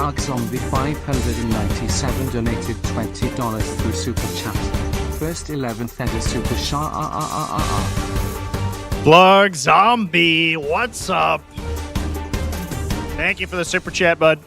Dark Zombie 597 donated $20 through Super Chat. First 11th ever Super Chat. Blog Zombie, what's up? Thank you for the Super Chat, bud.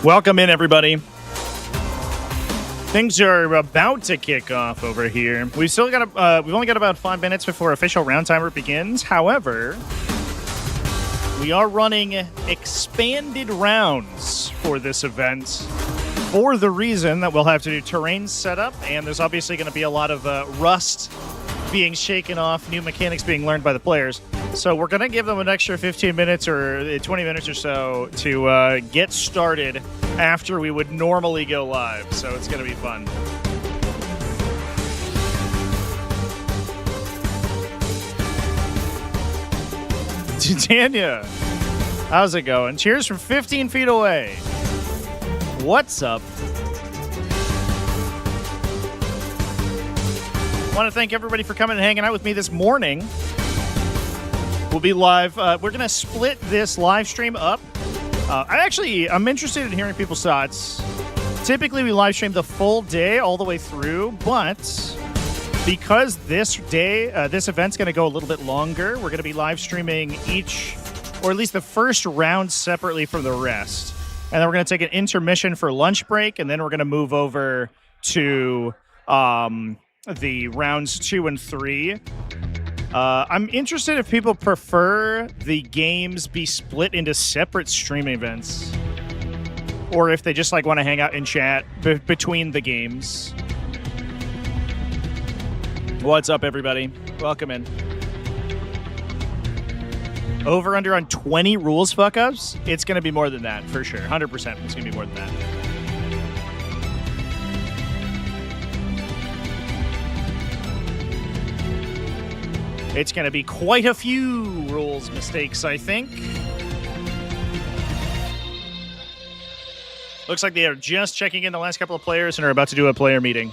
Welcome in, everybody. Things are about to kick off over here. We've only got about 5 minutes before official round timer begins. However, we are running expanded rounds for this event for the reason that we'll have to do terrain setup, and there's obviously going to be a lot of rust being shaken off, new mechanics being learned by the players. So we're going to give them an extra 15 minutes or 20 minutes or so to get started after we would normally go live. So it's going to be fun. Tanya, how's it going? Cheers from 15 feet away. What's up? I want to thank everybody for coming and hanging out with me this morning. We'll be live. We're going to split this live stream up. I'm interested in hearing people's thoughts. Typically, we live stream the full day all the way through, but because this event's going to go a little bit longer, we're going to be live streaming each, or at least the first round separately from the rest. And then we're going to take an intermission for lunch break, and then we're going to move over to the rounds 2 and 3. I'm interested if people prefer the games be split into separate stream events, or if they just want to hang out and chat between the games. What's up, everybody? Welcome in. Over under on 20 rules fuck-ups? It's going to be more than that, for sure. 100% it's going to be more than that. It's going to be quite a few rules mistakes, I think. Looks like they are just checking in the last couple of players and are about to do a player meeting.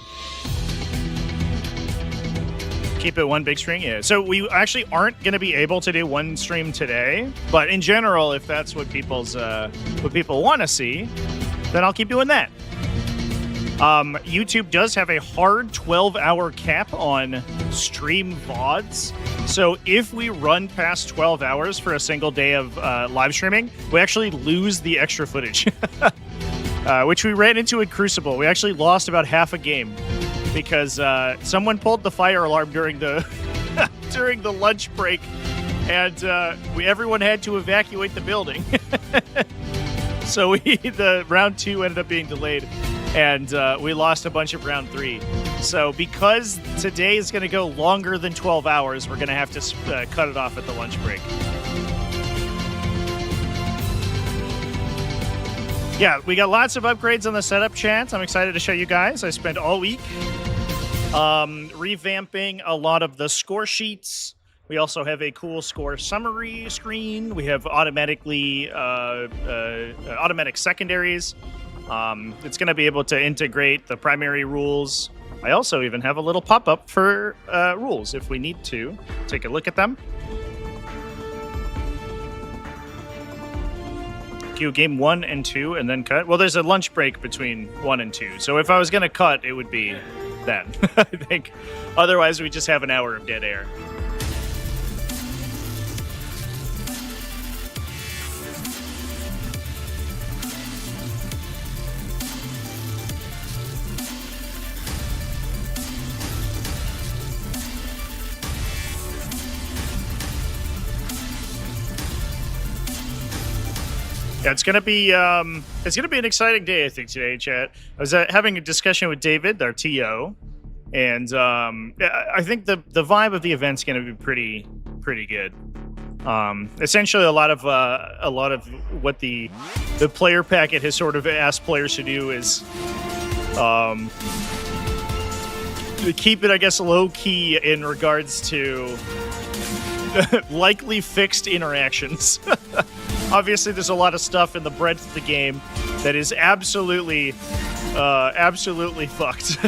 Keep it one big stream? Yeah. So we actually aren't going to be able to do one stream today, but in general, if that's what people want to see, then I'll keep doing that. YouTube does have a hard 12-hour cap on stream VODs. So if we run past 12 hours for a single day of live streaming, we actually lose the extra footage, which we ran into in Crucible. We actually lost about half a game because someone pulled the fire alarm during the during the lunch break, and everyone had to evacuate the building. So the round 2 ended up being delayed, and we lost a bunch of round 3. So because today is going to go longer than 12 hours, we're going to have to cut it off at the lunch break. Yeah, we got lots of upgrades on the setup chat. I'm excited to show you guys. I spent all week revamping a lot of the score sheets. We also have a cool score summary screen. We have automatic secondaries. It's going to be able to integrate the primary rules. I also even have a little pop-up for rules if we need to take a look at them. Queue game 1 and 2 and then cut. Well, there's a lunch break between 1 and 2. So if I was going to cut, it would be that, I think. Otherwise, we just have an hour of dead air. Yeah, it's gonna be an exciting day, I think, today, chat. I was having a discussion with David, our TO, and I think the vibe of the event's gonna be pretty good. Essentially, a lot of what the player packet has sort of asked players to do is to keep it, I guess, low key in regards to likely fixed interactions. Obviously, there's a lot of stuff in the breadth of the game that is absolutely fucked.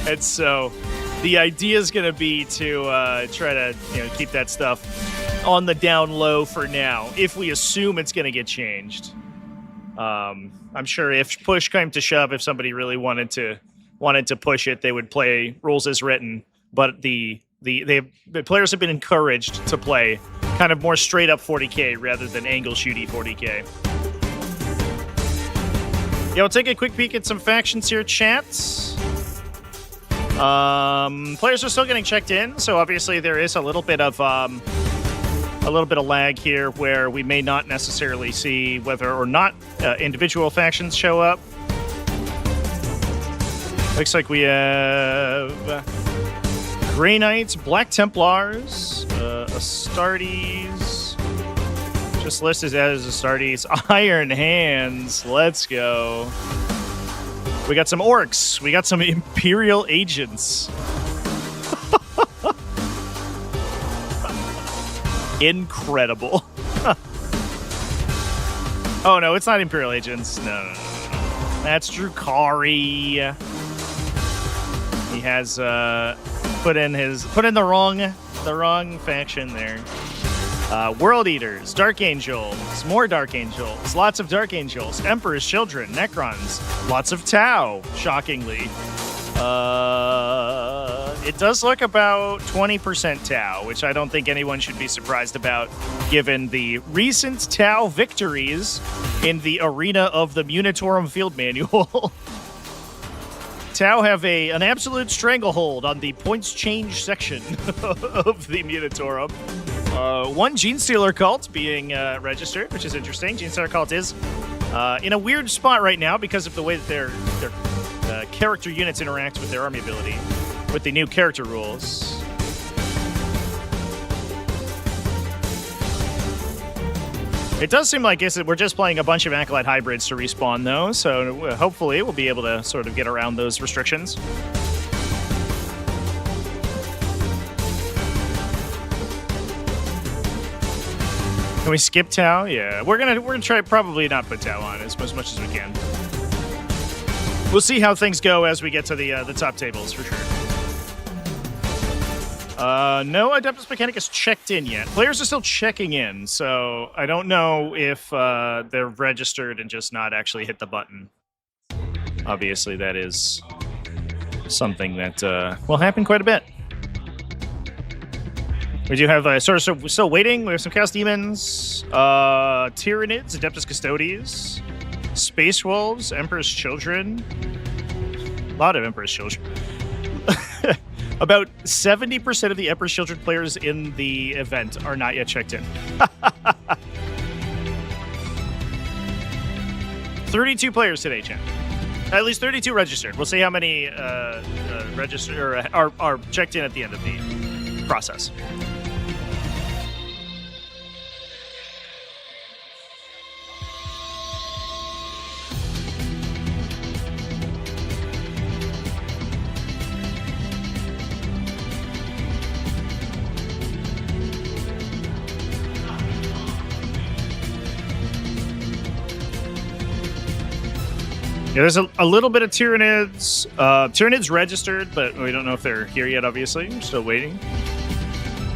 And so the idea is going to be to try to keep that stuff on the down low for now, if we assume it's going to get changed. I'm sure if push came to shove, if somebody really wanted to push it, they would play rules as written. But the players have been encouraged to play kind of more straight up 40k rather than angle shooty 40k. Yeah, we'll take a quick peek at some factions here, chats. Players are still getting checked in, so obviously there is a little bit of lag here where we may not necessarily see whether or not individual factions show up. Looks like we have Grey Knights, Black Templars, Astartes, just listed as Astartes, Iron Hands, let's go. We got some Orcs, we got some Imperial Agents. Incredible. Oh no, it's not Imperial Agents, no. That's Drukari. He has put in the wrong faction there. World Eaters, Dark Angels, more Dark Angels, lots of Dark Angels, Emperor's Children, Necrons, lots of Tau, shockingly. It does look about 20% Tau, which I don't think anyone should be surprised about, given the recent Tau victories in the arena of the Munitorum Field Manual. Tau have an absolute stranglehold on the points change section of the Munitorum. One Genestealer cult being registered, which is interesting. Genestealer cult is in a weird spot right now because of the way that their character units interact with their army ability, with the new character rules. It does seem like we're just playing a bunch of Acolyte hybrids to respawn, though, so hopefully we'll be able to sort of get around those restrictions. Can we skip Tau? Yeah, we're gonna try probably not put Tau on as much as we can. We'll see how things go as we get to the top tables for sure. No Adeptus Mechanicus checked in yet. Players are still checking in, so I don't know if they're registered and just not actually hit the button. Obviously, that is something that will happen quite a bit. We do have we're still waiting. We have some Chaos Demons, Tyranids, Adeptus Custodes, Space Wolves, Emperor's Children. A lot of Emperor's Children. About 70% of the Emperor's Children players in the event are not yet checked in. 32 players today, chat. At least 32 registered. We'll see how many registered or are checked in at the end of the process. Yeah, there's a little bit of Tyranids. Tyranids registered, but we don't know if they're here yet, obviously. I'm still waiting.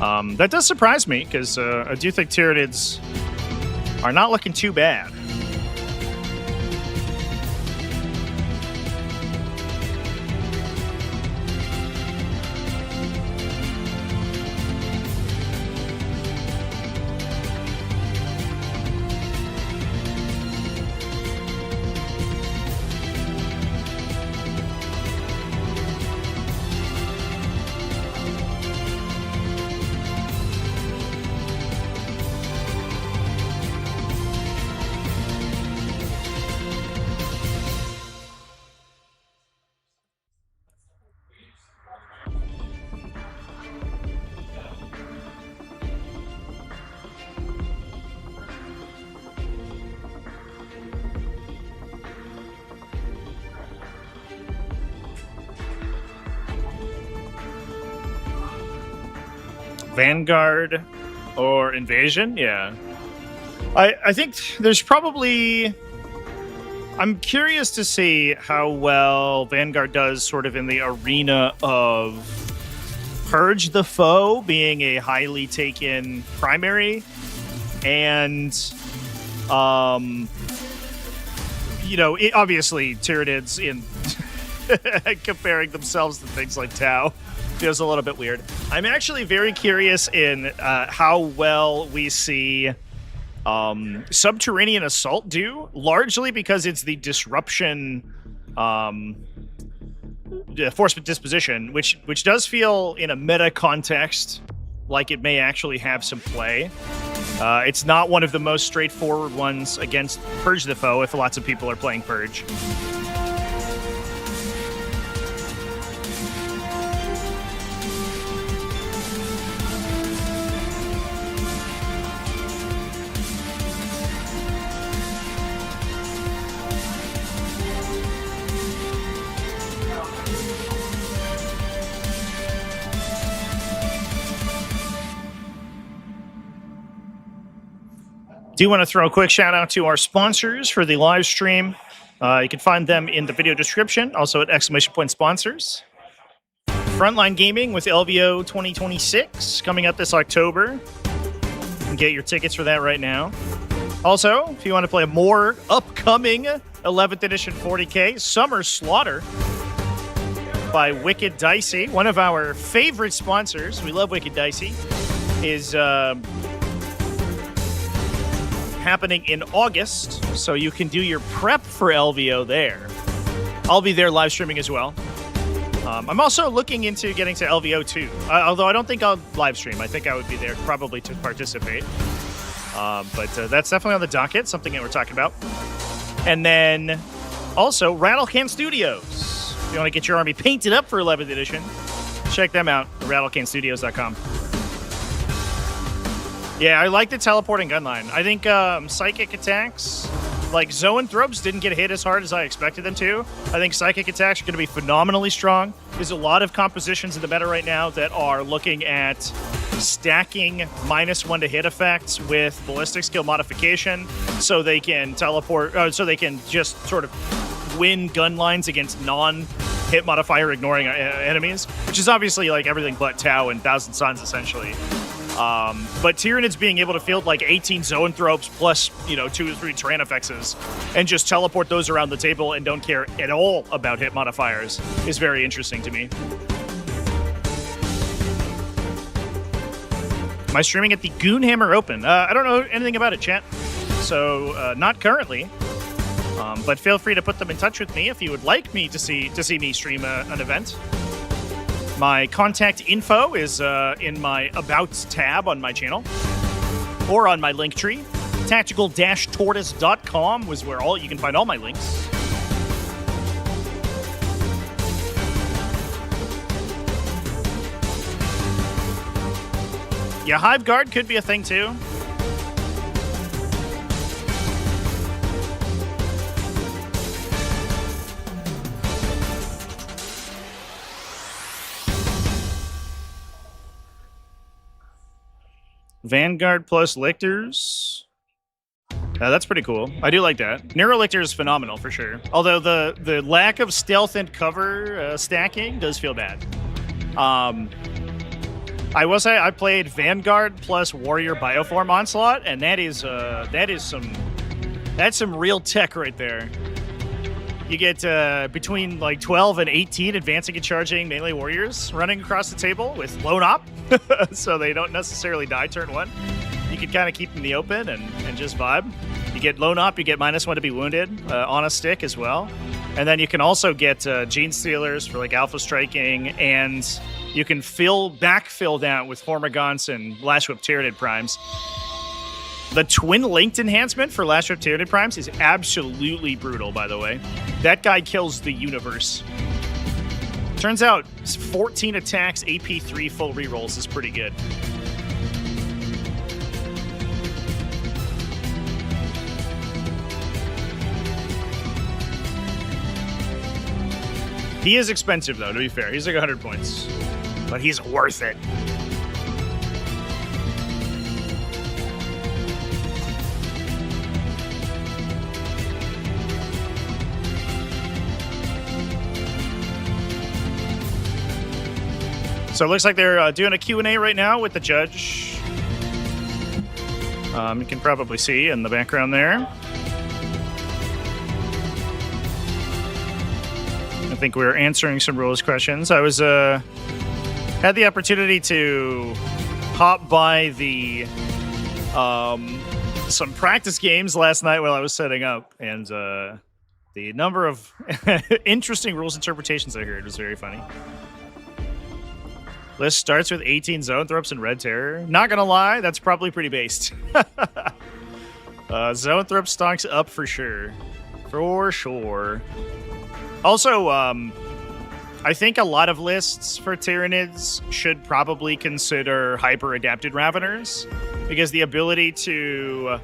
That does surprise me, because I do think Tyranids are not looking too bad. Vanguard or Invasion? Yeah. I think there's probably... I'm curious to see how well Vanguard does sort of in the arena of Purge the Foe being a highly taken primary, and obviously Tyranids in comparing themselves to things like Tau feels a little bit weird. I'm actually very curious in how well we see Subterranean Assault do, largely because it's the disruption force disposition, which does feel in a meta context like it may actually have some play. It's not one of the most straightforward ones against Purge the Foe if lots of people are playing Purge. Do want to throw a quick shout out to our sponsors for the live stream. You can find them in the video description, also at !sponsors. Frontline Gaming with LVO 2026 coming up this October. You can get your tickets for that right now. Also, if you want to play a more upcoming 11th edition 40K, Summer Slaughter by Wicked Dicey, one of our favorite sponsors. We love Wicked Dicey. Is happening in August, so you can do your prep for LVO there. I'll be there live streaming as well. I'm also looking into getting to LVO 2, although I don't think I'll live stream. I think I would be there probably to participate. But that's definitely on the docket, something that we're talking about. And then also Rattlecan Studios. If you want to get your army painted up for 11th edition, check them out at rattlecanstudios.com. Yeah, I like the teleporting gunline. I think psychic attacks, like Zoanthropes, didn't get hit as hard as I expected them to. I think psychic attacks are going to be phenomenally strong. There's a lot of compositions in the meta right now that are looking at stacking -1 to hit effects with ballistic skill modification, so they can teleport, so they can just sort of win gun lines against non-hit modifier ignoring enemies, which is obviously like everything but Tau and Thousand Suns essentially. But Tyranids being able to field like 18 Zoanthropes plus, 2 or 3 Tyrannofexes and just teleport those around the table and don't care at all about hit modifiers is very interesting to me. Am I streaming at the Goonhammer Open? I don't know anything about it, chat. So, not currently. But feel free to put them in touch with me if you would like me to see me stream an event. My contact info is in my About tab on my channel or on my link tree. TacticalTortoise.com was where you can find all my links. Yeah, Hive Guard could be a thing too. Vanguard plus Lictors. That's pretty cool. I do like that. Neurolictor is phenomenal for sure. Although the lack of stealth and cover stacking does feel bad. I will say I played Vanguard plus Warrior Bioform Onslaught, and that's some real tech right there. You get between like 12 and 18 advancing and charging melee warriors running across the table with lone op, so they don't necessarily die turn 1. You can kind of keep them in the open and just vibe. You get lone op, you get -1 to be wounded on a stick as well. And then you can also get Gene Stealers for like alpha striking, and you can backfill that with Hormagaunts and Lash Whip Tyranid Primes. The Twin Linked enhancement for Lash Whip Tyranid Primes is absolutely brutal, by the way. That guy kills the universe. Turns out 14 attacks, AP3 full rerolls is pretty good. He is expensive, though, to be fair. He's like 100 points. But he's worth it. So it looks like they're doing a Q&A right now with the judge. You can probably see in the background there. I think we were answering some rules questions. I was had the opportunity to hop by the some practice games last night while I was setting up, and the number of interesting rules interpretations I heard was very funny. List starts with 18 zone throps and red terror. Not gonna lie, that's probably pretty based. Zone throp stocks up for sure. For sure. Also, I think a lot of lists for Tyranids should probably consider hyper-adapted Raveners, because the ability to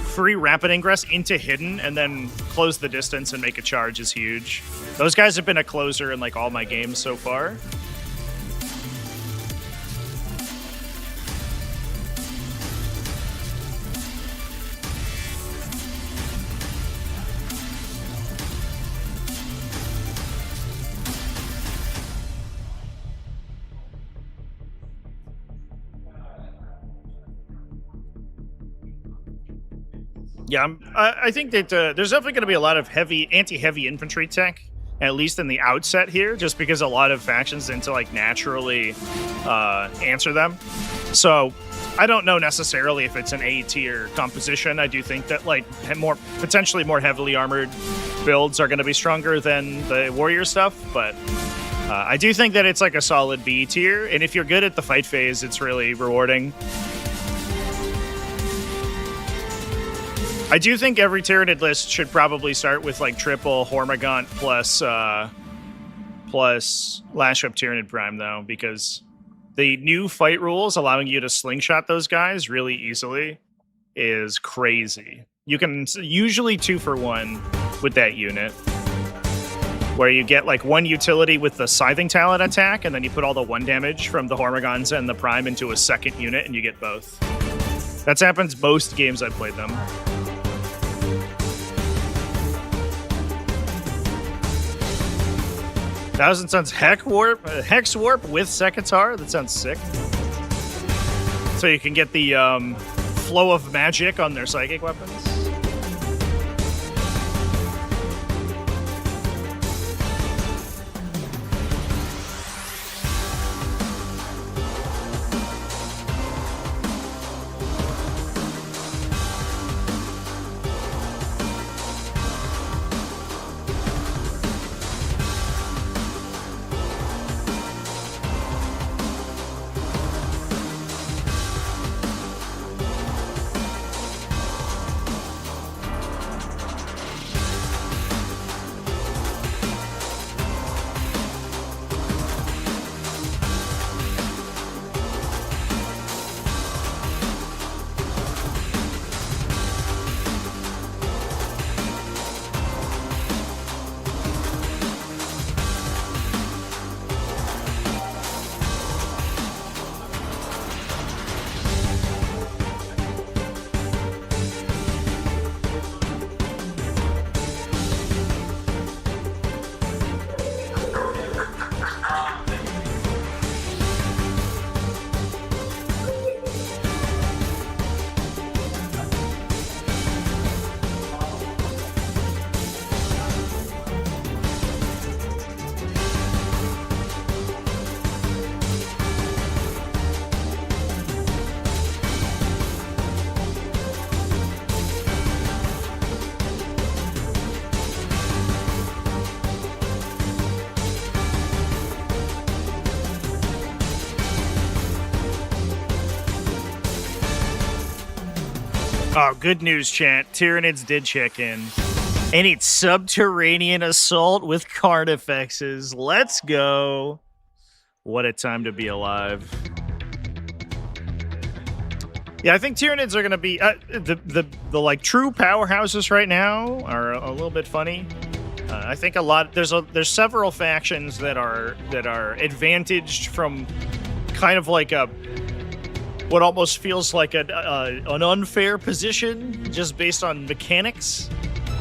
free rapid ingress into hidden and then close the distance and make a charge is huge. Those guys have been a closer in like all my games so far. Yeah, I think that there's definitely going to be a lot of anti-heavy infantry tech, at least in the outset here, just because a lot of factions tend to like naturally answer them. So I don't know necessarily if it's an A tier composition. I do think that like potentially more heavily armored builds are going to be stronger than the warrior stuff, but I do think that it's like a solid B tier, and if you're good at the fight phase, it's really rewarding. I do think every Tyranid list should probably start with like triple Hormigaunt plus Lash Up Tyranid Prime, though, because the new fight rules allowing you to slingshot those guys really easily is crazy. You can usually 2-for-1 with that unit, where you get like one utility with the Scything Talent attack, and then you put all the 1 damage from the Hormigons and the Prime into a second unit, and you get both. That happens most games I've played them. Thousand Suns Hex Warp with Sekitar. That sounds sick. So you can get the flow of magic on their psychic weapons. Oh, good news, chat. Tyranids did check in. And it's Subterranean Assault with Carnifexes. Let's go. What a time to be alive. Yeah, I think Tyranids are going to be... the like true powerhouses right now are a little bit funny. I think a lot... There's several factions that are advantaged from kind of like a... what almost feels like an unfair position just based on mechanics.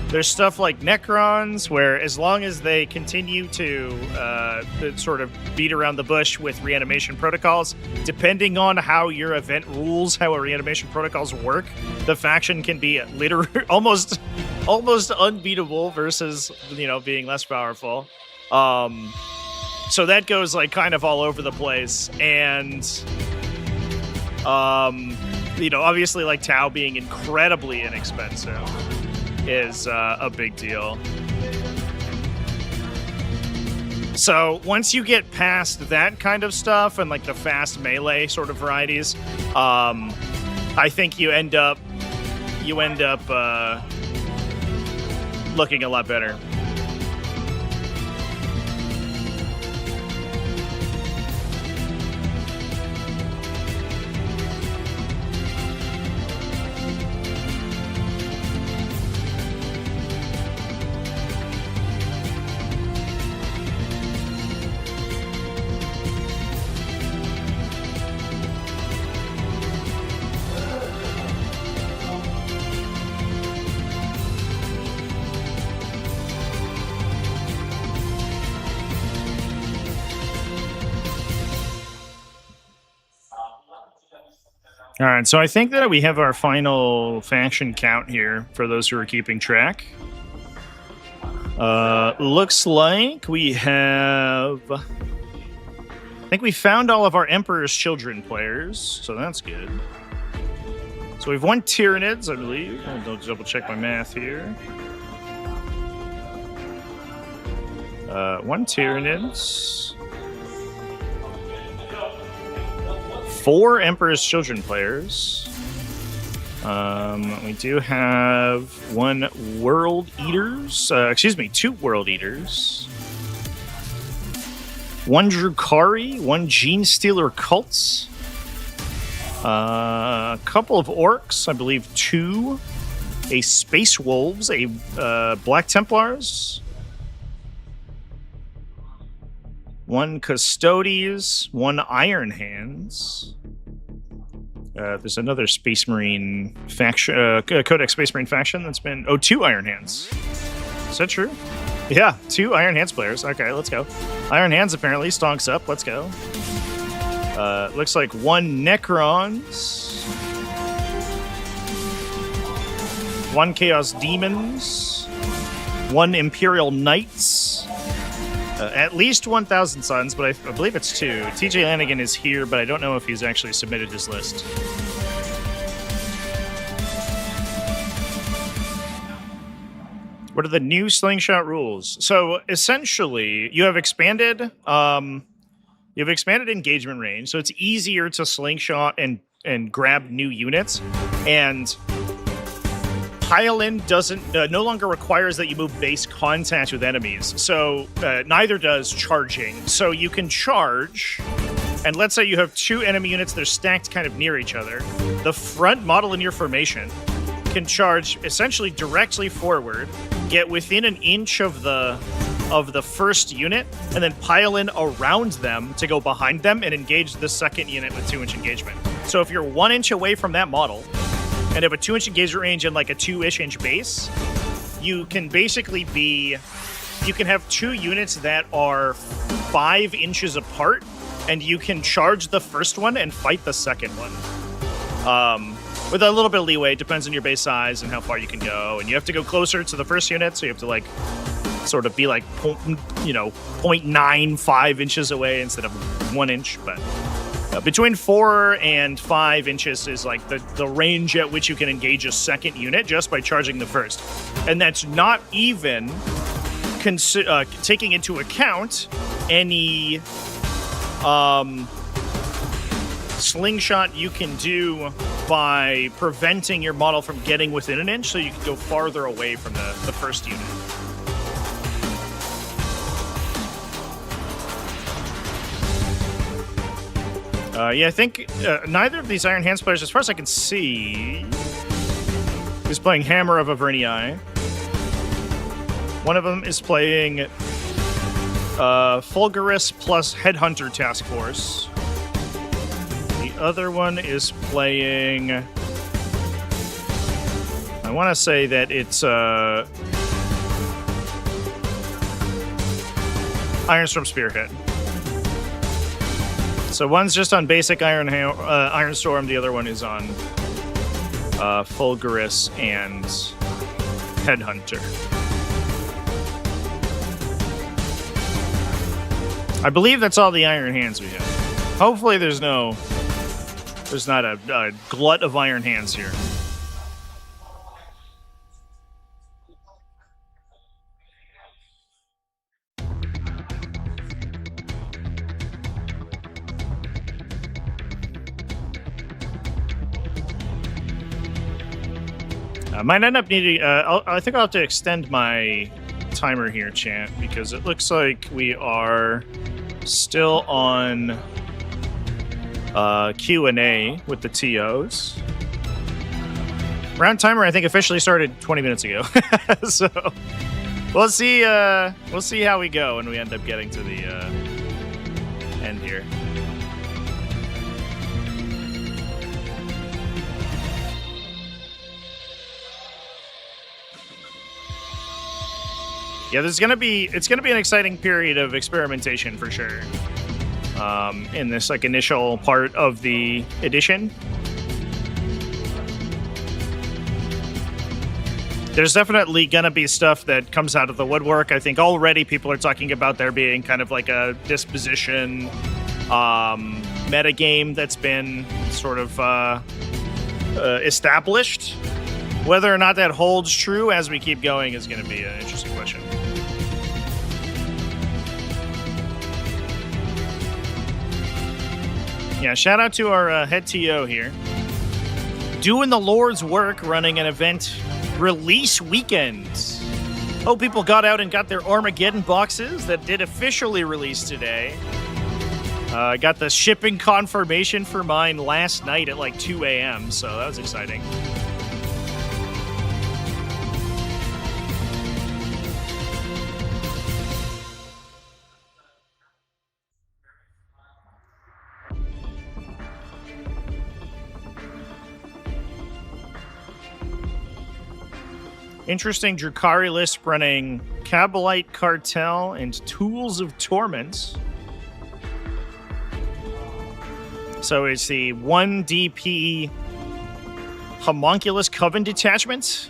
There's stuff like Necrons, where as long as they continue to sort of beat around the bush with reanimation protocols, depending on how your event rules, how a reanimation protocols work, the faction can be literally almost unbeatable versus, you know, being less powerful. So that goes like kind of all over the place, and you know, obviously like Tau being incredibly inexpensive is a big deal. So once you get past that kind of stuff and like the fast melee sort of varieties, I think you end up looking a lot better. All right, so I think that we have our final faction count here for those who are keeping track. Looks like we have... I think we found all of our Emperor's Children players, so that's good. So we have 1 Tyranids, I believe. I'll double check my math here. 1 Tyranids. 4 Emperor's Children players. We do have 1 World Eaters. 2 World Eaters. 1 Drukari, 1 Gene Stealer Cults. A couple of Orcs, I believe 2. A Space Wolves, a Black Templars. 1 Custodes, 1 Iron Hands. There's another Space Marine faction, Codex Space Marine faction that's been... Oh, 2 Iron Hands. Is that true? Yeah, 2 Iron Hands players. Okay, let's go. Iron Hands apparently stonks up. Let's go. Looks like 1 Necrons. 1 Chaos Demons. 1 Imperial Knights. At least 1,000 Suns, but I believe it's 2. TJ Lanigan is here, but I don't know if he's actually submitted his list. What are the new slingshot rules? So essentially, you have expanded engagement range, so it's easier to slingshot and grab new units, and Pile-in doesn't no longer requires that you move base contact with enemies, so neither does charging. So you can charge, and let's say you have 2 enemy units that are stacked kind of near each other. The front model in your formation can charge essentially directly forward, get within an inch of the first unit, and then pile in around them to go behind them and engage the second unit with 2-inch engagement. So if you're 1 inch away from that model, and have a 2-inch engagement range and like a 2-ish inch base, you can basically you can have 2 units that are 5 inches apart, and you can charge the first one and fight the second one. With a little bit of leeway, depends on your base size and how far you can go, and you have to go closer to the first unit, so you have to like sort of be like 0.95 inches away instead of 1 inch, but between 4 and 5 inches is like the range at which you can engage a second unit just by charging the first. And that's not even taking into account any slingshot you can do by preventing your model from getting within an inch, so you can go farther away from the first unit. Yeah, I think neither of these Iron Hands players, as far as I can see, is playing Hammer of Avernii. One of them is playing Fulgurus plus Headhunter Task Force. The other one is playing... I want to say that it's Ironstorm Spearhead. So one's just on basic Ironstorm, the other one is on Fulgurus and Headhunter. I believe that's all the Iron Hands we have. Hopefully there's not a glut of Iron Hands here. Might end up needing... I think I'll have to extend my timer here, chat, because it looks like we are still on Q&A with the TOs. Round timer, I think, officially started 20 minutes ago. So we'll see how we go when we end up getting to the end here. Yeah, it's gonna be an exciting period of experimentation for sure. In this like initial part of the edition. There's definitely gonna be stuff that comes out of the woodwork. I think already people are talking about there being kind of like a disposition meta game that's been sort of established. Whether or not that holds true as we keep going is going to be an interesting question. Yeah, shout out to our head TO here. Doing the Lord's work running an event release weekend. Hope people got out and got their Armageddon boxes that did officially release today. I got the shipping confirmation for mine last night at like 2 a.m., so that was exciting. Interesting Drukhari list running Kabalite Cartel and Tools of Torment. So it's the 1 DP Homunculus Coven detachment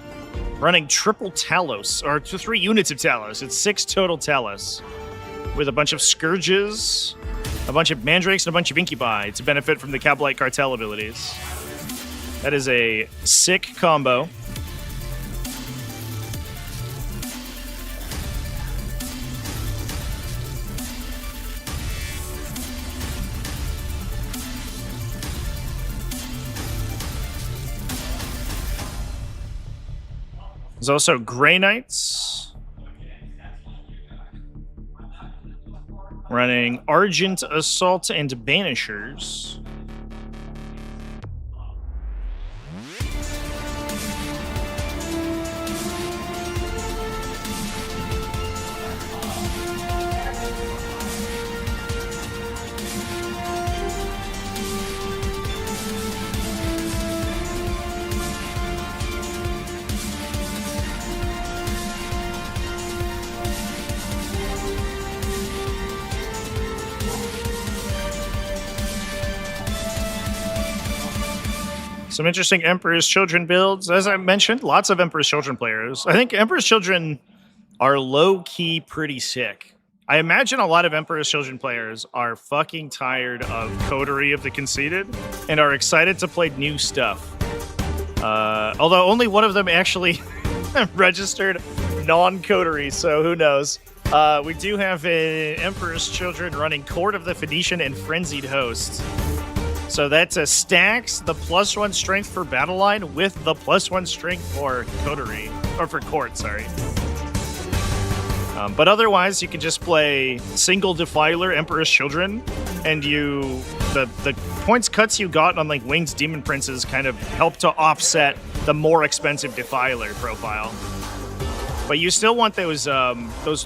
running triple Talos, or 3 units of Talos. It's 6 total Talos with a bunch of Scourges, a bunch of Mandrakes, and a bunch of Incubi to benefit from the Kabalite Cartel abilities. That is a sick combo. There's also Grey Knights running Argent Assault and Banishers. Some interesting Emperor's Children builds. As I mentioned, lots of Emperor's Children players. I think Emperor's Children are low-key pretty sick. I imagine a lot of Emperor's Children players are fucking tired of Coterie of the Conceited and are excited to play new stuff. Although only one of them actually registered non-Coterie, so who knows. We do have Emperor's Children running Court of the Phoenician and Frenzied Host. So that's a stacks the +1 strength for battle line with the +1 strength for Coterie, or for court, sorry. But otherwise, you can just play single Defiler Emperor's Children, and the points cuts you got on like Winged Demon Princes kind of help to offset the more expensive Defiler profile. But you still want those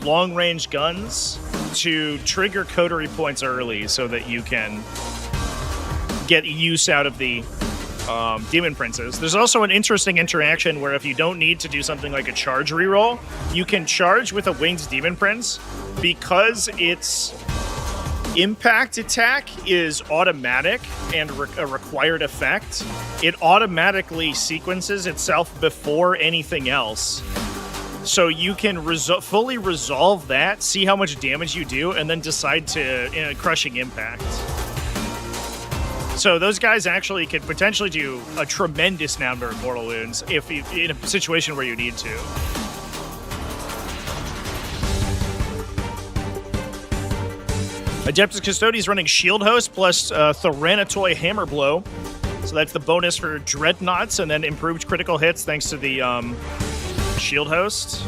long range guns to trigger Coterie points early so that you can get use out of the Demon Princes. There's also an interesting interaction where if you don't need to do something like a charge reroll, you can charge with a Winged Demon Prince because its impact attack is automatic and a required effect. It automatically sequences itself before anything else. So you can fully resolve that, see how much damage you do, and then decide to crushing impact. So those guys actually could potentially do a tremendous number of mortal wounds if you, in a situation where you need to. Adeptus Custodes running Shield Host plus Tyrannotoi Hammer Blow. So that's the bonus for Dreadnoughts and then improved critical hits thanks to the Shield Host.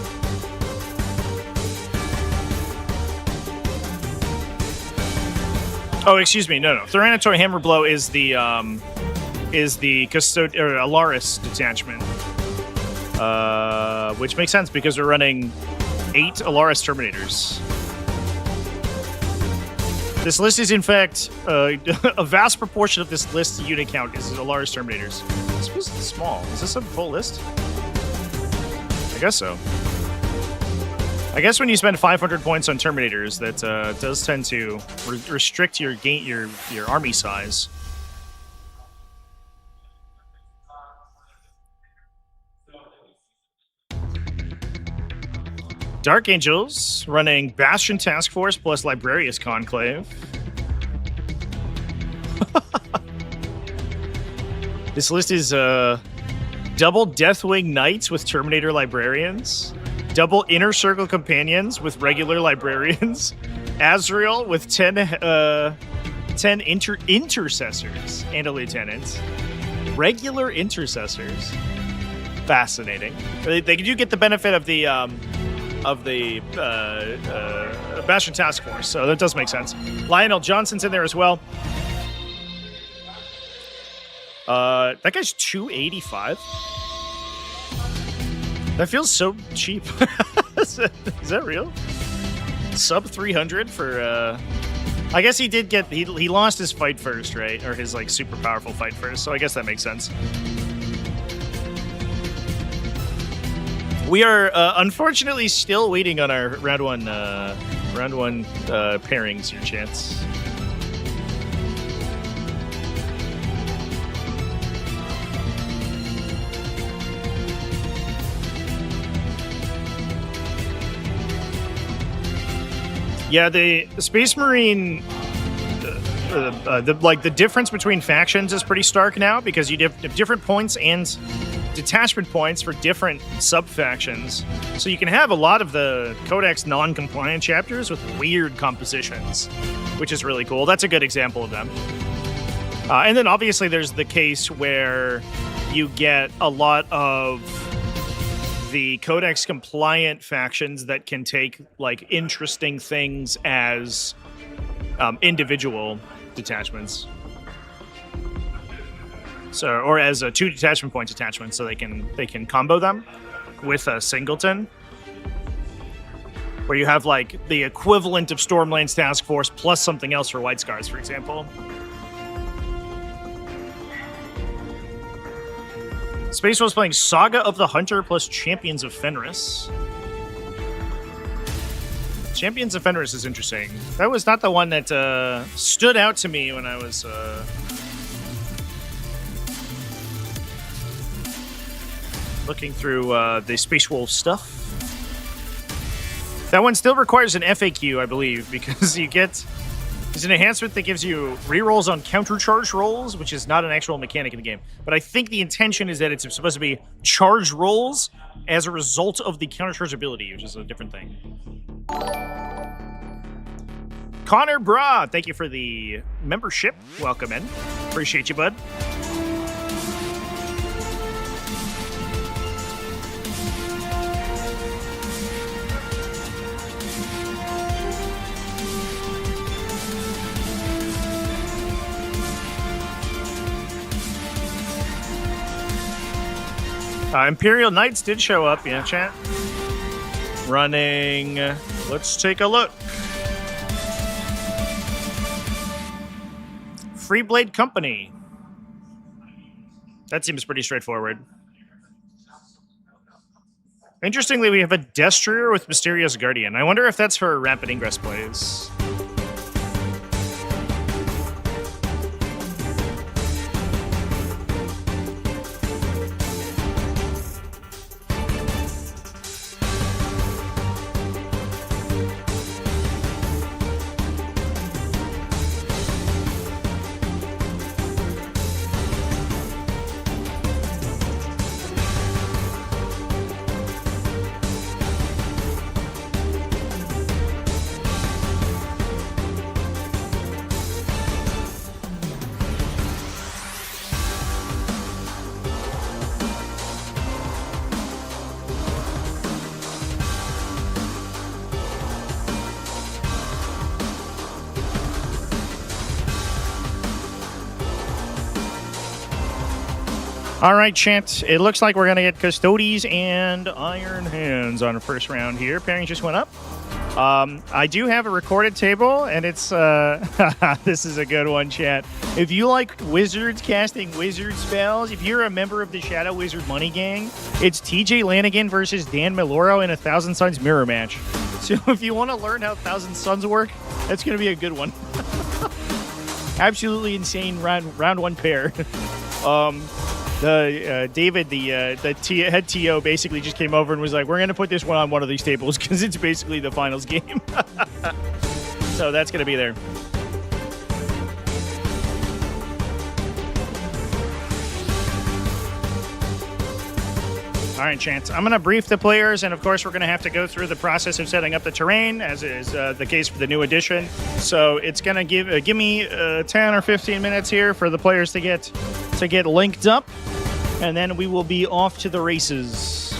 Oh, excuse me. No. Tyrannotoi Hammer Blow is the Alaris detachment, which makes sense because we're running 8 Alaris Terminators. This list is, in fact, a vast proportion of this list's unit count is Alaris Terminators. This was small. Is this a full list? I guess so. I guess when you spend 500 points on Terminators, that does tend to restrict your army size. Dark Angels running Bastion Task Force plus Librarius Conclave. This list is double Deathwing Knights with Terminator Librarians. Double Inner Circle Companions with regular Librarians. Azrael with 10 Intercessors and a Lieutenant. Regular Intercessors. Fascinating. They do get the benefit of the Bastion Task Force, so that does make sense. Lionel Johnson's in there as well. That guy's 285. That feels so cheap. Is that real? Sub 300 for, I guess he did get, he lost his fight first, right? Or his, like, super powerful fight first, so I guess that makes sense. We are, unfortunately, still waiting on our round one pairings, your chance. Yeah, the Space Marine, the difference between factions is pretty stark now because you have different points and detachment points for different sub-factions. So you can have a lot of the Codex non-compliant chapters with weird compositions, which is really cool. That's a good example of them. And then obviously there's the case where you get a lot of the Codex compliant factions that can take like interesting things as individual detachments. So, or as a 2 detachment points attachment, so they can combo them with a singleton, where you have like the equivalent of Stormlane's Task Force plus something else for White Scars, for example. Space Wolf's playing Saga of the Hunter plus Champions of Fenris. Champions of Fenris is interesting. That was not the one that stood out to me when I was looking through the Space Wolf stuff. That one still requires an FAQ, I believe, because you get... It's an enhancement that gives you rerolls on countercharge rolls, which is not an actual mechanic in the game. But I think the intention is that it's supposed to be charge rolls as a result of the countercharge ability, which is a different thing. Connor Bra, thank you for the membership. Welcome in. Appreciate you, bud. Imperial Knights did show up, yeah, chat. Running, let's take a look. Free Blade Company. That seems pretty straightforward. Interestingly, we have a Destroyer with Mysterious Guardian. I wonder if that's for Rapid Ingress plays. All right, Chant. It looks like we're going to get Custodes and Iron Hands on the first round here. Pairing just went up. I do have a recorded table, and it's... this is a good one, Chat. If you like wizards casting wizard spells, if you're a member of the Shadow Wizard Money Gang, it's TJ Lanigan versus Dan Miloro in a Thousand Suns mirror match. So if you want to learn how Thousand Suns work, that's going to be a good one. Absolutely insane round one pair. David, the head TO, basically just came over and was like, we're going to put this one on one of these tables because it's basically the finals game. So that's going to be there. All right, Chance. I'm going to brief the players, and of course, we're going to have to go through the process of setting up the terrain, as is the case for the new edition. So it's going to give me 10 or 15 minutes here for the players to get linked up, and then we will be off to the races.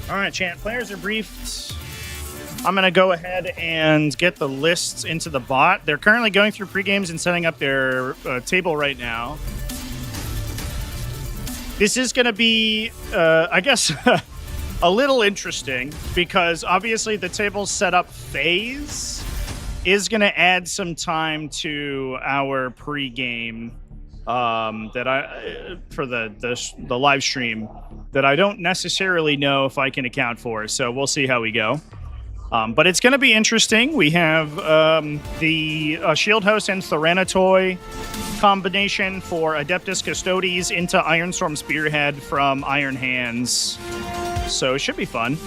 All right, chat. Players are briefed. I'm going to go ahead and get the lists into the bot. They're currently going through pre-games and setting up their table right now. This is going to be, I guess, a little interesting because obviously the table setup phase is going to add some time to our pre-game for the live stream that I don't necessarily know if I can account for. So we'll see how we go. But it's going to be interesting. We have the Shield Host and Thranatoy combination for Adeptus Custodes into Ironstorm Spearhead from Iron Hands. So it should be fun.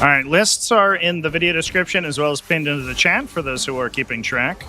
All right, lists are in the video description as well as pinned into the chat for those who are keeping track.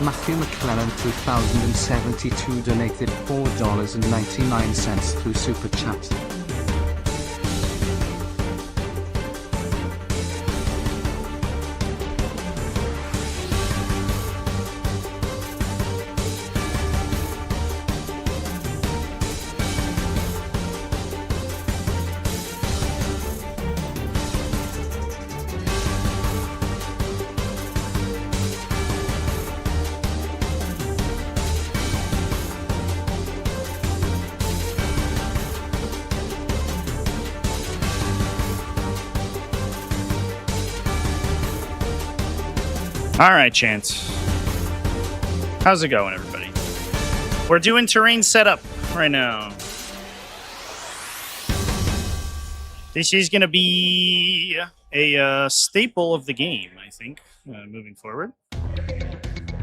Matthew McClellan 2072 donated $4.99 through Super Chat. All right, Chance. How's it going, everybody? We're doing terrain setup right now. This is going to be a staple of the game, I think, moving forward.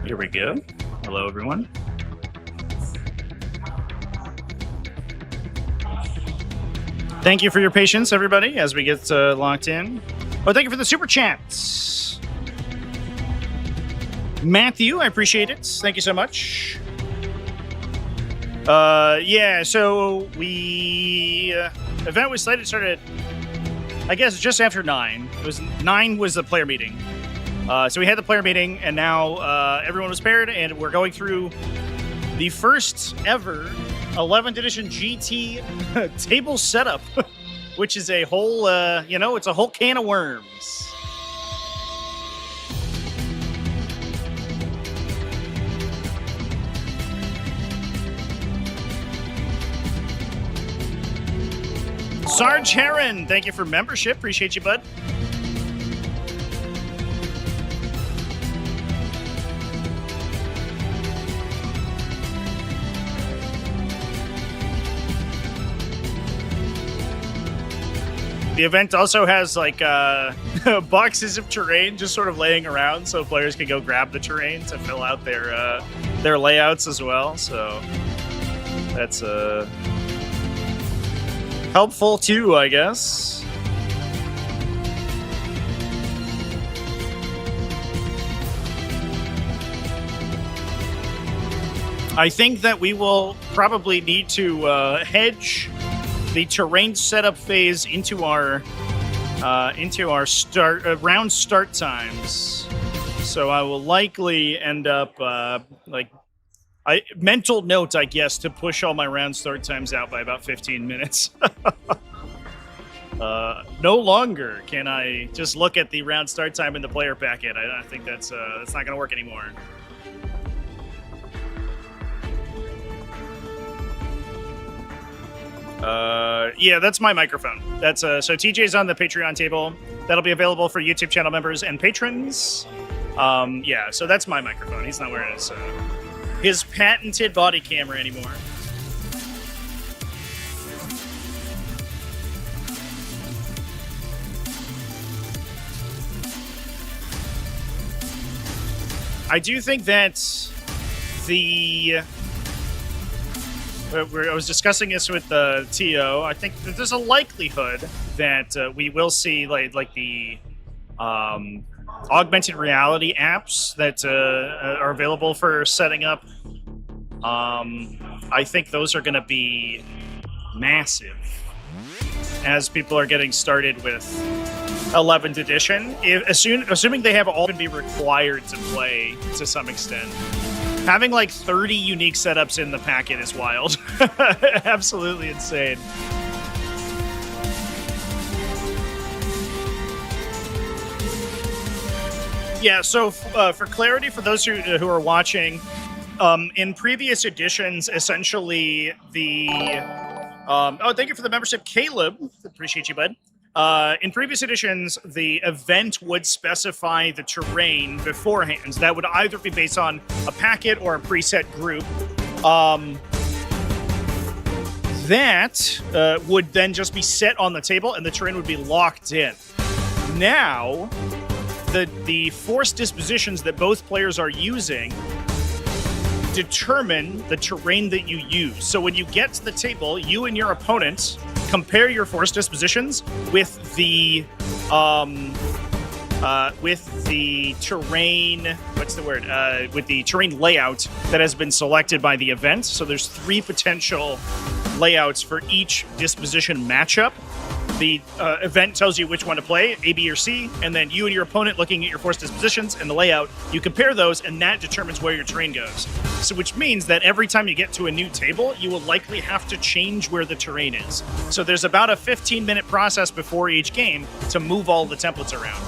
Here we go. Hello, everyone. Thank you for your patience, everybody, as we get locked in. Oh, thank you for the super chats. Matthew, I appreciate it. Thank you so much. Yeah, so event was slated to start at, I guess, just after 9. It was 9 was the player meeting. So we had the player meeting, and now everyone was paired, and we're going through the first ever 11th edition GT table setup, which is a whole, it's a whole can of worms. Sarge Heron, thank you for membership. Appreciate you, bud. The event also has like boxes of terrain just sort of laying around, so players can go grab the terrain to fill out their layouts as well. So that's helpful too, I guess. I think that we will probably need to hedge the terrain setup phase into our round start times. So I will likely end up mental note, I guess, to push all my round start times out by about 15 minutes. No longer can I just look at the round start time in the player packet. I think that's not going to work anymore. Yeah, that's my microphone. That's so TJ's on the Patreon table. That'll be available for YouTube channel members and patrons. Yeah, so that's my microphone. He's not wearing his patented body camera anymore. I do think that I was discussing this with the TO. I think that there's a likelihood that we will see like the augmented reality apps that are available for setting up. I think those are going to be massive as people are getting started with 11th edition. Assuming they have all been be required to play to some extent. Having like 30 unique setups in the packet is wild. Absolutely insane. Yeah, so for clarity, for those who are watching, in previous editions, essentially the... thank you for the membership, Caleb. Appreciate you, bud. In previous editions, the event would specify the terrain beforehand. That would either be based on a packet or a preset group. That would then just be set on the table, and the terrain would be locked in. Now, the force dispositions that both players are using determine the terrain that you use. So when you get to the table, you and your opponent compare your force dispositions with the with the terrain, what's the word? With the terrain layout that has been selected by the event. So there's 3 potential layouts for each disposition matchup. The event tells you which one to play, A, B, or C, and then you and your opponent looking at your force dispositions and the layout, you compare those, and that determines where your terrain goes. So which means that every time you get to a new table, you will likely have to change where the terrain is. So there's about a 15-minute process before each game to move all the templates around.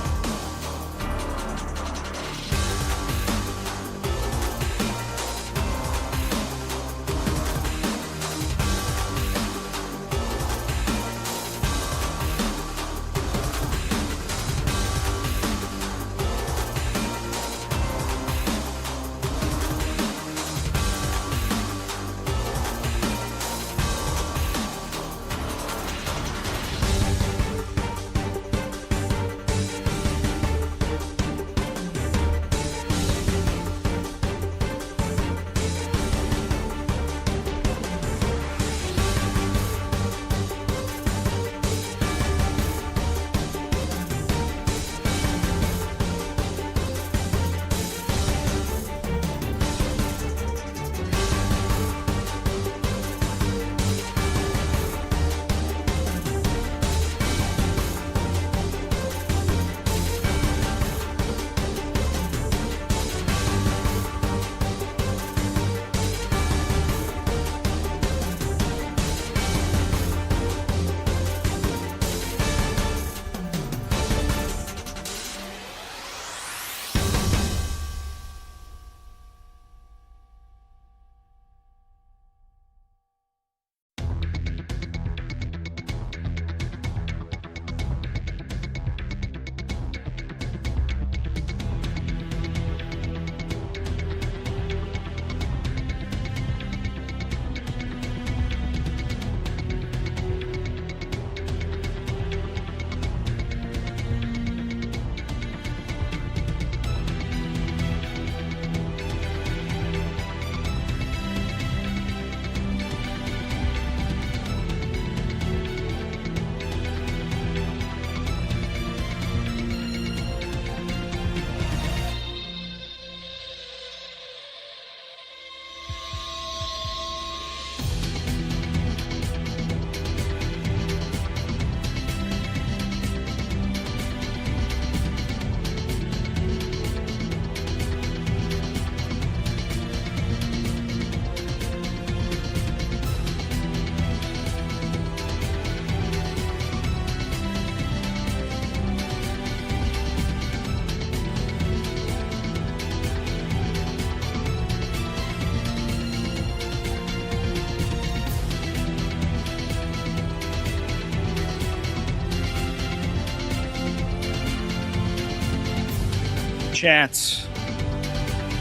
Chats.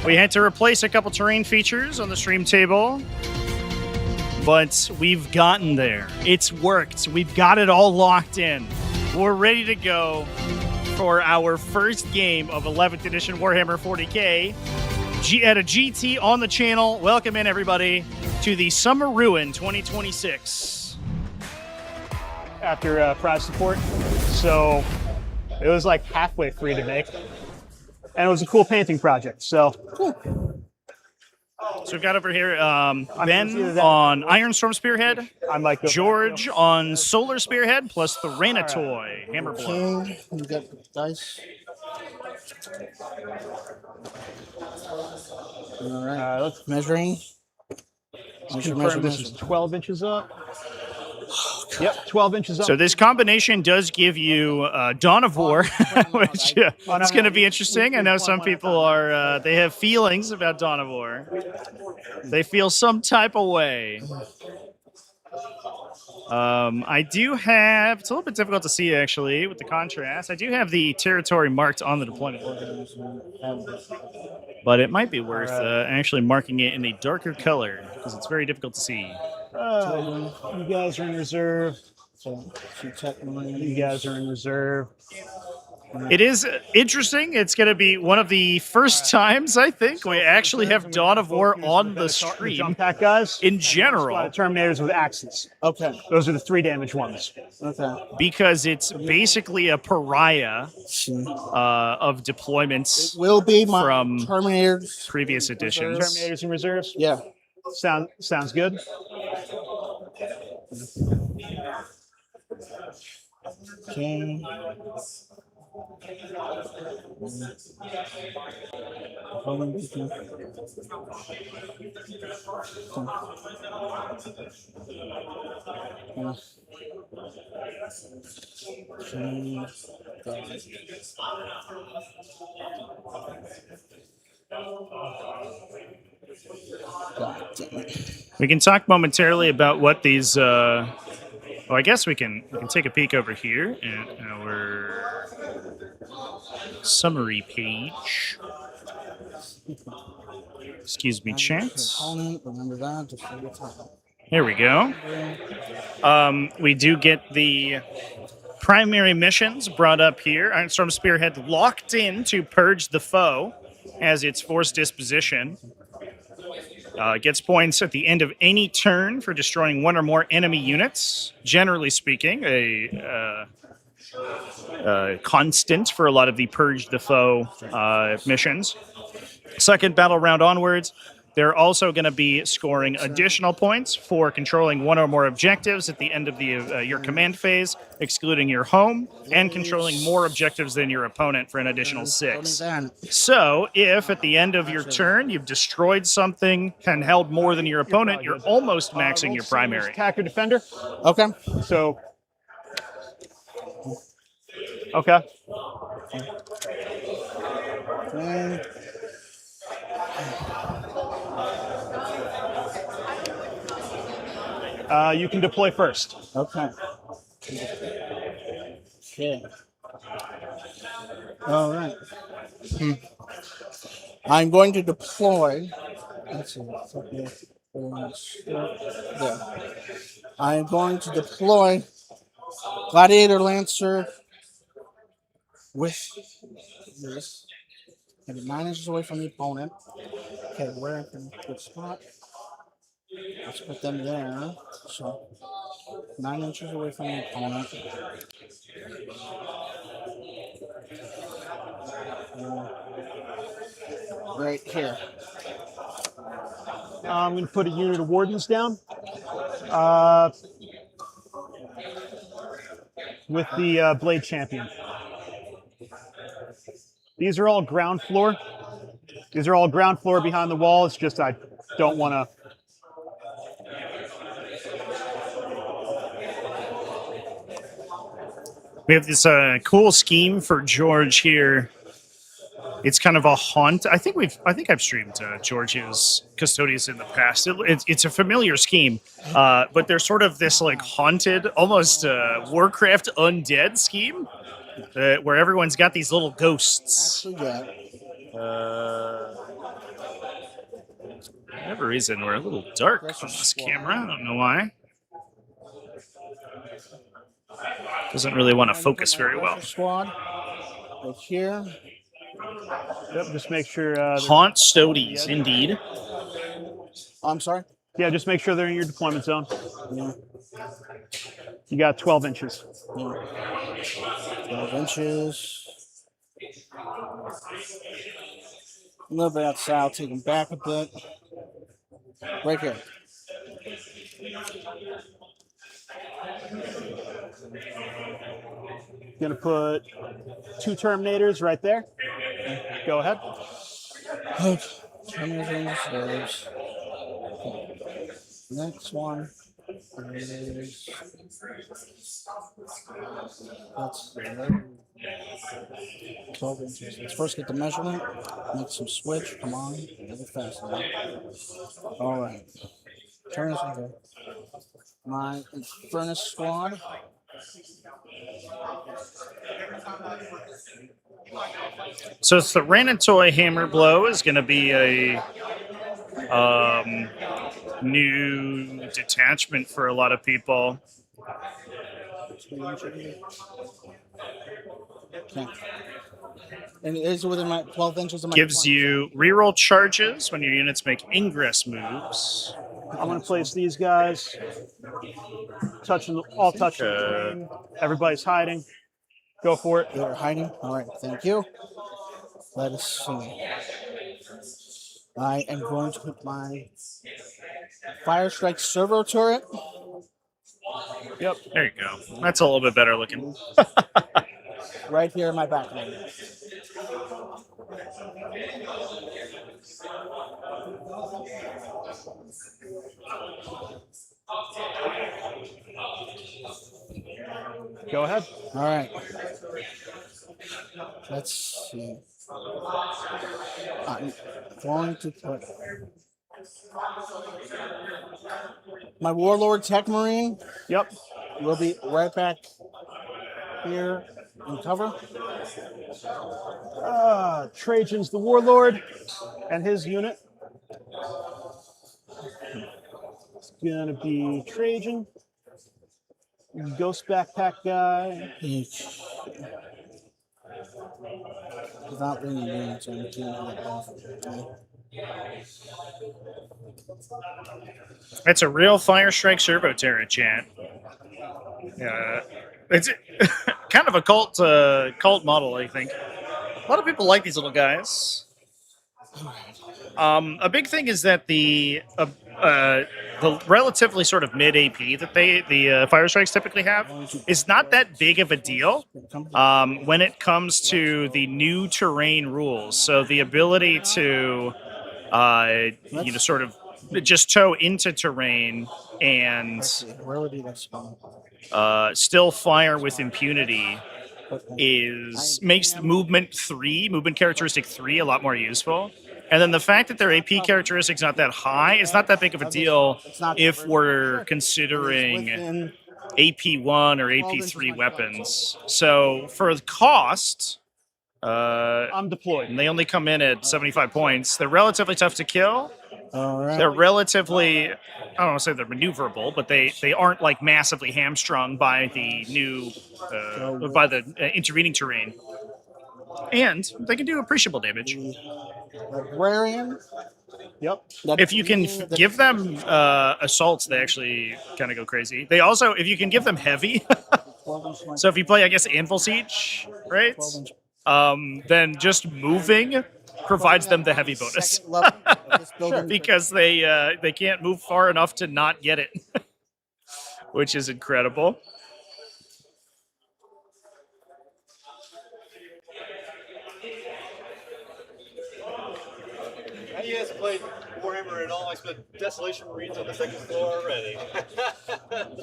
We had to replace a couple terrain features on the stream table, but we've gotten there. It's worked. We've got it all locked in. We're ready to go for our first game of 11th edition Warhammer 40K at a GT on the channel. Welcome in, everybody, to the Summer Ruin 2026. After prize support, so it was like halfway free to make. And it was a cool painting project, so. Cool. So we've got over here Ben on Iron Storm Spearhead, George on Solar Spearhead, plus the Rana Toy, Hammerblow. Okay, you got the dice. All right, let's measuring. Confirm this is 12 inches up. Yep, 12 inches up. So this combination does give you Dawn of War, which is going to be interesting. I know some people are, they have feelings about Dawn of War. They feel some type of way. I do have, it's a little bit difficult to see actually with the contrast. I do have the territory marked on the deployment board. But it might be worth actually marking it in a darker color because it's very difficult to see. You guys are in reserve. You guys are in reserve. It is interesting. It's going to be one of the first times, I think, we actually have Dawn of War on the stream. Jump pack guys. In general. Terminators with axes. Okay. Those are the 3 damage ones. Okay. Because it's basically a pariah of deployments. It will be my from Terminators. Previous editions. Terminators and reserves. Yeah. Sounds good. Okay. We can talk momentarily about what these. Well, I guess we can take a peek over here at our summary page. Excuse me, chat. Remember that. Just for the time. Here we go. We do get the primary missions brought up here. Ironstorm Spearhead locked in to purge the foe as its force disposition. Gets points at the end of any turn for destroying 1 or more enemy units. Generally speaking, a constant for a lot of the purge the foe missions. Second battle round onwards, they're also going to be scoring additional points for controlling 1 or more objectives at the end of the your command phase, excluding your home, and controlling more objectives than your opponent for an additional 6. So, if at the end of your turn you've destroyed something and held more than your opponent, you're almost maxing your primary. Attacker defender. Okay. So. Okay. Okay. You can deploy first. Okay. Okay. All right. I'm going to deploy. Let's see. There. I'm going to deploy Gladiator Lancer with this. Maybe 9 inches away from the opponent. Okay, where I can good spot. Let's put them there. So 9 inches away from the opponent. Right here. I'm going to put a unit of wardens down. With the Blade Champion. These are all ground floor. These are all ground floor behind the wall. It's just I don't want to. We have this cool scheme for George here. It's kind of a haunt. I think I've streamed George's Custodes in the past. It's a familiar scheme, but there's sort of this like haunted, almost Warcraft undead scheme, where everyone's got these little ghosts. For whatever reason, we're a little dark on this camera. I don't know why. Doesn't really want to focus very well. Squad. Right here. Yep, just make sure. Haunt Stodes, indeed. I'm sorry? Yeah, just make sure they're in your deployment zone. Yeah. You got 12 inches. Yeah. 12 inches. A little bit outside, take them back a bit. Right here. Gonna put 2 Terminators right there. Go ahead. Okay. Terminators. Next one is that's 12 inches. Let's first get the measurement. Make some switch. Come on, a little faster. All right. Turn this into my furnace squad. So Tyrannotoi Hammer Blow is going to be a new detachment for a lot of people. Okay. And it is within my 12 inches of my Gives deployment you reroll charges when your units make ingress moves. I'm going to place these guys touching the terrain. Everybody's hiding. Go for it. They're hiding. All right, thank you. Let us see. I am going to put my Fire Strike servo turret Yep. There you go. That's a little bit better looking. right here in my back lane. Go ahead. All right. Let's see. I'm going to put my Warlord Tech Marine Yep. will be right back here in cover. Trajan's the warlord and his unit. It's going to be Trajan. Ghost backpack guy. Without any units, I'm doing that off. It's a real Fire Strike servo turret, chat. It's kind of a cult model, I think. A lot of people like these little guys. A big thing is that the relatively sort of mid AP that the Fire Strikes typically have is not that big of a deal when it comes to the new terrain rules. So the ability to sort of just tow into terrain and still fire with impunity makes the movement characteristic 3 a lot more useful. And then the fact that their AP characteristic's not that high is not that big of a deal if we're considering AP1 or AP3 weapons. So for the cost, I'm deployed. and they only come in at 75 points. They're relatively tough to kill. They're relatively, I don't want to say they're maneuverable, but they aren't like massively hamstrung by the new, by the intervening terrain. And they can do appreciable damage. Librarian. Yep. If you can give them assaults, they actually kind of go crazy. They also, if you can give them heavy, so if you play, I guess, Anvil Siege, right? Then just moving provides them the heavy bonus. Because they can't move far enough to not get it, which is incredible. You guys played Warhammer at all? I spent Desolation Marines on the second floor already.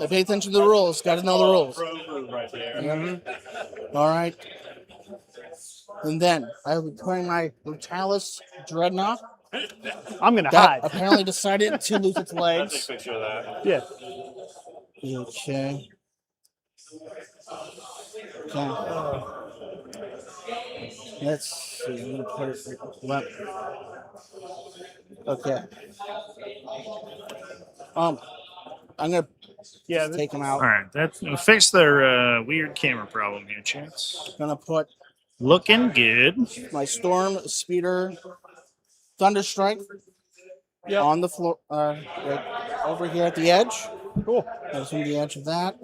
I pay attention to the rules. Got to know the rules. Pro move right there. Mm-hmm. All right. And then I will be putting my Brutalis Dreadnought. I'm going to That hide. apparently decided to lose its legs. Take a picture of that. Yeah. Okay. Let's see. I'm gonna put it left. Okay. I'm gonna take them out. All right, that's fix their weird camera problem here, chance. Gonna put Looking good. my Storm Speeder Thunderstrike on the floor, right over here at the edge. Cool. That's the edge of that.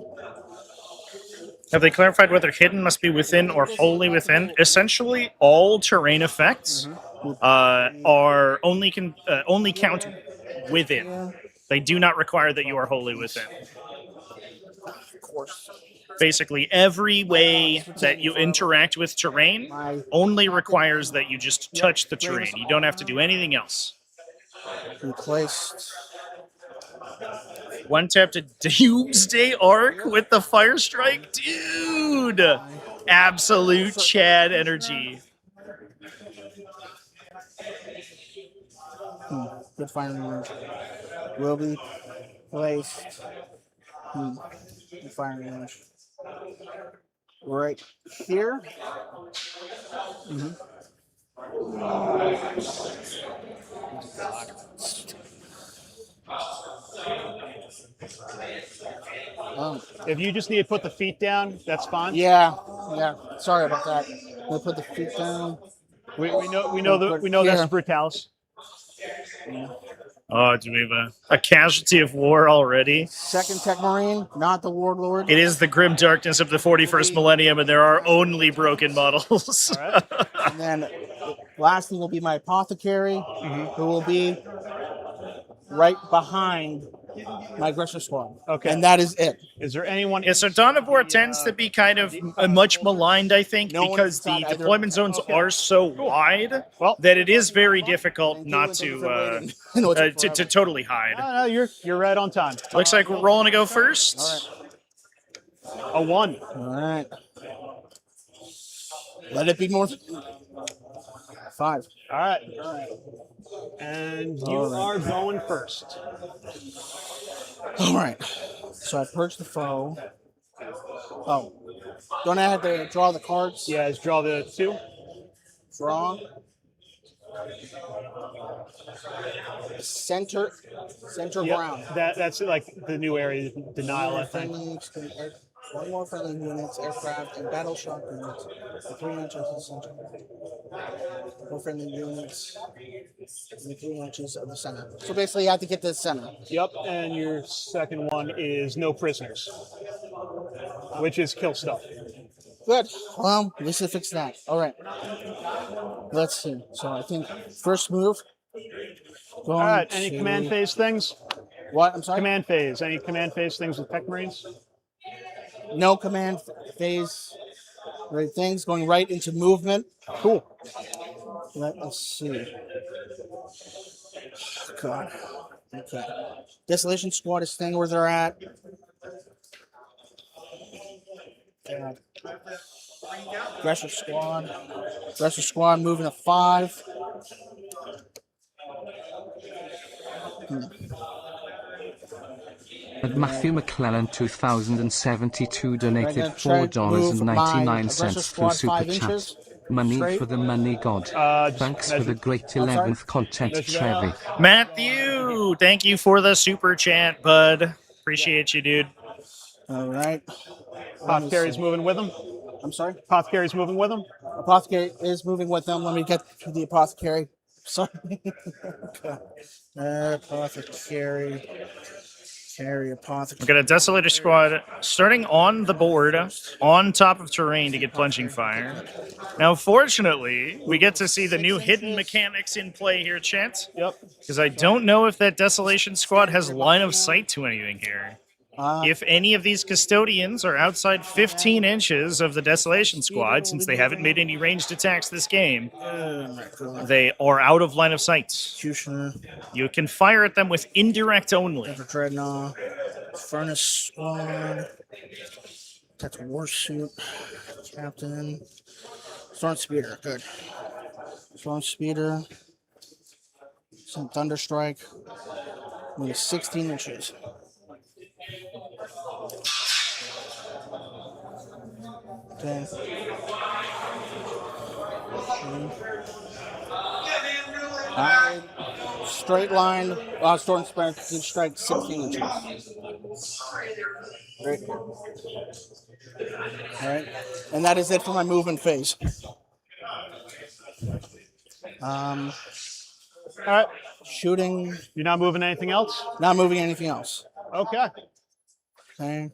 Have they clarified whether hidden must be within or wholly within? Essentially, all terrain effects are only count within. They do not require that you are wholly within. Of course. Basically, every way that you interact with terrain only requires that you just touch the terrain. You don't have to do anything else. Replaced. One tap to Doomsday Arc with the Fire Strike? Dude! Absolute Chad energy. Good firing range. Will be placed. Good firing range. Right here. If you just need to put the feet down, that's fine. Yeah. Yeah, sorry about that. We'll put the feet down. We know that's brutalis. Oh, do we have a casualty of war already? Second Tech Marine, not the Warlord. It is the grim darkness of the 41st millennium, and there are only broken models. All right. And then lastly will be my Apothecary, who will be right behind my Aggressor Squad. Okay. And that is it. Is there anyone? Yeah, so Dawn of War tends to be kind of much maligned, I think, No one because the inside either. deployment zones are so wide that it is very difficult not to totally hide. No, you're right on time. Looks like we're rolling to go first. All A 1. All right. Let it be more. 5. All right. And you are going first. All right. So I purge the foe. Oh. Don't I have to draw the cards? Yeah, just draw the 2. Draw. Center ground. That's like the new area denial, I think. One more friendly units, aircraft, and battle shock units. The 3 inches of the center. More friendly units. And the 3 inches of the center. So basically, you have to get to the center. Yep, and your second one is no prisoners, which is kill stuff. Good. Well, at least I fixed that. All right. Let's see. So I think first move. All right. Any command phase things? What? I'm sorry? Command phase. Any command phase things with Tech Marines? No command phase. Right things going right into movement. Cool. Let us see. God. Okay. Desolation Squad is staying where they're at. God. Aggressor Squad moving to 5. And Matthew McClellan 2072 donated We're gonna try to move my $4.99 Aggressor through Squad Super 5 Chat. inches Money straight. for the money god. Thanks for the great I'm sorry? 11th content, Measure Trevi. Matthew, thank you for the super chat, bud. Appreciate you, dude. All right. Apothecary's moving with them. I'm sorry? Apothecary's moving with them. Apothecary is moving with them. Let me get to the Apothecary. Sorry. Okay. Apothecary. Carry Apothecary. We've got a Desolator Squad starting on the board, on top of terrain to get plunging fire. Now, fortunately, we get to see the new hidden mechanics in play here, chat. Yep. Because I don't know if that Desolation Squad has line of sight to anything here. If any of these custodians are outside 15 inches of the Desolation Squad, since they haven't made any ranged attacks this game, they are out of line of sight. Executioner. You can fire at them with indirect only. Dreadnought. Furnace Squad. That's Warsuit. Captain. Storm Speeder. Good. Storm Speeder. Some Thunderstrike. With 16 inches. Okay. Straight line. Storm Speeder can strike 16 inches. Right. All right. And that is it for my movement phase. All right. Shooting. You're not moving anything else? Not moving anything else. Okay. Okay.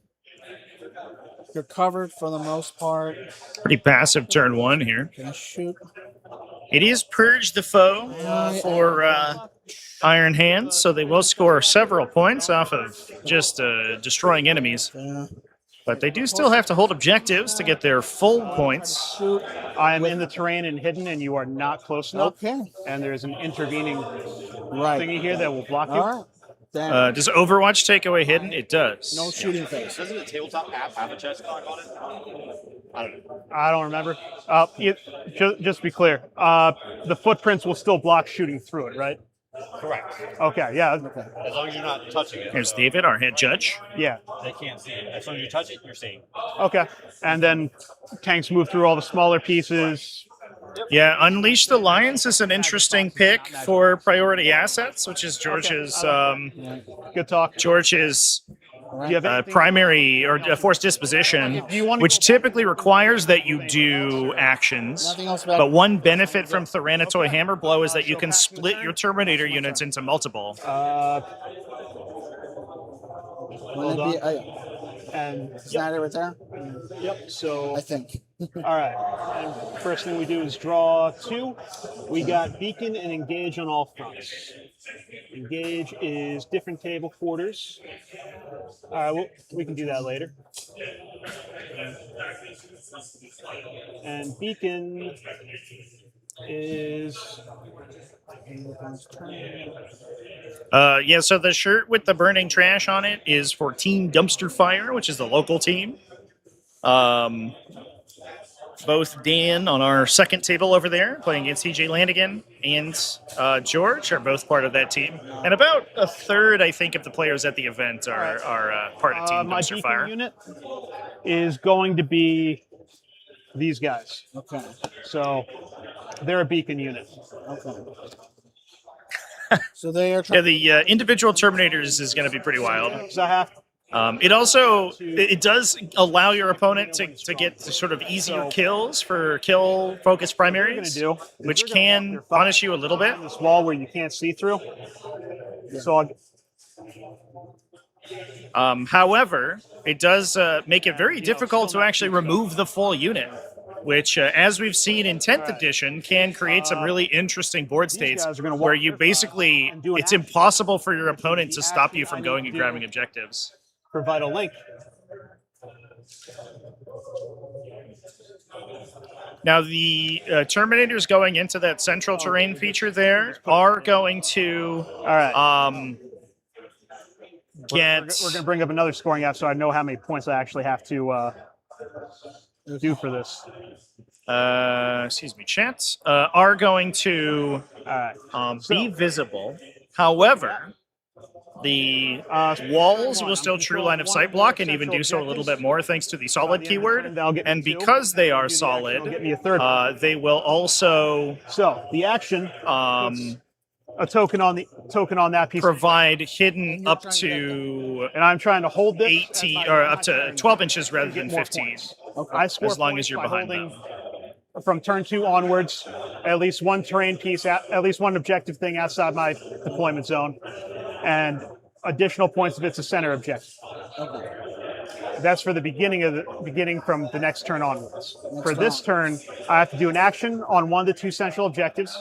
You're covered for the most part. Pretty passive turn 1 here. Gonna shoot. It is Purge the Foe for Iron Hands, so they will score several points off of just destroying enemies. But they do still have to hold objectives to get their full points. I am in the terrain and hidden, and you are not close enough. Okay. And there is an intervening Right. thingy here that will block you. All right. Then Does Overwatch take away Hidden? It does. no shooting phase. Doesn't the tabletop app have a chest clock on it? I don't know. I don't remember. Just to be clear, the footprints will still block shooting through it, right? Correct. Okay, yeah. As long as you're not touching it. Here's David, our head judge. Yeah. They can't see it. As long as you touch it, you're seeing. Okay. And then tanks move through all the smaller pieces. Yeah, Unleash the Lions is an interesting pick for priority assets, which is George's Good talk. George's Do you have anything? primary or forced disposition, which typically requires that you do actions. Nothing else about But one benefit from Tyrannotoi Hammer Blow is that you can split your Terminator units into multiple. Wouldn't it be? And Is that it right there? yep. So I think. all right. And first thing we do is draw 2. We got beacon and engage on all fronts. Engage is different table quarters. All right, well, we can do that later. And beacon is Yeah, so the shirt with the burning trash on it is for Team Dumpster Fire, which is the local team. Both Dan on our second table over there, playing against TJ Landigan, and George are both part of that team. And about a third, I think, of the players at the event are part of Team my Dumpster beacon Fire. unit is going to be these guys. Okay. So they're a beacon unit. Okay. So they are Yeah, trying. the individual Terminators is going to be pretty wild. Because I have It also it does allow your opponent to get sort of easier kills for kill focused primaries, do which can punish you a little bit. this wall where you can't see through. So However, it does make it very difficult to actually remove the full unit, which, as we've seen in 10th edition, can create some really interesting board states guys are gonna walk where you their basically, and do an it's action. impossible for your opponent to stop action you from I going need and to grabbing do. objectives. for Vital Link. Now, the Terminators going into that central terrain feature there are going to All right. get... We're going to bring up another scoring app so I know how many points I actually have to do for this. excuse me, chat, are going to All right. be visible. However, the walls will still true line of sight block and even do so a little bit more thanks to the solid keyword. And because they are solid, Get me a third. they will also So the action, a token on that piece, provide hidden up to and I'm trying to hold this 18 or up to 12 inches rather than 15. I score as long points as you're by behind holding them. from turn 2 onwards, at least one terrain piece, at least one objective thing outside my deployment zone, and additional points if it's a center objective. Okay. That's for the beginning from the next turn onwards. For this turn, I have to do an action on 1 to 2 central objectives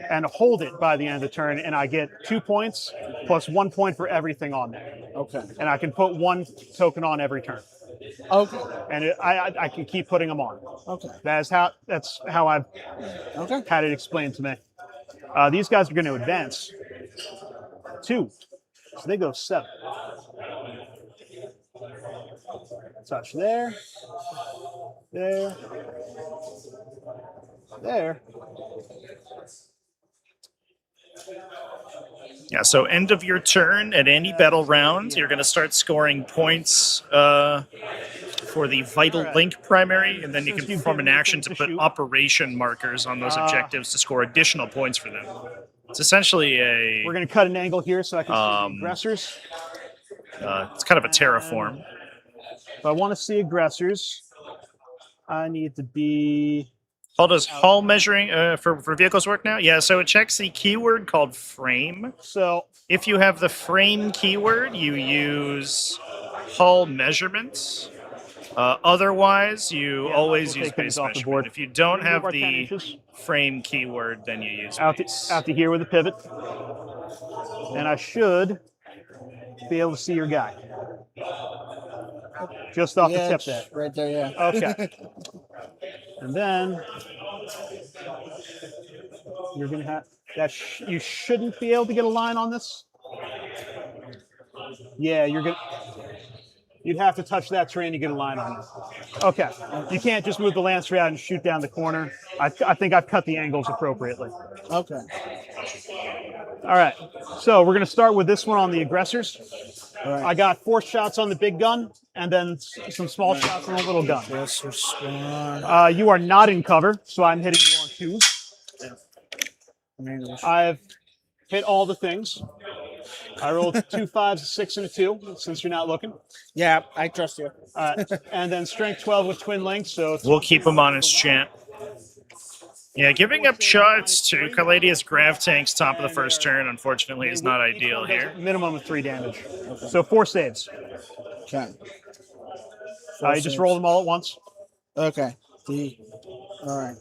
and hold it by the end of the turn, and I get 2 points plus 1 point for everything on there. Okay. And I can put 1 token on every turn. Okay. And I can keep putting them on. Okay. That's how I've Okay. had it explained to me. These guys are going to advance 2, so they go 7. Touch there, there, there. Yeah, so end of your turn at any battle round, you're going to start scoring points for the Vital Link primary, and then you can perform an action to put operation markers on those objectives to score additional points for them. It's essentially a... We're going to cut an angle here so I can see the aggressors. it's kind of a terraform. If I want to see aggressors, I need to be... How does hull measuring for vehicles work now? Yeah, so it checks the keyword called frame. So If you have the frame keyword, you use hull measurements. Otherwise, you always use take things base off the measurement. board. If you don't Move have our 10 the inches. frame keyword, then you use out base. to here with a pivot. And I should be able to see your guy. Just off Yeah, the tip it's there. right there. Yeah. Okay. And then you're going to have that. You shouldn't be able to get a line on this. Yeah, you'd have to touch that terrain to get a line on it. Okay. You can't just move the Lancer out and shoot down the corner. I think I've cut the angles appropriately. Okay. All right. So we're going to start with this one on the aggressors. All right. I got 4 shots on the big gun and then some small shots on the little gun. Yes, respond. You are not in cover, so I'm hitting you on 2s. I've hit all the things. I rolled 2 5s, a 6, and a 2, since you're not looking. Yeah, I trust you. And then strength 12 with twin links, so We'll keep him on his chant. Yeah, giving up shots to Caladius Grav Tanks top of the first turn, unfortunately, is not ideal here. Minimum of 3 damage. Okay. So 4 saves. Okay. You just roll them all at once. Okay. All right.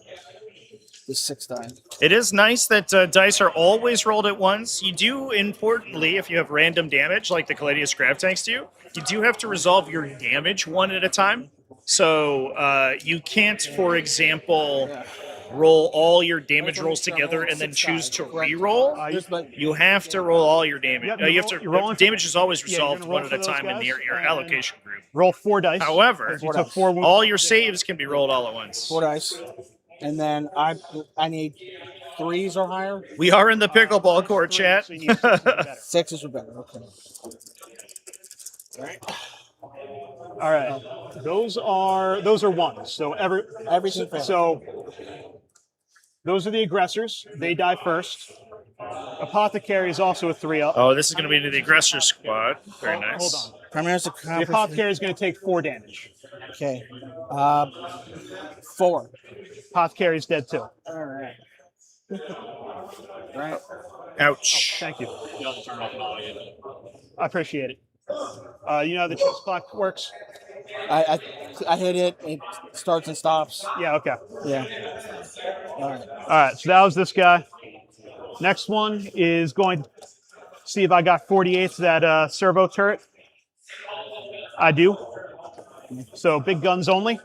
The 6 die. It is nice that dice are always rolled at once. You do, importantly, if you have random damage, like the Caladius Grav Tanks do, you do have to resolve your damage one at a time. So you can't, for example, roll all your damage rolls together and then choose to re-roll. You have to roll all your damage. Damage is always resolved one at a time in your allocation group. Roll 4 dice. However, all your saves can be rolled all at once. 4 dice. And then I need 3s or higher. We are in the pickleball court, chat. 6s or better. Okay. All right. Those are 1s. So everything fails. So those are the aggressors. They die first. Apothecary is also a 3-up. Oh, this is going to be into the aggressor squad. Very nice. Hold on. Primaris The Apothecary is going to take 4 damage. Okay. 4. Apothecary is dead too. All right. Right. Ouch. Thank you. I appreciate it. You know how the chess clock works? I hit it. It starts and stops. Yeah, okay. Yeah. All right, so that was this guy. Next one is going to see if I got 48s that servo turret. I do. So big guns only.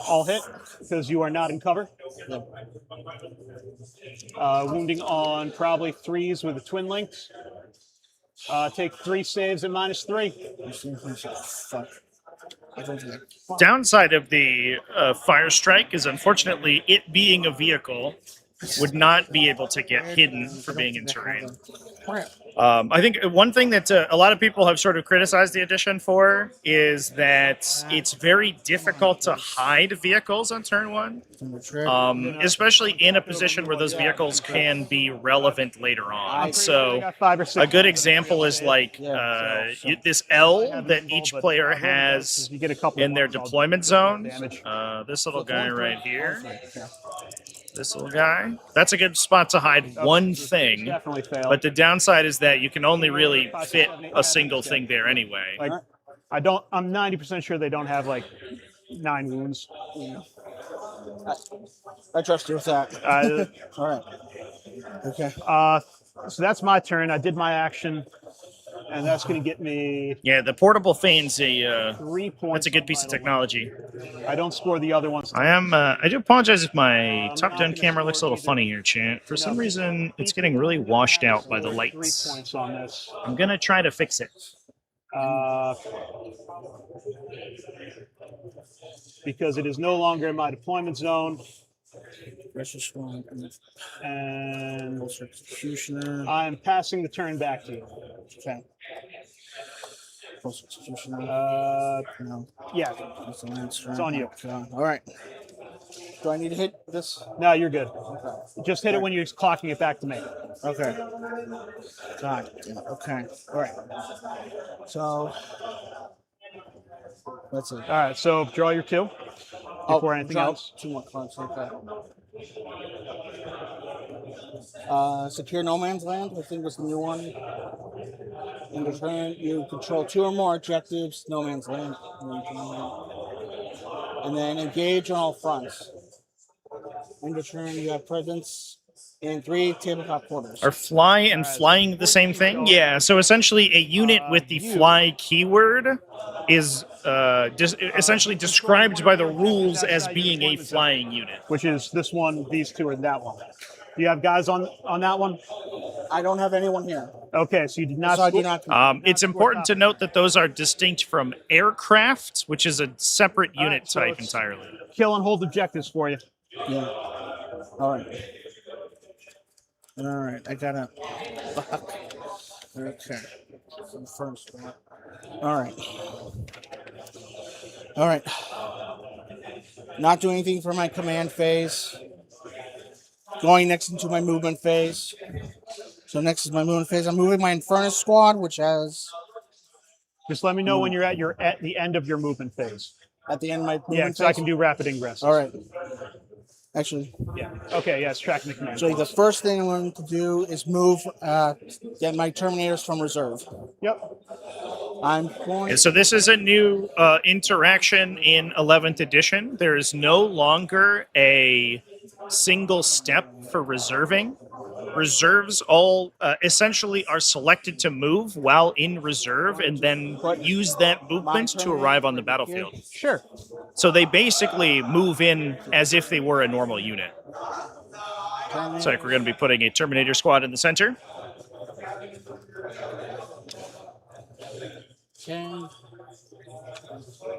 All hit because you are not in cover. Wounding on probably 3s with the twin links. Take 3 saves at -3. Fuck. Downside of the fire strike is, unfortunately, it being a vehicle would not be able to get hidden for being in terrain. I think one thing that a lot of people have sort of criticized the edition for is that it's very difficult to hide vehicles on turn 1, especially in a position where those vehicles can be relevant later on. So a good example is like this L that each player has in their deployment zone. This little guy right here. This little guy. That's a good spot to hide one thing. But the downside is that you can only really fit a single thing there anyway. Like, I'm 90% sure they don't have like 9 wounds. Yeah. I trust you with that. All right. Okay. So that's my turn. I did my action. And that's going to get me... Yeah, the portable fane's 3 points. That's a good piece of technology. I don't score the other ones. I do apologize if my top-down camera looks a little funny here, chat. For some reason, it's getting really washed out by the lights. 3 points on this. I'm going to try to fix it. Because it is no longer in my deployment zone. And Executioner. I'm passing the turn back to you. Okay. Executioner. No. Yeah. It's on you. All right. Do I need to hit this? No, you're good. Okay. Just hit it when you're clocking it back to me. Okay. God. Okay. All right. So that's it. All right. So draw your 2 before anything else. 2 more cards. Okay. Secure no man's land, I think was the new one. In return, you control 2 or more objectives, no man's land. And then engage on all fronts. In return, you have presence in 3 tabletop quarters. Are fly and flying the same thing? Yeah, so essentially a unit with the fly keyword is essentially described by the rules as being a flying unit. Which is this one, these 2, and that one. Do you have guys on that one? I don't have anyone here. Okay, so you did not. So I do not. It's important to note that those are distinct from aircraft, which is a separate unit type entirely. Kill and hold objectives for you. Yeah. All right. All right. I gotta. Fuck. Okay. So first. All right. All right. Not doing anything for my command phase. going next into my movement phase. So next is my movement phase. I'm moving my Infernus squad, which has Just let me know when you're at the end of your movement phase. at the end of my movement Yeah, phase. so I can do rapid ingresses. All right. Actually, Yeah. Okay. Yeah, it's tracking the command. so the first thing I'm going to do is move, get my Terminators from reserve. Yep. I'm going. So this is a new interaction in 11th edition. There is no longer a single step for reserving. Reserves all essentially are selected to move while in reserve and then use that movement to arrive on the battlefield. Sure. So they basically move in as if they were a normal unit. So like we're going to be putting a Terminator squad in the center. Okay.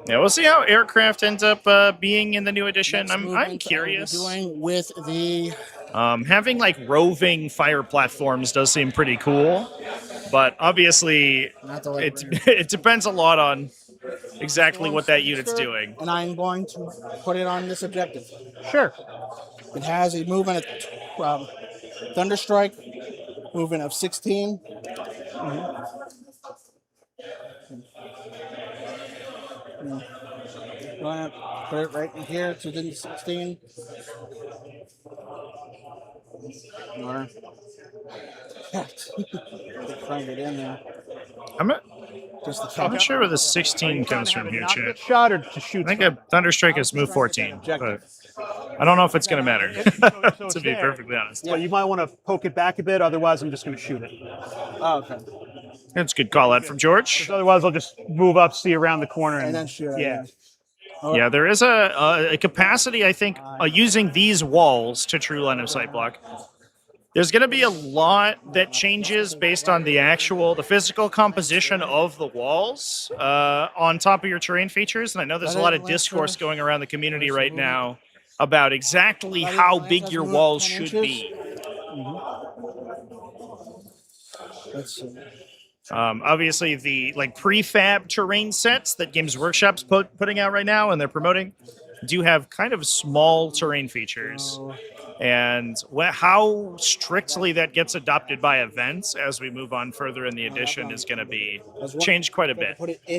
Yeah, we'll see how aircraft ends up being in the new edition. Next I'm movement curious. I will be doing with the Having like roving fire platforms does seem pretty cool, but obviously not the light it depends a lot on exactly what that unit's doing. and I'm going to put it on this objective. Sure. It has a movement of Thunderstrike, movement of 16. Going to put it right in here to the 16. Or trying to get in there. I'm not, Just the I'm not sure where the 16 comes from here, Not chat. get shot or to shoot. I think a Thunderstrike is move 14, but I don't know if it's going to matter, So to be perfectly honest. Well, you might want to poke it back a bit. Otherwise, I'm just going to shoot it. Oh, okay. That's a good call out from George. Otherwise, I'll just move up, see around the corner, And then shoot. Yeah. Yeah, there is a capacity, I think, using these walls to true line of sight block. There's going to be a lot that changes based on the physical composition of the walls on top of your terrain features. And I know there's a lot of discourse going around the community right now about exactly how big your walls should be. Let's see. Obviously, the prefab terrain sets that Games Workshop's putting out right now and they're promoting do have kind of small terrain features. And how strictly that gets adopted by events as we move on further in the edition is going to be changed quite a bit.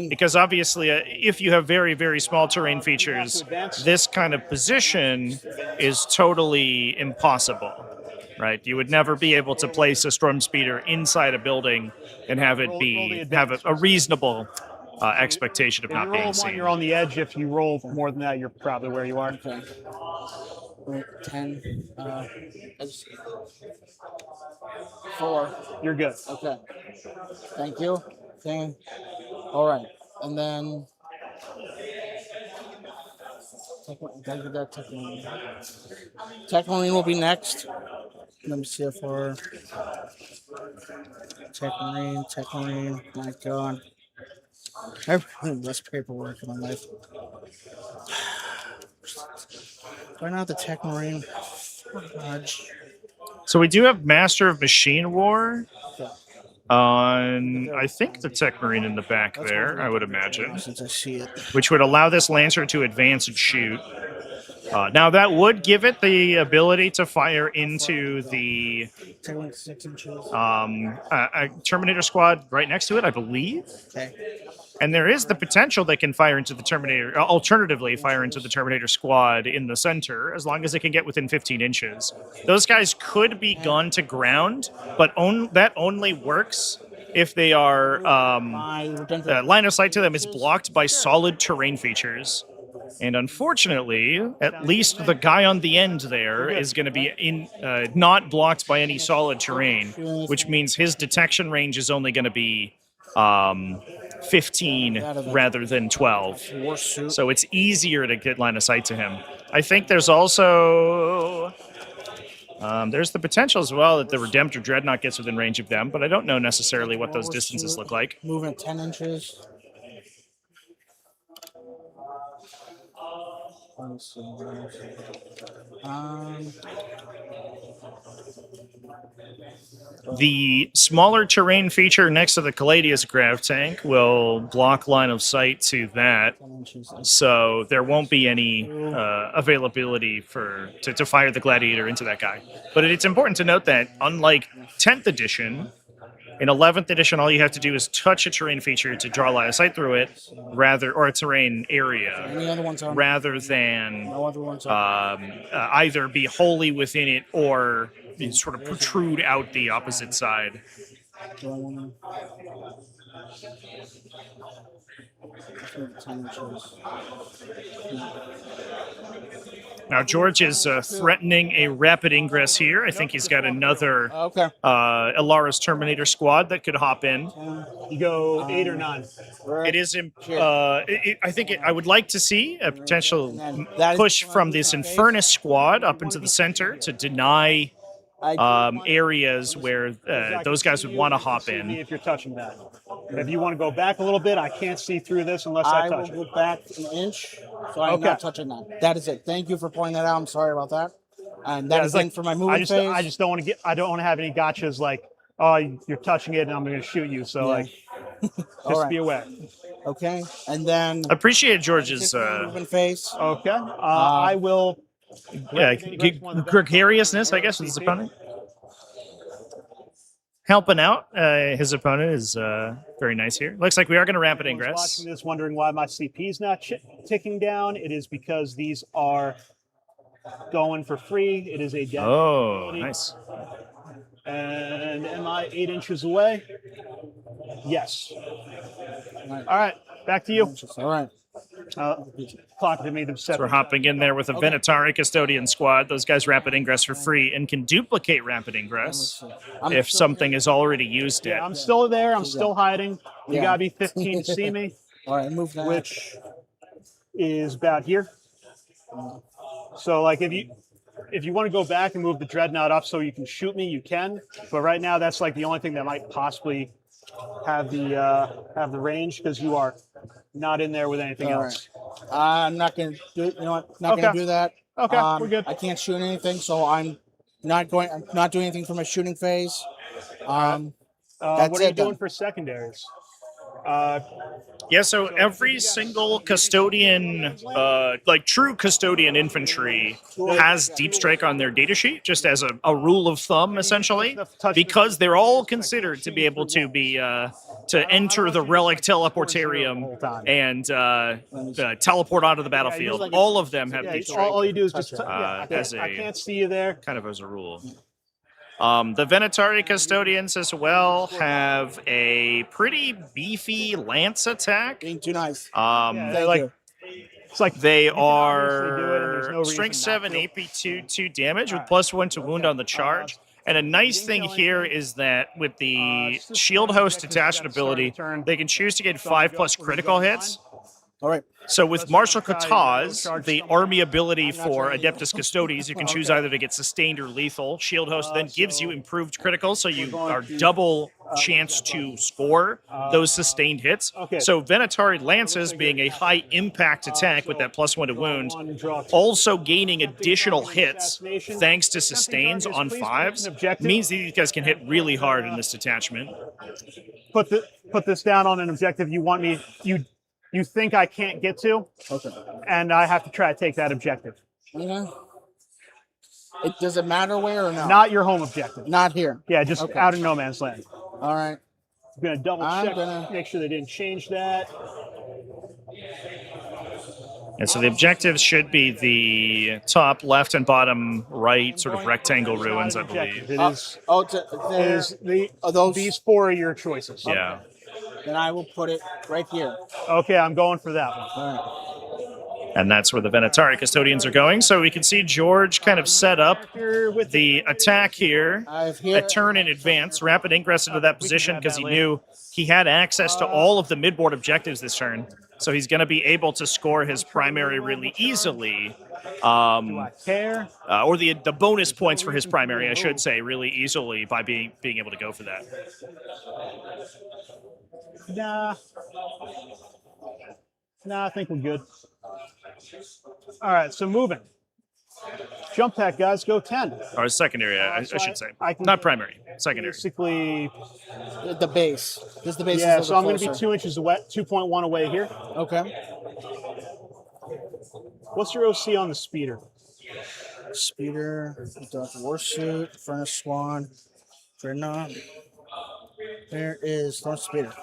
Because obviously, if you have very, very small terrain features, this kind of position is totally impossible. Right, you would never be able to place a storm speeder inside a building and have it have a reasonable expectation of not being seen. You're on the edge. If you roll more than that, you're probably where you are. Okay. 10. 4. You're good. Okay. Thank you. Okay. All right. And then. Tech Marine will be next. Let me see if we're. Tech Marine. My God. I have really less paperwork in my life. Why not the Tech Marine? So we do have Master of Machine War on, I think, the Tech Marine in the back there, I would imagine. Since I see it. Which would allow this Lancer to advance and shoot. Now, that would give it the ability to fire into the Terminator squad right next to it, I believe. Okay. And there is the potential they can fire into the Terminator, alternatively fire into the Terminator squad in the center, as long as they can get within 15 inches. Those guys could be gone to ground, but that only works if they are, line of sight to them is blocked by solid terrain features. And unfortunately, at least the guy on the end there is going to be not blocked by any solid terrain, which means his detection range is only going to be 15 rather than 12. So it's easier to get line of sight to him. I think there's also... there's the potential as well that the Redemptor Dreadnought gets within range of them, but I don't know necessarily what those distances look like. Moving 10 inches. Let's see. Um, The smaller terrain feature next to the Caladius grav tank will block line of sight to that, so there won't be any availability to fire the Gladiator into that guy. But it's important to note that, unlike 10th edition, in 11th edition, all you have to do is touch a terrain feature to draw line of sight through it, or a terrain area, any other ones on? rather than No other ones on. either be wholly within it or sort of protrude out the opposite side. Do I wanna- 10 inches. Now, George is threatening a rapid ingress here. I think he's got another Okay. Ilara's Terminator squad that could hop in. You go 8 or 9. It is. I think I would like to see a potential push from this Infernus squad up into the center to deny areas where those guys would want to hop in. If you're touching that. If you want to go back a little bit, I can't see through this unless I touch it. will go back an inch, so I'm not touching that. That is it. Thank you for pointing that out. I'm sorry about that. And that is it for my movement phase. I just don't want to I don't want to have any gotchas like, oh, you're touching it and I'm going to shoot you. So like, just be aware. Okay, and then Appreciate George's movement phase. Okay, I will. Gregariousness, I guess, with his opponent. Helping out his opponent is very nice here. Looks like we are going to rapid ingress. Watching this, wondering why my CP is not ticking down. It is because these are going for free. It is a dead. Oh, nice. And am I 8 inches away? Yes. All right, back to you. All right. Clock made them set. So we're hopping in there with a Venatari Custodian squad. Those guys rapid ingress for free and can duplicate rapid ingress if something is already used it. Yeah, I'm still there. I'm still hiding. You gotta be 15 to see me. All right, move that. Which is about here. So like if you want to go back and move the Dreadnought up so you can shoot me, you can. But right now that's like the only thing that might possibly have the range, because you are not in there with anything else. I'm not going to do it. You know what? Not going to do that. Okay, we're good. I can't shoot anything, so I'm not doing anything for my shooting phase. That's what are you doing for secondaries? Yeah, so every single custodian, like true custodian infantry, has deep strike on their datasheet, just as a rule of thumb, essentially, because they're all considered to be able to be to enter the relic teleportarium and teleport onto the battlefield. All of them have deep strike. All you do is just I can't see you there. Kind of as a rule. The Venatari Custodians as well have a pretty beefy lance attack. Being too nice. It's like they are strength 7, AP 2 damage with +1 to wound on the charge. And a nice thing here is that with the Shield Host detachment ability, they can choose to get 5+ critical hits. All right. So with Martial Custodes, the army ability for Adeptus Custodes, you can choose either to get sustained or lethal. Shield Host then gives you improved critical, so you are double chance to score those sustained hits. So Venatari Lances being a high impact attack with that +1 to wound, also gaining additional hits thanks to sustains on 5s, means that these guys can hit really hard in this detachment. Put this down on an objective you want me you think I can't get to, and I have to try to take that objective. Does it matter where or no? Not your home objective. Not here. Yeah, just out in no man's land. All right. I'm going to double check, make sure they didn't change that. And so the objectives should be the top left and bottom right sort of rectangle ruins, I believe. It is. These 4 are your choices. Yeah. Then I will put it right here. Okay, I'm going for that one. All right. And that's where the Venatari Custodians are going. So we can see George kind of set up the attack here, a turn in advance, rapid ingress into that position because he knew he had access to all of the midboard objectives this turn. So he's going to be able to score his primary really easily. Or the bonus points for his primary, I should say, really easily by being able to go for that. Nah, I think we're good. All right, so moving. Jump pack, guys, go 10. Or secondary, I should say. I can Not primary, secondary. basically, The base. This is the base. yeah, is so I'm going to be closer. 2 inches away, 2.1 away here. Okay. What's your OC on the speeder? Speeder, Dr. Warsuit, Furnace Swan, Dreadnought. There is Storm Speeder.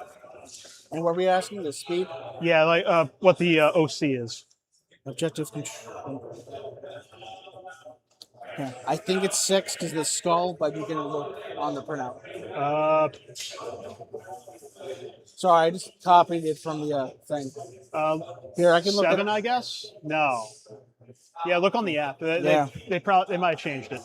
And what are we asking? The speed? Yeah, like what the OC is. Objective control. Yeah, I think it's 6 because the skull, but you can look on the printout. Sorry, I just copied it from the thing. Here, I can look 7, at I guess? No. Yeah, look on the app. They might have changed it.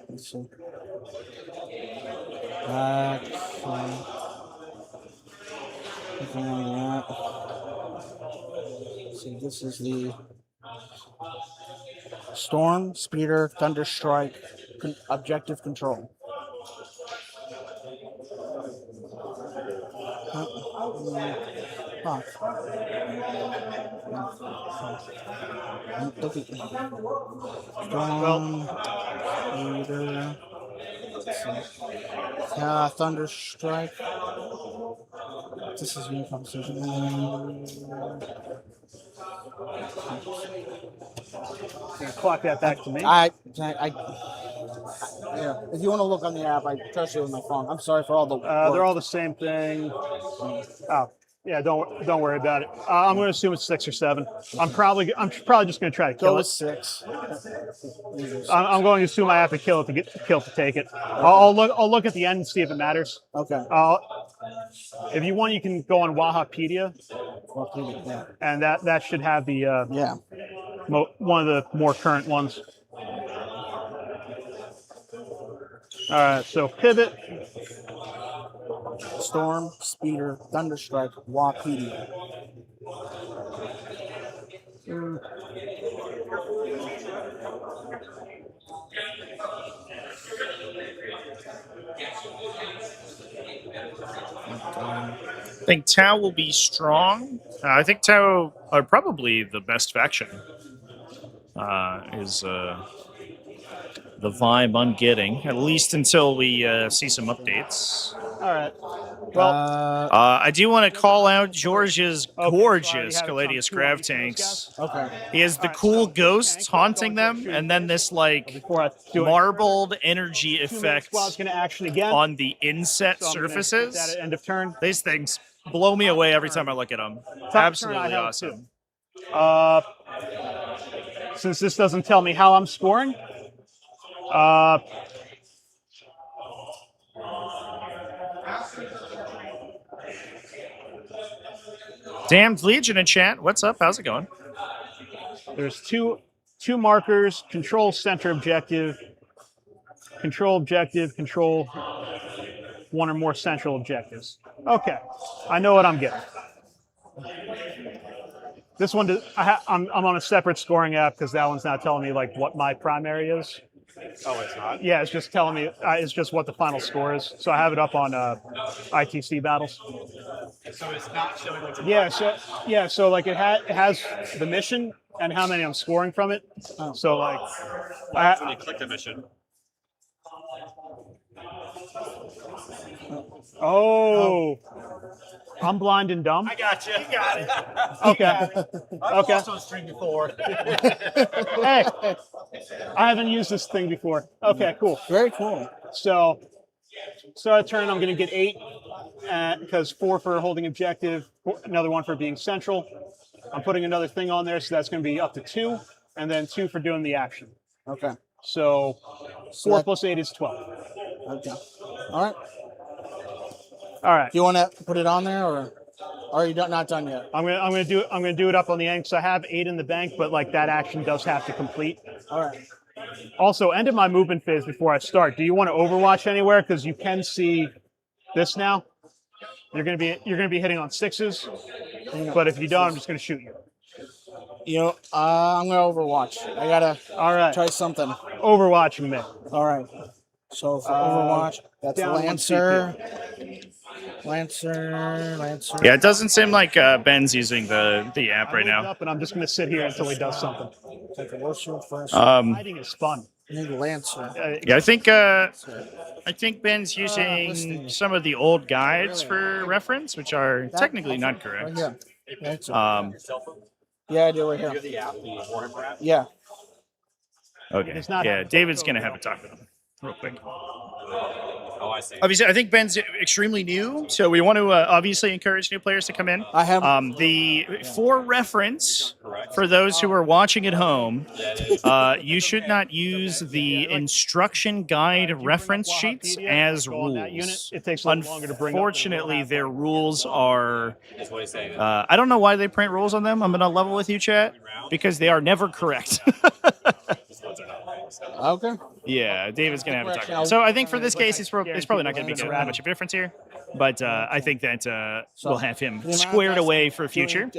Let's see. Looking on the app. See, this is the Storm, Speeder, Thunderstrike, Objective Control. Thunderstrike. This is new conversation. Clock that back to me. Yeah. If you want to look on the app, I trust you with my phone. I'm sorry for all the. They're all the same thing. Oh, yeah. Don't worry about it. I'm going to assume it's 6 or 7. I'm probably just going to try to kill Go it. with 6. I'm going to assume I have to kill it to take it. I'll look at the end and see if it matters. Okay. If you want, you can go on Wahapedia, Yeah. and that should have the Yeah. one of the more current ones. All right, so pivot. Storm, Speeder, Thunderstrike, Wapedia. I think Tau will be strong. I think Tau are probably the best faction. Is the vibe I'm getting, at least until we see some updates. All right. Well, I do want to call out George's gorgeous have Caladius some grav 2 on these tanks. Okay. He has the cool ghosts haunting them, and then this like before I do it, marbled energy 2 minute effect squad's going to action again. on the inset So I'm gonna hit surfaces. that at end of turn. These things blow me away every time I look at them. Top turn, I Absolutely have awesome. 2. Since this doesn't tell me how I'm scoring, Damned Legion in chat. What's up? How's it going? there's two markers: control center objective, control 1 or more central objectives. Okay, I know what I'm getting. This one, I'm on a separate scoring app because that one's not telling me like what my primary is. Oh, it's not? Yeah, it's just telling me it's just what the final score is. So I have it up on ITC battles. So it's not showing like So like it has the mission and how many I'm scoring from it. So like when you click the mission. I'm blind and dumb. I got you. You got it. Okay. I've lost on a stream before. Hey, I haven't used this thing before. Okay, cool. Very cool. So start a turn, I'm going to get 8 because 4 for holding objective, another 1 for being central. I'm putting another thing on there, so that's going to be up to 2, and then 2 for doing the action. Okay. So 4 plus 8 is 12. Okay. All right. All right. Do you want to put it on there, or are you not done yet? I'm gonna do it up on the end because I have 8 in the bank, but like that action does have to complete. All right. Also, end of my movement phase before I start. Do you want to Overwatch anywhere? Because you can see this now. You're gonna be hitting on 6s, but if you don't, I'm just gonna shoot you. You know, I'm gonna Overwatch. I gotta All right. try something. Overwatching me. All right. So for Overwatch, that's down 1 Lancer. Lancer. Yeah, it doesn't seem like Ben's using the app right I moved now. up, and I'm just going to sit here until he does something. Take a Lancer first. Hiding is fun. Need Lancer. Yeah, I think Ben's using some of the old guides for reference, which are technically not correct. Right here. Lancer. Yeah, I do right you here. have the app, the Warhammer app. Yeah. Okay. It's not Yeah, David's gonna have a talk with him real quick. Oh, I see. Obviously, I think Ben's extremely new, so we want to obviously encourage new players to come in. I have For reference, for those who are watching at home, you should not use the instruction guide reference sheets as rules. It takes a little longer to bring up. Unfortunately, their rules are. That's what he's saying. I don't know why they print rules on them. I'm gonna level with you, chat, because they are never correct. okay. Yeah, David's gonna have a talk. So I think for this case, it's probably not gonna be that much of a difference here, but I think that we'll have him squared away for future.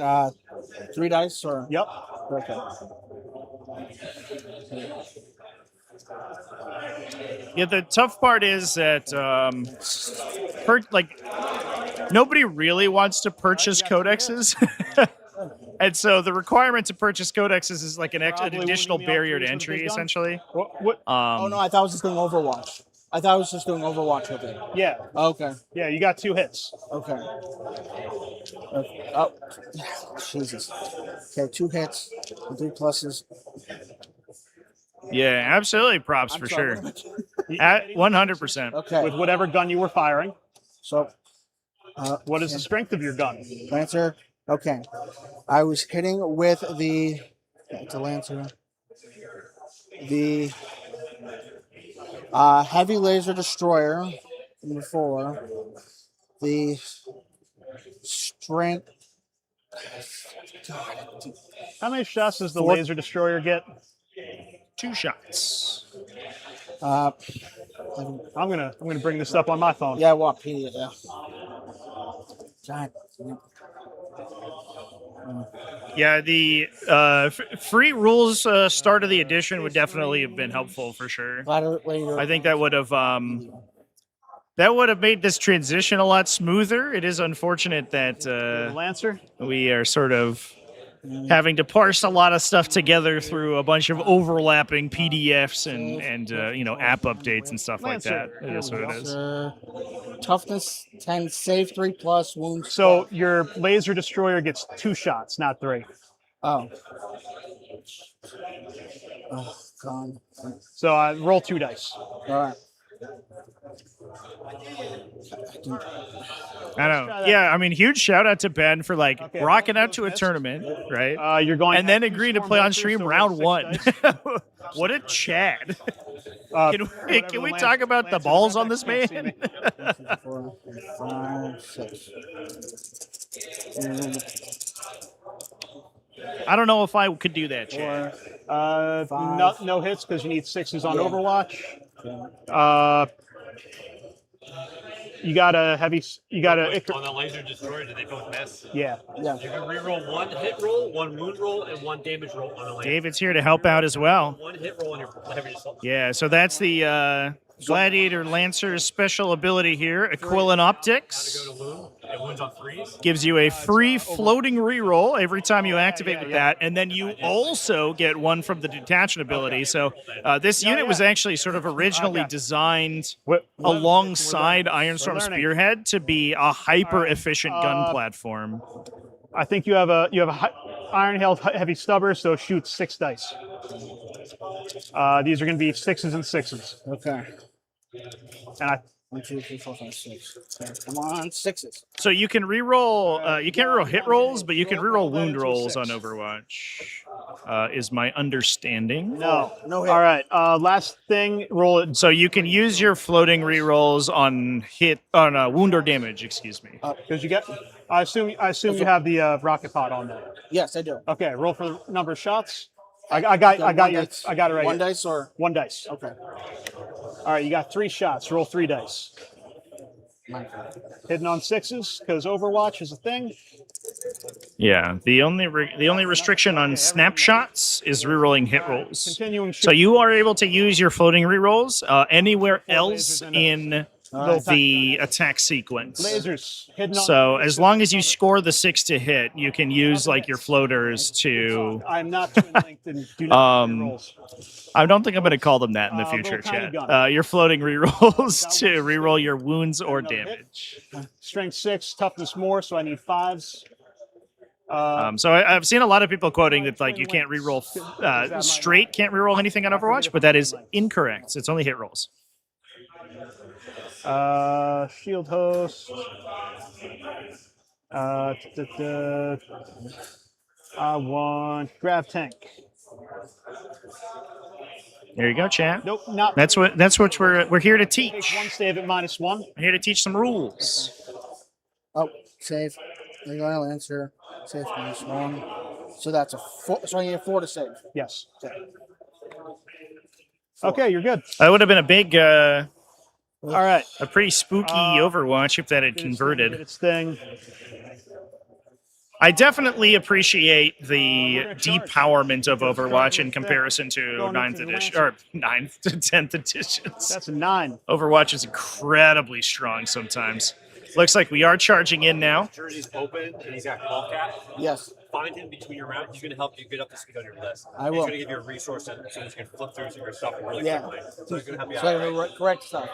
3 dice or Yep. okay. Yeah, the tough part is that nobody really wants to purchase codexes. And so the requirement to purchase codexes is like an additional barrier to entry, essentially. What? Oh no, I thought I was just doing Overwatch. I thought I was just doing Overwatch with it. Yeah. Okay. Yeah, you got 2 hits. Okay. Oh, Jesus. Okay, 2 hits, 3 pluses. Yeah, absolutely. Props for sure. At 100%. Okay. With whatever gun you were firing. So, What is the strength of your gun? Lancer. Okay. I was hitting with the. It's a Lancer. The heavy laser destroyer. Number 4. The strength. God. How many shots does the 4. laser destroyer get? 2 shots. I'm gonna bring this up on my phone. Yeah, Wikipedia. Yeah. God. Yeah, the free rules start of the edition would definitely have been helpful for sure. I think that would have made this transition a lot smoother. It is unfortunate that Lancer. we are sort of having to parse a lot of stuff together through a bunch of overlapping PDFs and app updates and stuff like that. It is what it is. Toughness 10, save 3 plus, wounds. So your laser destroyer gets 2 shots, not 3. Oh. Oh, God. So roll 2 dice. All right. I know. Yeah, I mean, huge shout out to Ben for rocking out to a tournament, right? You're going and then agreeing to play on stream round 1. What a Chad. Can we talk about the balls on this man? 4, 5, 6. I don't know if I could do that, Chad. No hits because you need 6s on Overwatch. You got a heavy. You got a. On the laser destroyer, did they both miss? Yeah. Yeah. You can reroll 1 hit roll, 1 wound roll, and 1 damage roll on the laser. David's here to help out as well. 1 hit roll on your heavy assault. Yeah, so that's the Gladiator Lancer's special ability here, Equivalent Optics. Go to wound. It wounds on 3s. Gives you a free floating reroll every time you activate with that, and then you also get 1 from the detachment ability. So this unit was actually sort of originally designed alongside Ironstorm Spearhead to be a hyper-efficient gun platform. I think you have a iron held heavy stubber, so shoot 6 dice. These are going to be 6s and 6s. Okay. And 1, 2, 3, 4, 5, 6. Okay, come on, 6s. So you can reroll. You can't reroll hit rolls, but you can reroll wound rolls on Overwatch. Is my understanding? no hit. All right. Last thing, roll it. So you can use your floating rerolls on wound or damage. Excuse me. Because you get. I assume you have the rocket pod on there. Yes, I do. Okay. Roll for the number of shots. I got it right. 1 here. dice or 1 dice. okay. All right. You got 3 shots. Roll 3 dice. Hitting on 6s because Overwatch is a thing. Yeah. The only restriction on snapshots is rerolling hit rolls. Continuing. So you are able to use your floating rerolls anywhere else in the attack sequence. Lasers hidden on. So as long as you score the 6 to hit, you can use like your floaters to. I'm not twin linked and do not do rolls. I don't think I'm going to call them that in the future, little tiny chat. gun. Your floating rerolls to reroll your wounds or damage. Strength 6, toughness more, so I need 5s. So I've seen a lot of people quoting that like you can't reroll straight, can't reroll anything on Overwatch, but that is incorrect. It's only hit rolls. Shield host. I want grab tank. There you go, chat. Nope, not. That's what we're here to teach. One save at -1. We're here to teach some rules. Oh, save. Legal Lancer. Save -1. So that's a 4. So I need a 4 to save. Yes. Okay, you're good. That would have been a big, All right. a pretty spooky Overwatch if that had Did converted. its thing. I definitely appreciate the depowerment of Overwatch in comparison to 9th edition or 9th to 10th editions. That's a 9. Overwatch is incredibly strong sometimes. Looks like we are charging in now. Jersey's open and he's got ball cap. Yes. Find him between your rounds. He's going to help you get up to speed on your list. I will. He's going to give you a resource so that you can flip through some of your stuff really quickly. So he's going to help you So I out. have the correct stuff.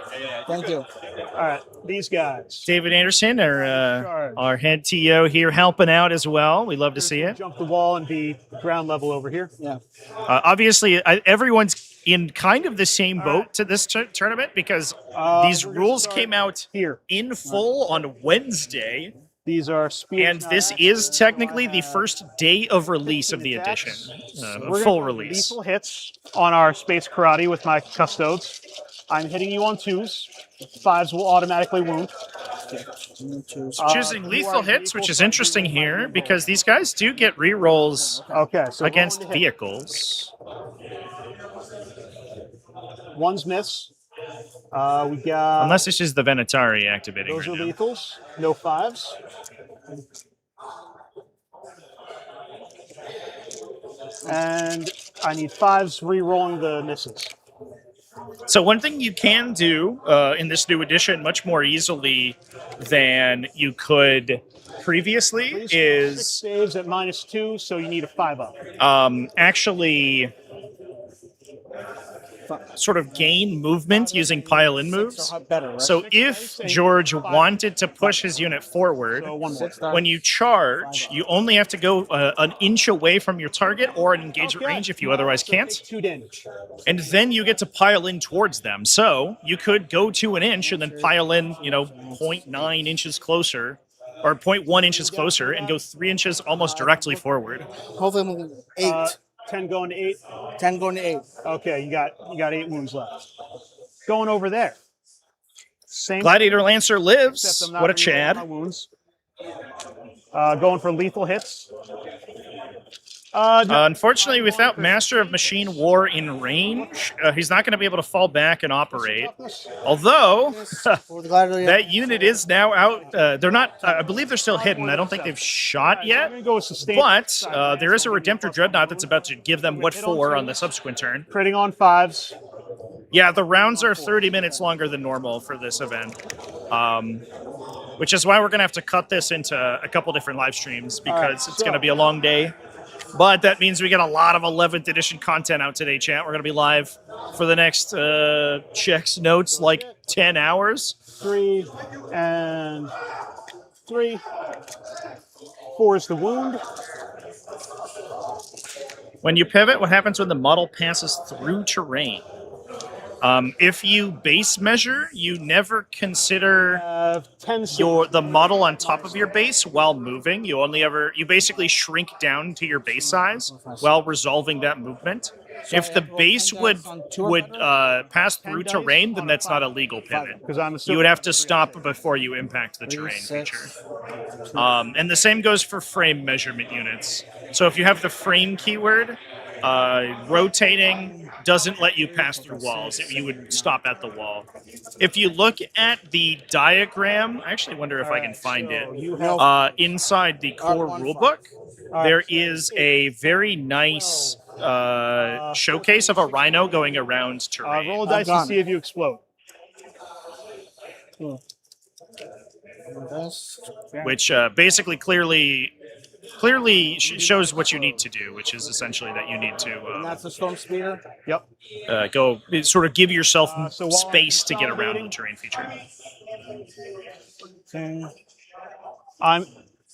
Thank you. All right, these guys. David Anderson, our head TO here, helping out as well. We love to see it. Jump the wall and be ground level over here. Yeah. Obviously, everyone's in kind of the same boat to this tournament because these we're gonna rules start came out here. in full on Wednesday. These are spears. And this is technically the first day of release of the edition. We're Full gonna release. Lethal hits on our space karate with my custodes. I'm hitting you on 2s. 5s will automatically wound. Choosing lethal hits, which is interesting here because these guys do get rerolls Okay, so against rolling to hit. vehicles. 1s miss. We got. Unless this is the Venatari activating Those right are now. lethals. No 5s. And I need 5s re-rolling the misses. So one thing you can do in this new edition much more easily than you could previously 6 is saves at -2, so you need a 5-up. actually sort of gain movement using pile-in moves. Better, right? So if George wanted to push his unit forward, So one more. when you charge, you only have to go an inch away from your target or an engagement Okay. range if you otherwise So can't. take 2 damage. And then you get to pile in towards them. So you could go to an inch and then pile in, 0.9 inches closer or 0.1 inches closer and go 3 inches almost directly forward. Hopefully I'm gonna 8. 10 going to 8. 10 going to 8. Okay, you got 8 wounds left. Going over there. Same. Gladiator Lancer except lives. I'm not What a re-rolling my Chad. wounds. Going for lethal hits. No. Unfortunately, without Master of Machine War in range, he's not going to be able to fall back and operate. Although, For the Gladiator. that unit is now out. They're not, I believe they're still hidden. I don't think they've shot I'm yet. going to go with sustain. But there is a Redemptor Dreadnought that's about to give them what for on the subsequent turn. Critting on 5s. Yeah, the rounds are 30 minutes longer than normal for this event. Which is why we're going to have to cut this into a couple different live streams because it's going to be a long day. But that means we get a lot of 11th edition content out today, chat. We're going to be live for the next checks notes like 10 hours. 3 and 3. 4 is the wound. When you pivot, what happens when the model passes through terrain? If you base measure, you never consider 10 the model on top of your base while moving. You basically shrink down to your base size while resolving that movement. If the base would pass through terrain, then that's not a legal pivot. because I'm You assuming would have to stop before you impact the terrain feature. And the same goes for frame measurement units. So if you have the frame keyword, rotating doesn't let you pass through walls. You would stop at the wall. If you look at the diagram, I actually wonder if I can find it. you have Inside the core rulebook, there is a very nice showcase of a rhino going around terrain. roll a dice gone. and see if you explode. which basically clearly shows what you need to do, which is essentially that you need And to that's the storm speeder. Yep. go sort of give yourself So while space to get around consolidating- the terrain feature. Okay.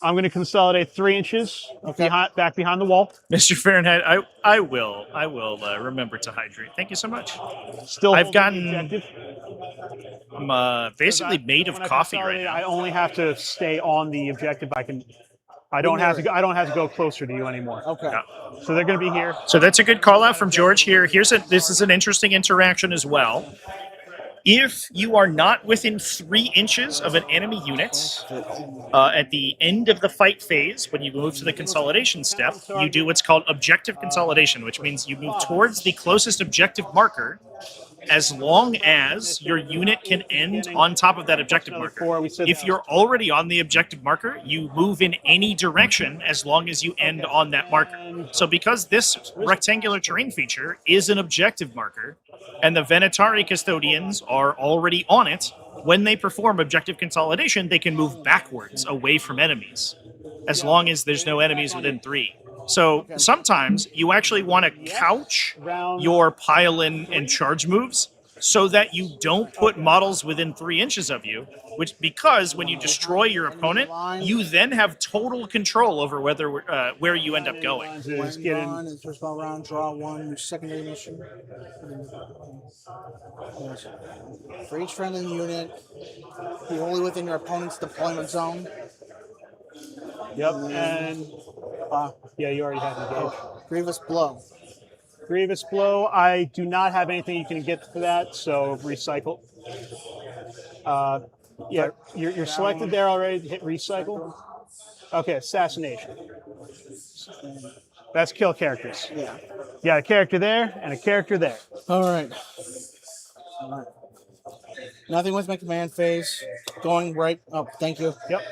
I'm going to consolidate 3 inches Okay. back behind the wall. Mr. Fahrenheit, I will remember to hydrate. Thank you so much. Still I've holding the gotten- objective. I'm basically made of When I coffee right consolidate, now. I only have to stay on the objective. I don't have to go closer to you anymore. Okay. Yeah. So they're going to be here. So that's a good call out from George here. This is an interesting interaction as well. If you are not within 3 inches of an enemy unit at the end of the fight phase, when you move to the consolidation step, you do what's called objective consolidation, which means you move towards the closest objective marker as long as your unit can end on top of that objective marker. If you're already on the objective marker, you move in any direction as long as you end on that marker. So because this rectangular terrain feature is an objective marker, and the Venatari custodians are already on it, when they perform objective consolidation, they can move backwards away from enemies, as long as there's no enemies within 3. So sometimes you actually want to couch your pile-in and charge moves so that you don't put models within 3 inches of you, because when you destroy your opponent, you then have total control over where you end up going. Is getting Run, and first ball round, draw 1, your secondary mission. Yes. For each friendly unit, be only within your opponent's deployment zone. Yep. And yeah, you already have engaged. Grievous blow. Grievous blow. I do not have anything you can get for that, so recycle. Yeah, you're selected there already. Hit recycle. Okay, assassination. That's kill characters. Yeah. You got a character there and a character there. All right. Nothing with my command phase. Going right. Oh, thank you. Yep.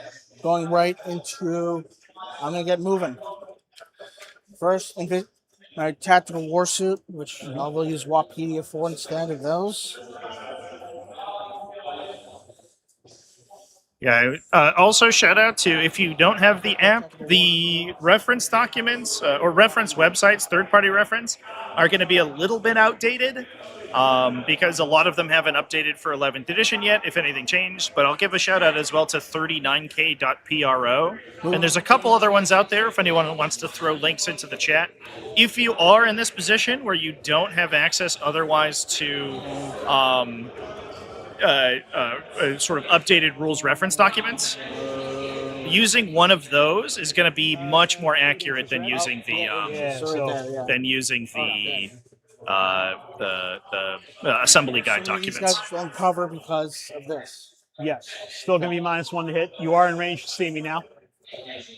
Going right into. I'm gonna get moving. First, my tactical warsuit, which I will use Wapedia for instead of those. Yeah. Also, shout out to, if you don't have the app, the reference documents or reference websites, third-party reference, are going to be a little bit outdated because a lot of them haven't updated for 11th edition yet, if anything changed. But I'll give a shout out as well to 39k.pro. And there's a couple other ones out there if anyone wants to throw links into the chat. If you are in this position where you don't have access otherwise to sort of updated rules reference documents, using one of those is going to be much more accurate than using the assembly guide These documents. guys won't cover because of this. Yes. Still going to be -1 to hit. You are in range to see me now.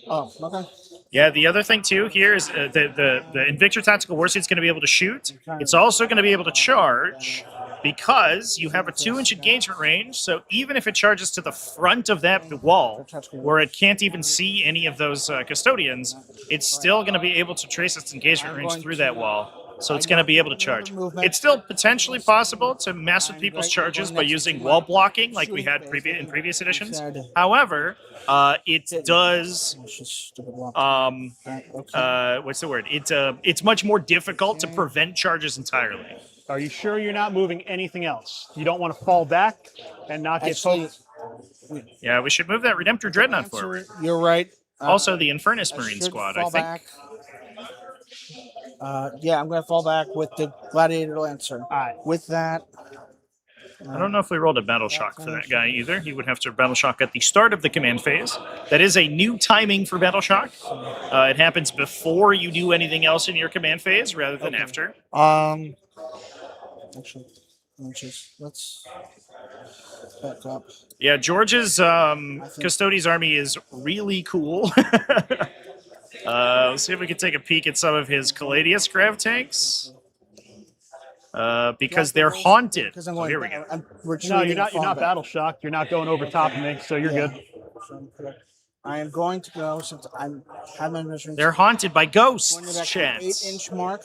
Oh, okay. Yeah, the other thing too here is the Invictor Tactical Warsuit's going to be able to shoot. It's also going to be able to charge, because you have a 2-inch engagement range, so even if it charges to the front of that wall, where it can't even see any of those custodians, it's still going to be able to trace its engagement range through that wall. So it's going to be able to charge. It's still potentially possible to mess with people's charges by using wall blocking, like we had in previous editions. However, it does. What's the word? It's much more difficult to prevent charges entirely. Are you sure you're not moving anything else? You don't want to fall back and not get poked. Yeah, we should move that Redemptor Dreadnought forward. You're right. Also, the Infernus Marine Squad, I think. Back. Yeah, I'm going to fall back with the Gladiator Lancer. All right. With that, I don't know if we rolled a Battle Shock for that guy either. He would have to Battle Shock at the start of the command phase. That is a new timing for Battle Shock. It happens before you do anything else in your command phase rather than after. Actually, let's back up. Yeah, George's Custodes army is really cool. Let's see if we can take a peek at some of his Caladius grav tanks. Because they're haunted. Oh, here we go. No, you're not battle shocked. You're not going over top of me, so you're good. I am going to go, since I'm having my mission. They're haunted by ghosts, Chance. 8-inch mark.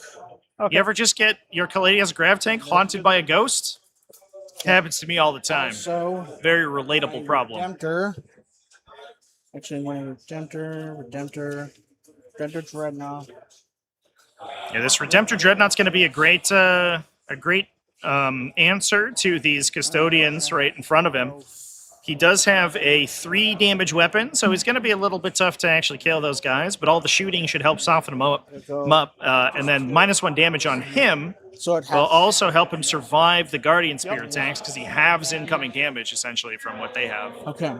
Okay. You ever just get your Caladius grav tank haunted by a ghost? Happens to me all the time. So Very relatable problem. Redemptor. Actually, one Redemptor Dreadnought. Yeah, this Redemptor Dreadnought's going to be a great answer to these custodians right in front of him. He does have a 3 damage weapon, so he's going to be a little bit tough to actually kill those guys, but all the shooting should help soften him up. And then -1 damage on him will also help him survive the Guardian Spear attacks because he halves incoming damage, essentially, from what they have. Okay.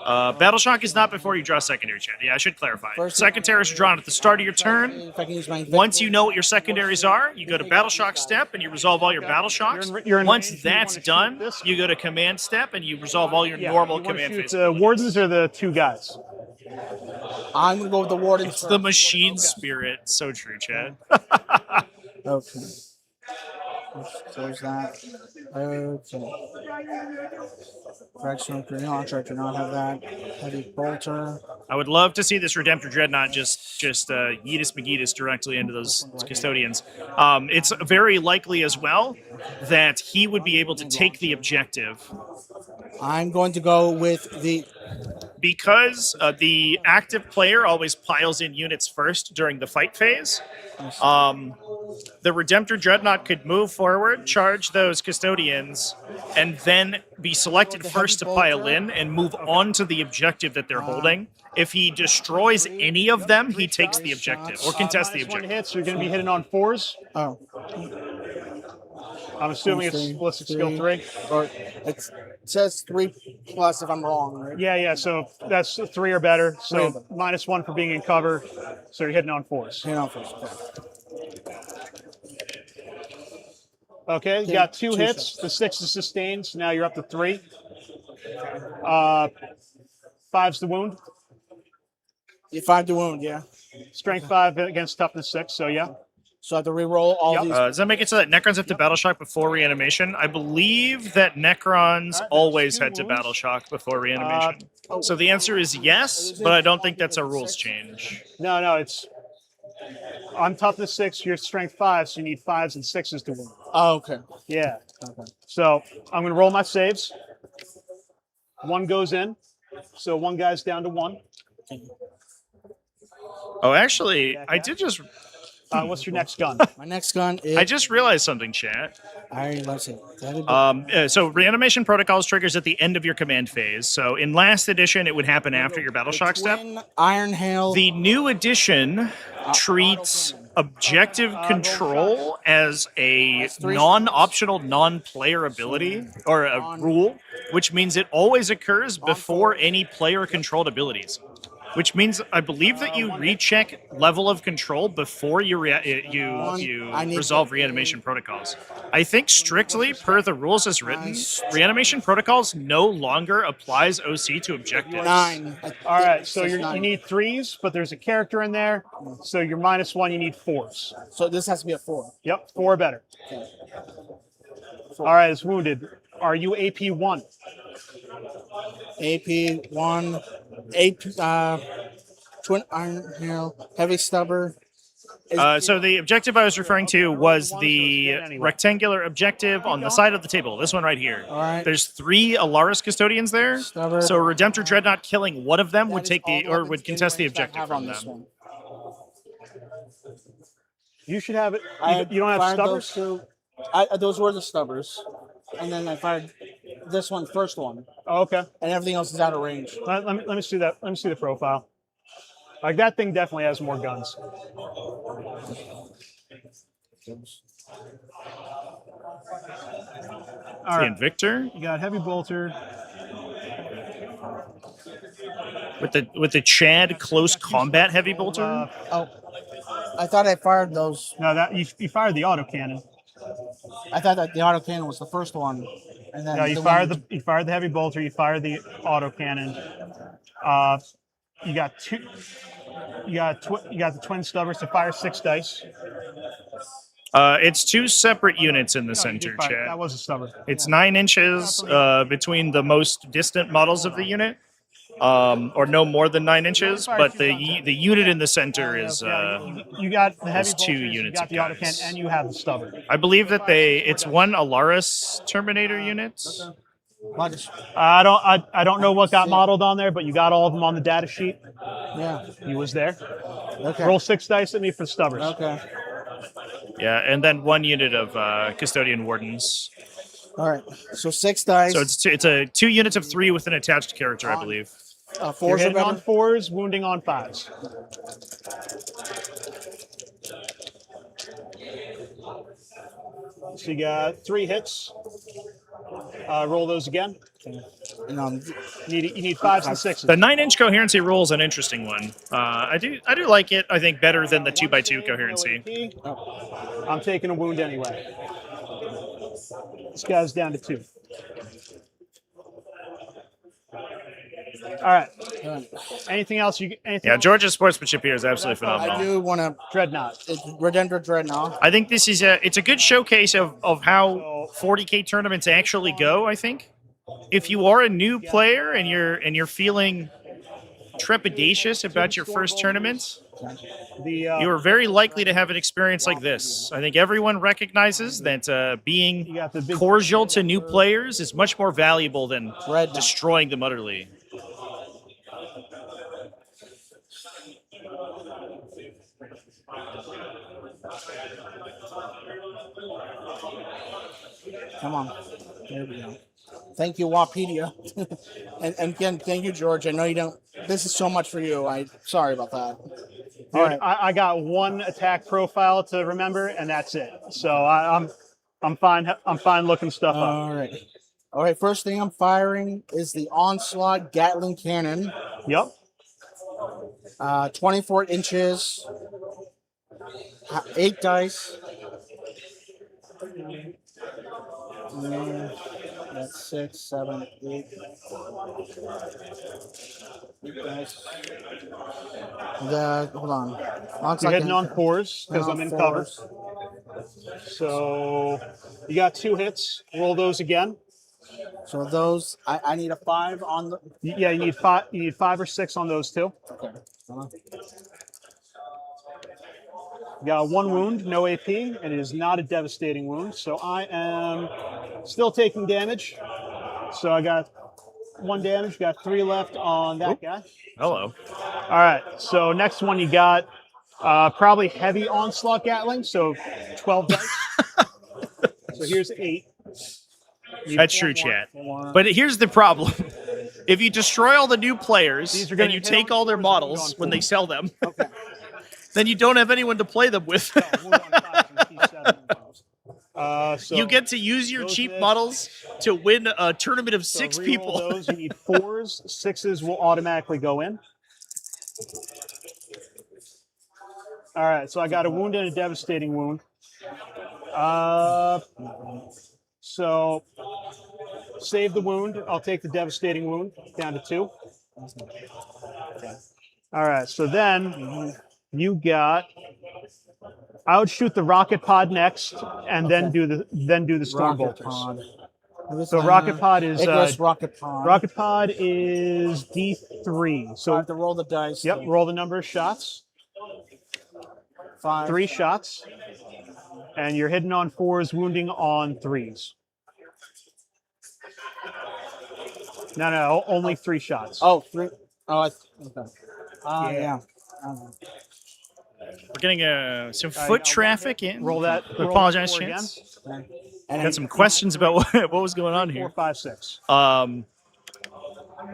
Battle Shock is not before you draw secondary, Chad. Yeah, I should clarify. Secondaries are drawn at the start of your turn. If I can use my Once you know what your secondaries are, you go to Battle Shock step and you resolve all your Battle Shocks. Once that's done, you go to Command step and you resolve all your normal command phases. The Wardens are the 2 guys. I'm gonna go with the Warden. It's the Machine Spirit. So true, Chad. Okay. Close that. Okay. Fraction Launcher, I do not have that. Heavy Bolter. I would love to see this Redemptor Dreadnought just Yeetus McGeetus directly into those custodians. It's very likely as well that he would be able to take the objective. I'm going to go with the... Because the active player always piles in units first during the fight phase, the Redemptor Dreadnought could move forward, charge those custodians, and then be selected first to pile in and move on to the objective that they're holding. If he destroys any of them, he takes the objective or contests the objective. Hits, you're going to be hitting on 4s. Oh. I'm assuming it's ballistic skill 3. Or it says 3+ if I'm wrong, right? Yeah, so that's 3 or better. So -1 for being in cover. So you're hitting on 4s. Hitting on 4s, okay. You got 2 hits. The 6 is sustained, so now you're up to 3. 5's the wound. 5 to wound, yeah. Strength 5 against toughness 6, so yeah. So I have to re-roll all these. Does that make it so that Necrons have to Battle Shock before reanimation? I believe that Necrons always had to Battle Shock before reanimation. So the answer is yes, but I don't think that's a rules change. No, it's... I'm toughness 6, you're strength 5, so you need 5s and 6s to win. Oh, okay. Yeah. Okay. So I'm going to roll my saves. 1 goes in, so 1 guy's down to 1. Oh, actually, I did just... what's your next gun? My next gun is... I just realized something, chat. Let's see. So reanimation protocols triggers at the end of your command phase. So in last edition, it would happen after your Battle Shock step. Iron Hail. The new edition treats objective control as a non-optional, non-player ability, or a rule, which means it always occurs before any player-controlled abilities. Which means I believe that you recheck level of control before you resolve reanimation protocols. I think strictly per the rules as written, reanimation protocols no longer applies OC to objectives. 9. All right, so you need 3s, but there's a character in there, so you're -1, you need 4s. So this has to be a 4. Yep, 4 or better. Okay. All right, it's wounded. Are you AP 1? AP 1. Twin Iron Hail, Heavy Stubber. So the objective I was referring to was the rectangular objective on the side of the table. This one right here. All right. There's 3 Alaris custodians there. Stubber. So Redemptor Dreadnought killing one of them would take would contest the objective from them. You should have it. You don't have stubbers? Those were the stubbers. And then I fired this one, first one. Oh, okay. And everything else is out of range. Let me see that. Let me see the profile. Like, that thing definitely has more guns. All right. Victor? You got Heavy Bolter. With the Chad close combat Heavy Bolter? I thought I fired those. No, that you fired the autocannon. I thought that the autocannon was the first one. And then no, you fired the Heavy Bolter, you fired the autocannon. You got the twin stubbers to fire 6 dice. It's 2 separate units in the center, Chad. That was a stubber. It's 9 inches between the most distant models of the unit. or no more than 9 inches, but the unit in the center is You got the heavy There's 2 bolters, you units got of the autocan, guys. and you have the stubborn. I believe that it's one Alaris Terminator unit. I don't know what got modeled on there, but you got all of them on the data sheet. Yeah. He was there. Okay. Roll 6 dice at me for stubbers. Okay. Yeah, and then 1 unit of Custodian Wardens. All right. So 6 dice. So it's a 2 units of 3 with an attached character, I believe. You're 4s are hitting better. on 4s, wounding on 5s. So you got 3 hits. Roll those again. And, You need 5s and 6s. The 9-inch coherency roll is an interesting one. I do like it. I think better than the 2x2 coherency. I'm taking a wound anyway. This guy's down to 2. All right. Anything else? Yeah, George's sportsmanship here is absolutely phenomenal. I do want to Dreadnought. Redemptor Dreadnought. I think this is it's a good showcase of how 40K tournaments actually go. I think if you are a new player and you're feeling trepidatious about your first tournament, you are very likely to have an experience like this. I think everyone recognizes that being cordial to new players is much more valuable than destroying them utterly. Come on. There we go. Thank you, Wapedia. and again, thank you, George. I know you don't. This is so much for you. Sorry about that. Dude, All right. I got 1 attack profile to remember, and that's it. So I'm fine. I'm fine looking stuff up. All right. All right. First thing I'm firing is the Onslaught Gatling Cannon. Yep. 24 inches. 8 dice. And that's 6, 7, 8. 8 dice. Hold on. You're hitting on 4s because I'm in cover. So you got 2 hits. Roll those again. So those, I need a 5 on the. Yeah, you need 5. You need 5 or 6 on those 2. Okay. You got 1 wound, no AP, and it is not a devastating wound. So I am still taking damage. So I got 1 damage, got 3 left on that guy. Hello. All right, so next one you got probably heavy onslaught Gatling, so 12 dice. So here's 8. That's true, chat. But here's the problem. If you destroy all the new players and you take all their models when they sell them, then you don't have anyone to play them with. So you get to use your cheap models to win a tournament of 6 people. Those. You need 4s. 6s will automatically go in. All right, so I got a wound and a devastating wound. So save the wound. I'll take the devastating wound down to 2. All right, so then you got. I would shoot the rocket pod next, and then do the storm bolters. So rocket pod is rocket pod. Rocket pod is D3. So I have to roll the dice. Yep, roll the number of shots. 5. 3 shots, and you're hitting on 4s, wounding on 3s. No, only 3 shots. Oh, 3. Oh, okay. Yeah. We're getting some foot traffic in. Roll that. I apologize, Chance. And got some questions about what was going on 4, here. 5, 6.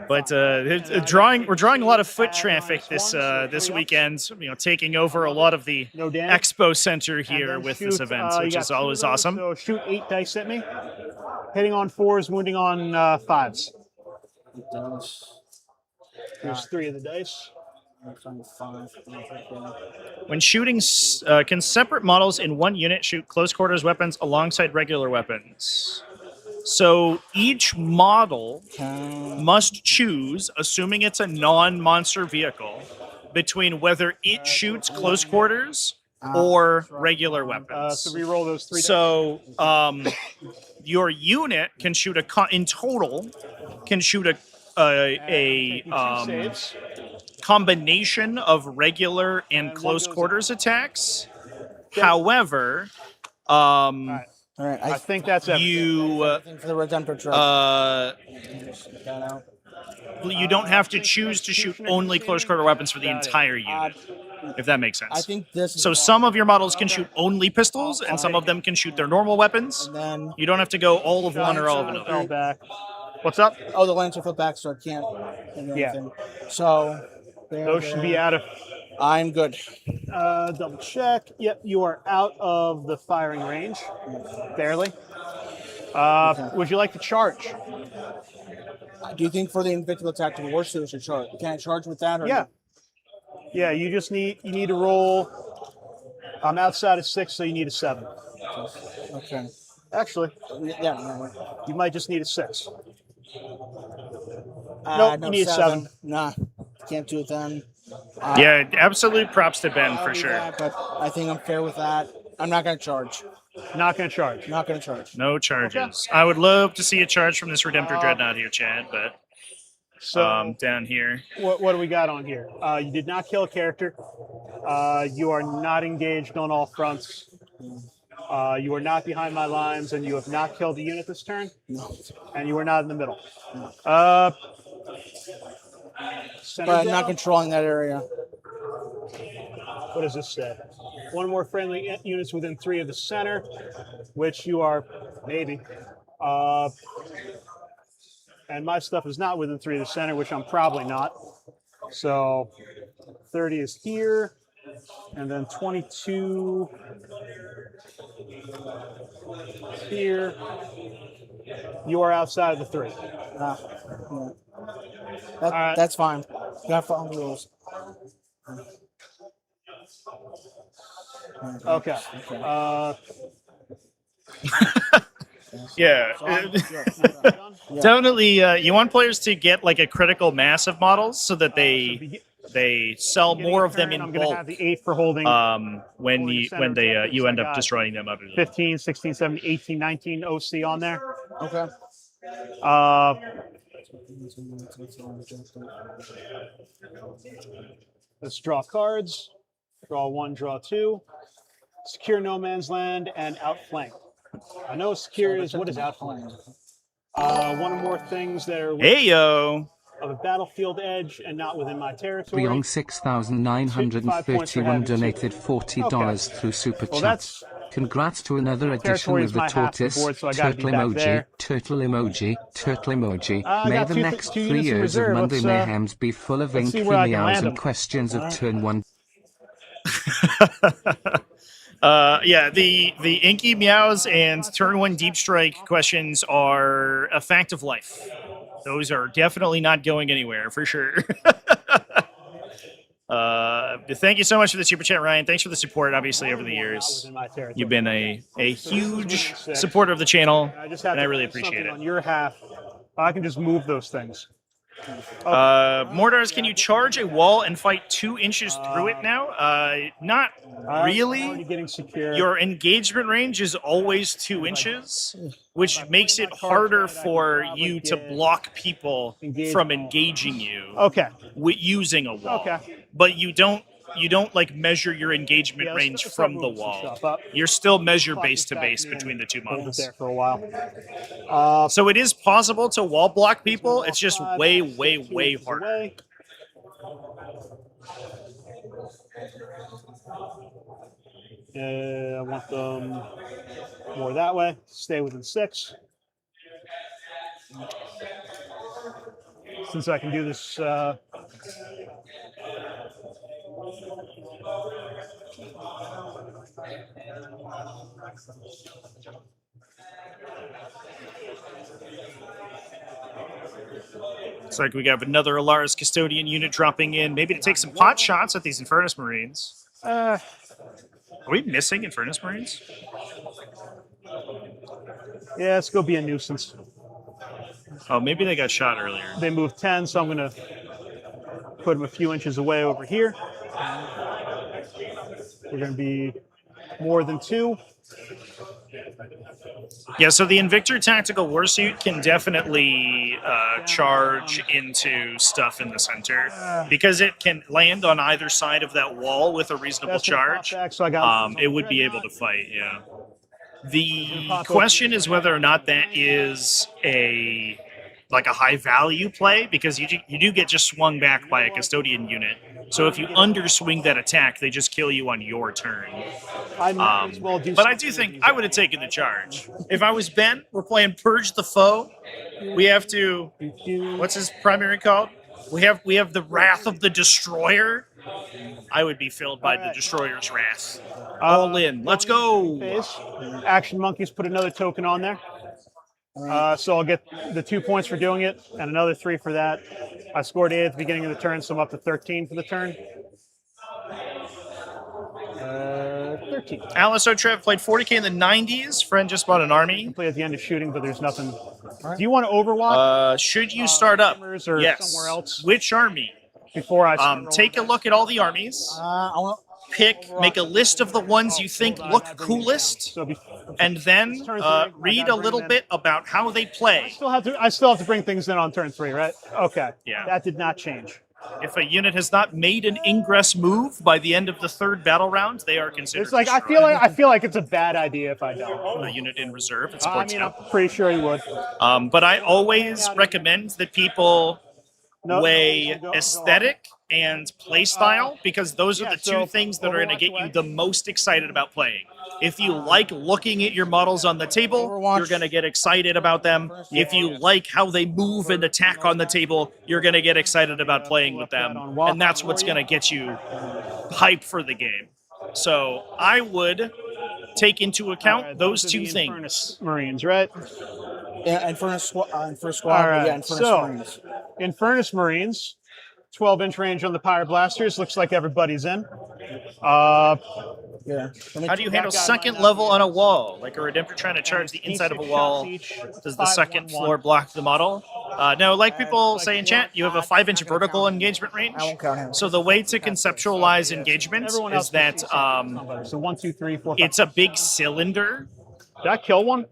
But we're drawing a lot of foot traffic this weekend. Taking over a lot of the expo center here with this event, which is always awesome. So shoot 8 dice at me. Hitting on 4s, wounding on 5s. Here's 3 of the dice. When shooting, can separate models in one unit shoot close quarters weapons alongside regular weapons? So each model must choose, assuming it's a non-monster vehicle, between whether it shoots close quarters or regular weapons. So re-roll those 3 dice. So your unit can shoot in total can shoot a a saves. combination of regular and close quarters attacks. However, All right. I think that's everything. Everything for the Redemptor truck. You don't have to choose to shoot only close quarter weapons for the entire unit, if that makes sense. I think this. So some of your models can shoot only pistols, and some of them can shoot their normal weapons. And then You don't have to go all of one or all of Fell another. back. What's up? oh, the Lancer flipped back, so I can't do Yeah. anything. So Those should be out of. I'm good. Double check. Yep, you are out of the firing range. Barely. Would you like to charge? Do you think for the Invictual Tactical Warsuit, I should charge? Can I charge with that? Or Yeah. Yeah, you need to roll. I'm outside of 6, so you need a 7. Okay. Actually, Yeah. No. you might just need a 6. No, you need a 7. Nah, can't do it then. Yeah, absolute props to Ben I'll for do sure. that, but I think I'm fair with that. I'm not going to charge. Not going to charge. Not going to charge. No charges. I would love to see a charge from this Redemptor Dreadnought here, Chad, but So down here. what do we got on here? You did not kill a character. You are not engaged on all fronts. You are not behind my lines, and you have not killed a unit this turn. No. And you are not in the middle. Center But I'm down. not controlling that area. What does this say? One more friendly units within 3 of the center, which you are maybe. And my stuff is not within 3 of the center, which I'm probably not. So 30 is here, and then 22 here. You are outside of the 3. Yeah. right. That's fine. You got to follow the rules. Okay. Yeah. Definitely, you want players to get like a critical mass of models so that they sell more of them in I'm going to bulk have the 8 for holding. when you end up destroying them. 15, 16, 17, 18, 19 OC on there. Okay. Let's draw cards. Draw 1, draw 2. Secure no man's land and outflank. I know secure is what is outflank. One or more things that are Hey yo! of a battlefield edge and not within my territory. Beyond 6,931 donated $40 through Super Well, Chat. that's Congrats to another edition territory with is the my half the tortoise, board, so I gotta be turtle back emoji, there. turtle emoji, turtle emoji. I May got the two next 3 units in years reserve. of Monday Let's, Mayhems be full of let's see inky where I can meows land and 'em. questions of turn 1. Yeah, the inky meows and turn 1 deep strike questions are a fact of life. Those are definitely not going anywhere for sure. Thank you so much for the super chat, Ryan. Thanks for the support, obviously, over the years. Within my territory. You've been a huge supporter of the channel, I just have and to I really land appreciate something it. on your half. I can just move those things. Mordars, can you charge a wall and fight 2 inches through it now? Not I'm really. already getting secure. Your engagement range is always 2 inches, which makes it harder for you to block people from engaging you Okay. using a wall. Okay. But you don't like measure your engagement Yeah, let's range start from the moving some wall. stuff up. You're still measure Clock base is to back base in between the 2 Hold it models. there for a while. So it is possible to wall block people. It's just way, way, way harder. Away. I want them more that way. Stay within 6. Since I can do this. Looks like we got another Alaris Custodian unit dropping in, maybe to take some pot shots at these Infernus Marines. Are we missing Infernus Marines? Yeah, let's go be a nuisance. Oh, maybe they got shot earlier. They moved 10, so I'm going to put them a few inches away over here. We're going to be more than 2. Yeah, so the Invictor Tactical Warsuit can definitely charge into stuff in the center because it can land on either side of that wall with a reasonable charge. So I got It would be able to fight, yeah. The question is whether or not that is a high value play, because you do get just swung back by a custodian unit. So if you underswing that attack, they just kill you on your turn. But I do think I would have taken the charge. If I was Ben, we're playing Purge the Foe. We have to. What's his primary called? We have the Wrath of the Destroyer. I would be filled by the Destroyer's wrath. All in. Let's go. Action Monkeys put another token on there. So I'll get the 2 points for doing it and another 3 for that. I scored 8 at the beginning of the turn, so I'm up to 13 for the turn. 13. Alice O'Trev played 40k in the 90s. Friend just bought an army. Play at the end of shooting, but there's nothing. Do you want to overwatch? Should you start up? Or Yes. somewhere else? Which army? Before I start take a look at all the armies. Make a list of the ones you think look coolest, and then read a little bit about how they play. I still have to bring things in on turn 3, right? Okay. Yeah. That did not change. If a unit has not made an ingress move by the end of the 3rd battle round, they are considered. It's like I feel like it's a bad idea if I don't. A unit in reserve. It supports I'm pretty sure you would. But I always recommend that people weigh aesthetic and play style, because those are the two things that are going to get you the most excited about playing. If you like looking at your models on the table, you're going to get excited about them. If you like how they move and attack on the table, you're going to get excited about playing with them. And that's what's going to get you hype for the game. So I would take into account those two things. Infernus Marines, right? Yeah, Infernus Squad. All right. Yeah, Infernus Marines. Infernus Marines, 12-inch range on the Pyre Blasters. Looks like everybody's in. Yeah. How do you handle second level on a wall? Like a Redemptor trying to charge the inside of a wall. Does the second floor block the model? No, like people say in chat, you have a 5-inch vertical engagement range. So the way to conceptualize engagement is that So 1, 2, 3, 4, 5. it's a big cylinder. Did I kill one?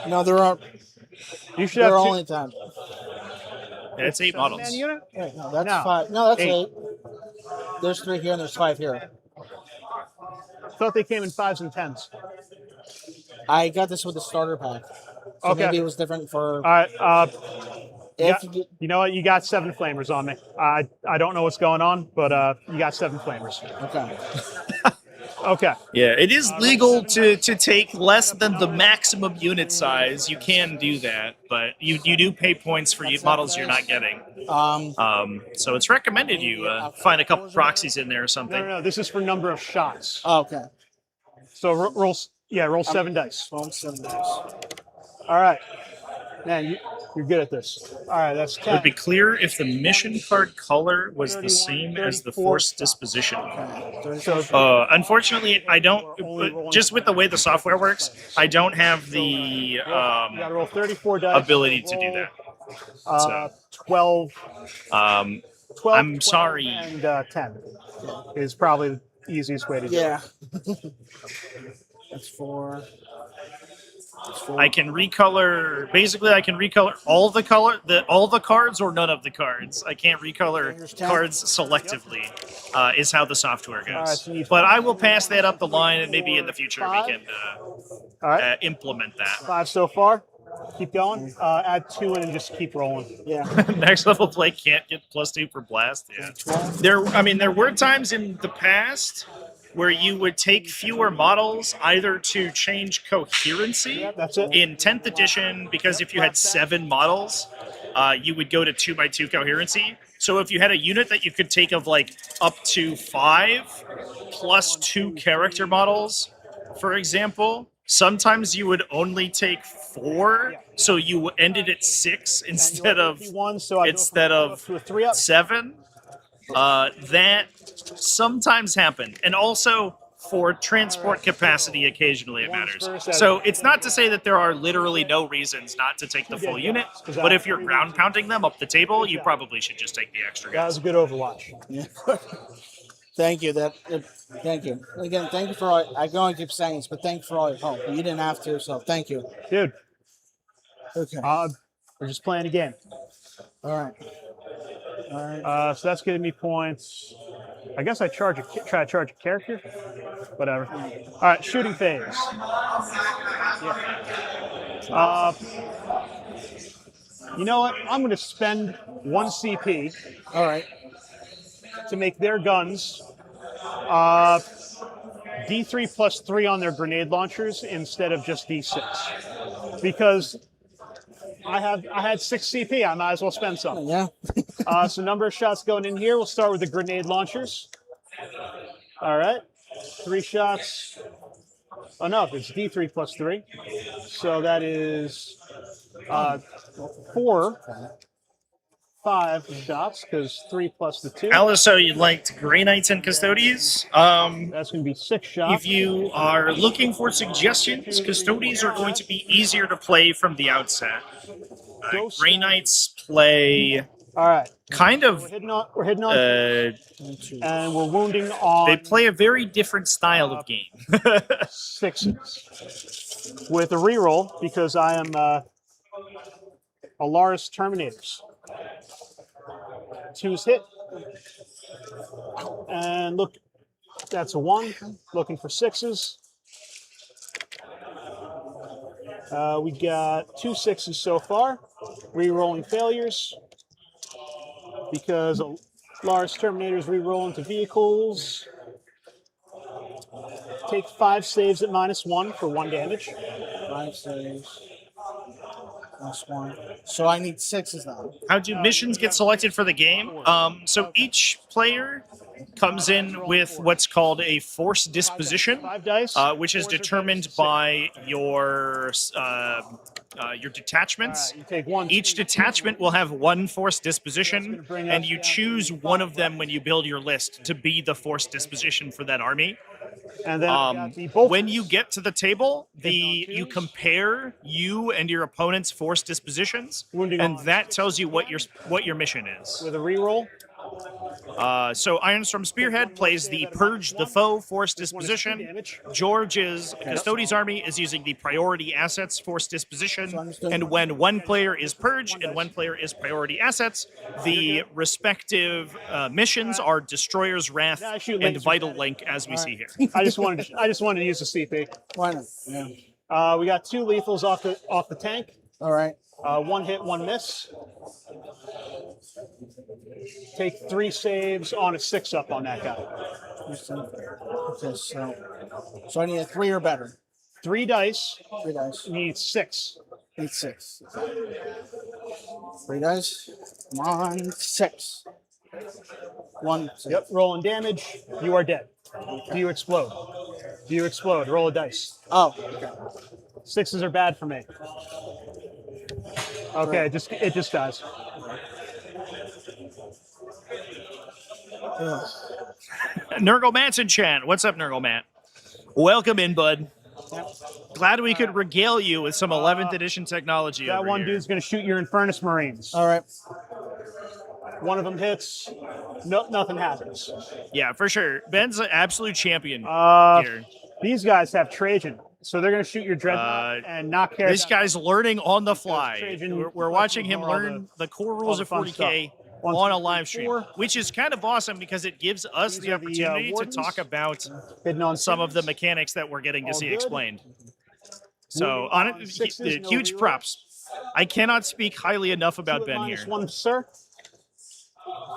No, there are. You should There have are two. only 10. It's 8 models. Man unit? Yeah, no, that's No. 5. No, that's 8. 8. There's 3 here and there's 5 here. I thought they came in 5s and 10s. I got this with the starter pack. So Okay. maybe it was different for. All right. If You know what? You got 7 flamers on me. I don't know what's going on, but you got 7 flamers. Okay. Okay. Yeah, it is legal to take less than the maximum unit size. You can do that, but you do pay points for models you're not getting. So it's recommended you find a couple proxies in there or something. No. This is for number of shots. Oh, okay. So roll 7 dice. Well, 7 days. All right. Man, you're good at this. All right, that's 10. It would be clear if the mission card color was the same as the force disposition. So Unfortunately, I don't. Just with the way the software works, I don't have the you got to roll 34 dice. ability to do that. So, 12. 12. I'm sorry. And 10 is probably the easiest way to do it. Yeah. That's 4. I can recolor. Basically, I can recolor all the cards or none of the cards. I can't recolor cards selectively. Is how the software goes. But I will pass that up the line, and maybe in the future we can implement that. 5 so far. Keep going. Add 2 in and just keep rolling. Yeah. Next level play can't get +2 for blast. Yeah. There were times in the past where you would take fewer models either to change coherency. That's it. In 10th edition, because if you had 7 models, you would go to 2x2 coherency. So if you had a unit that you could take of like up to 5 plus 2 character models, for example, sometimes you would only take 4, so you ended at 6 instead of 7. That sometimes happen, and also for transport capacity, occasionally it matters. So it's not to say that there are literally no reasons not to take the full unit, but if you're ground pounding them up the table, you probably should just take the extra That guys. was a good Overwatch. Yeah. Thank you. Thank you. Again, thank you for all. I can only keep saying this, but thank you for all your help. You didn't have to, so thank you. Dude, Okay. we're just playing a game. All right. All right. So that's giving me points. I guess I try to charge a character. Whatever. All right, shooting phase. Yeah. You know what? I'm going to spend 1 CP All right. to make their guns D3 plus 3 on their grenade launchers instead of just D6. Because I had 6 CP. I might as well spend some. Yeah. So number of shots going in here. We'll start with the grenade launchers. All right. 3 shots. Oh, no, it's D3 plus 3. So that is 5 shots, because 3 plus the 2. Alice, so you liked Grey Knights and Custodes. That's going to be 6 shots. If you are looking for suggestions, Custodes are going to be easier to play from the outset. Grey Knights play All right. kind of. We're hitting on and we're wounding on. They play a very different style of game. 6s with a reroll because I am Alaris Terminators. 2's hit. And look, that's a 1. Looking for 6s. We got 2 6s so far. Rerolling failures because Lars Terminators reroll into vehicles. Take 5 saves at -1 for 1 damage. 5 saves. +1. So I need 6s now. How do missions get selected for the game? So each player comes in with what's called a force disposition, 5 dice. which is determined by your detachments. You take 1. Each detachment will have 1 force disposition, and you choose one of them when you build your list to be the force disposition for that army. And then When you get to the table, you compare you and your opponent's force dispositions, and that tells you what your mission is. with a reroll. So Ironstorm Spearhead plays the Purge the Foe force disposition. George's Custodes army is using the Priority Assets force disposition. And when one player is Purge and one player is Priority Assets, the respective missions are Destroyer's Wrath and Vital Link, as we see here. I just wanted to use the CP. Why not? Yeah. We got 2 lethals off the tank. All right. 1 hit, 1 miss. Take 3 saves on a 6-up on that guy. Okay, so I need a 3 or better. 3 dice. 3 dice. You need 6. Need 6. 3 dice. Come on, 6. 1. Yep. Rolling damage. You are dead. Do you explode? Do you explode? Roll a dice. Oh, okay. 6s are bad for me. Okay, it just dies. Nurgle in chat. What's up, Nurgle? Welcome in, bud. Glad we could regale you with some 11th edition technology. That over one here. dude's going to shoot your Infernus Marines. All right. One of them hits. Nothing happens. Yeah, for sure. Ben's an absolute champion here. These guys have Trajan, so they're going to shoot your Dreadnought and not care. This guy's learning on the fly. Trajan, We're watching him learn the core rules of 40K on a live stream, which is kind of awesome because it gives us the opportunity to talk about some of the mechanics that we're getting to see explained. So, huge props. I cannot speak highly enough about Ben here. -1, sir.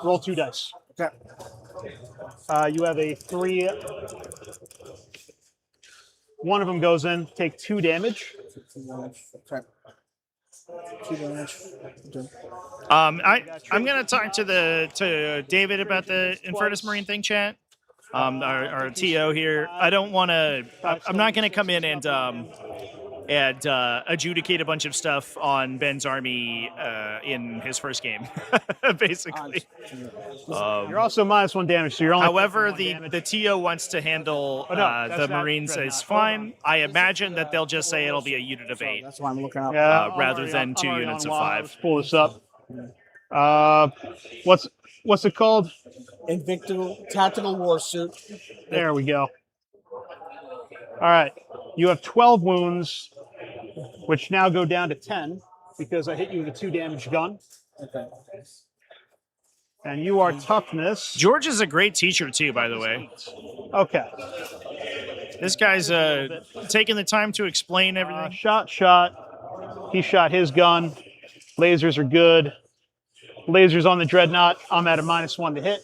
Roll 2 dice. Okay. You have a 3. One of them goes in. Take 2 damage. Okay. 2 damage. Okay. I'm gonna talk to David about the Infernus Marine thing, chat. Our TO here. I don't want to. I'm not gonna come in and adjudicate a bunch of stuff on Ben's army in his first game, basically. You're also -1 damage, so you're only. However, the TO wants to handle the Marines as fine. I imagine that they'll just say it'll be a unit of 8. That's why I'm looking up. Rather than 2 units of 5. Let's pull this up. What's it called? Invicto Tactical Warsuit. There we go. All right. You have 12 wounds, which now go down to 10 because I hit you with a 2 damage gun. Okay. And you are toughness. George is a great teacher too, by the way. Okay. This guy's taking the time to explain everything. Shot. He shot his gun. Lasers are good. Lasers on the Dreadnought. I'm at a -1 to hit.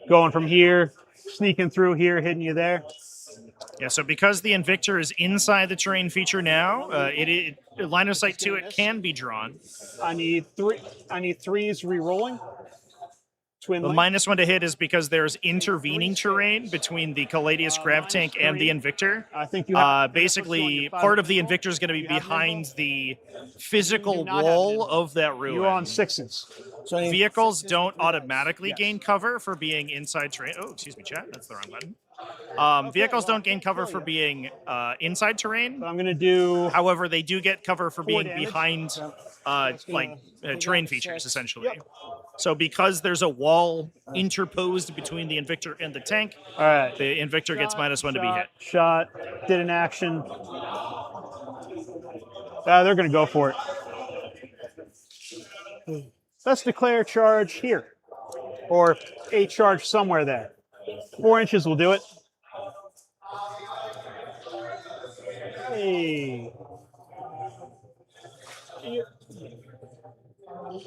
Going from here, sneaking through here, hitting you there. Yeah, so because the Invictor is inside the terrain feature now, line of sight to it can be drawn. I need threes re-rolling. Twin The link. -1 to hit is because there's intervening terrain between the Caladius Grav Tank and the Invictor. I think you have basically, part of the Invictor is going to be behind the physical wall of that ruin. You're on 6s. So I need Vehicles don't automatically gain cover for being inside terrain. Oh, excuse me, chat. That's the wrong button. Vehicles don't gain cover for being inside terrain. I'm going to do... However, they do get cover for being damage. behind terrain features, essentially. So because there's a wall interposed between the Invictor and the tank, All right. the Invictor gets -1 to be hit. Shot. Did an action. They're going to go for it. Let's declare charge here. Or a charge somewhere there. 4 inches will do it. Hey.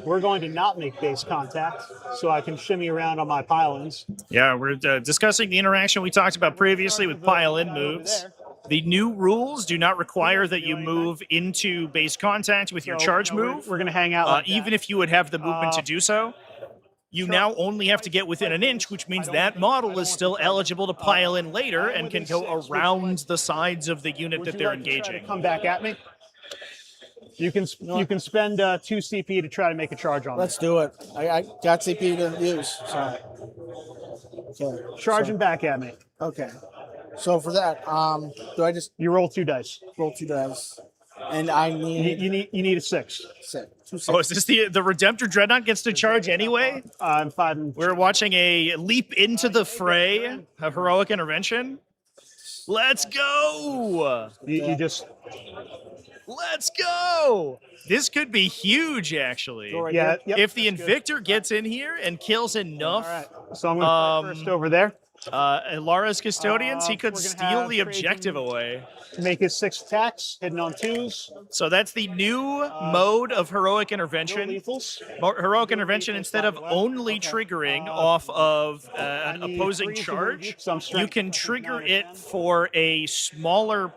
We're going to not make base contact, so I can shimmy around on my pylons. Yeah, we're discussing the interaction we talked about previously with pile-in moves. The new rules do not require that you move into base contact with your charge move. We're going to hang out like even if you would have the movement to do so. You now only have to get within an inch, which means that model is still eligible to pile in later and can go around the sides of the unit that they're engaging. Come back at me. You can spend 2 CP to try to make a charge on Let's do it. I got CP to use. So. Okay. Charging back at me. Okay. So for that, do I just You roll 2 dice. roll 2 dice? And I need You need a 6. 2 6. Oh, is this the Redemptor Dreadnought gets to charge anyway? I'm 5 and... We're watching a leap into the fray of heroic intervention. Let's go! You just... Let's go! This could be huge, actually. Yeah. Yep, If the that's good. Invictor gets in here and kills enough All right. So I'm going to first over there. Lara's Custodians, he could we're gonna steal have the objective Trajan- away. Make his 6 attacks, hitting on 2s. So that's the new mode of heroic No intervention. lethals. Heroic intervention, instead of only triggering off of an need opposing 3 to charge, wound you, so I'm you strength can 9 trigger and it 10. for a smaller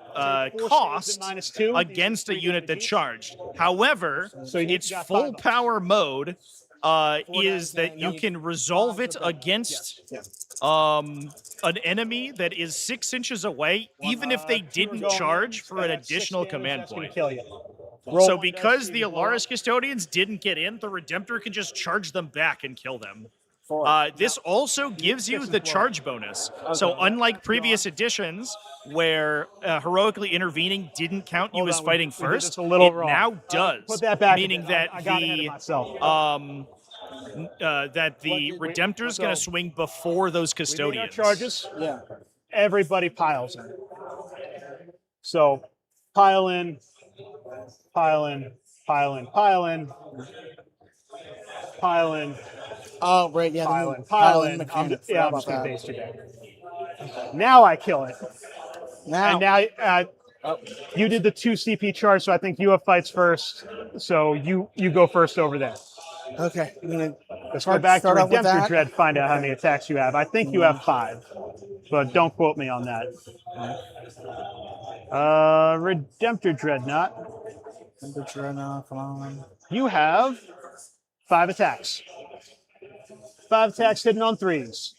cost -2, against a unit that charged. However, So you its got full 5 power mode is that you can resolve it against an enemy that is 6 inches away, even if they didn't charge for an additional command point. Kill you. So because the Alaris Custodians didn't get in, the Redemptor can just charge them back and kill them. This also gives you the charge bonus. So unlike previous editions, where heroically intervening didn't count you Hold as on, fighting we did first, this a little it wrong. now does. Put that back. Meaning that I got ahead of myself. that the Redemptor's going to swing before those We made our Custodians. charges. Yeah. Everybody piles in. So pile in, pile in, pile in, pile in, pile in, Oh, right. Yeah. pile The in, pile in. mechanic. Yeah, I'm Forgot just gonna about base you there. Now I kill it. that. And now you did the 2 CP charge, so I think you have fights first. So you go first over there. Okay. I'm gonna Let's go back to start off with Redemptor that. Dread, find out how many attacks you have. I think you have 5, but don't quote me on that. Redemptor Dreadnought, temperature enough. Come on. you have 5 attacks. 5 attacks hidden on 3s.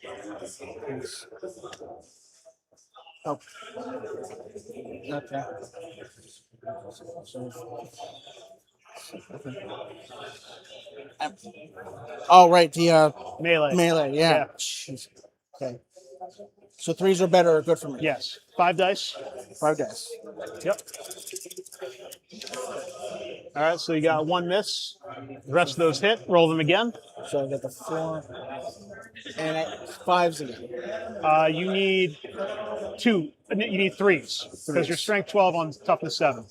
Oh. Okay. Oh, right. The Melee. melee. Yeah. Yeah. Jeez. Okay. So 3s are better or good for me? Yes. 5 dice. 5 dice. Yep. All right, so you got 1 miss. The rest of those hit. Roll them again. So I got the 4. And 5s again. You need 2. You need 3s because you're strength 12 on toughness 7.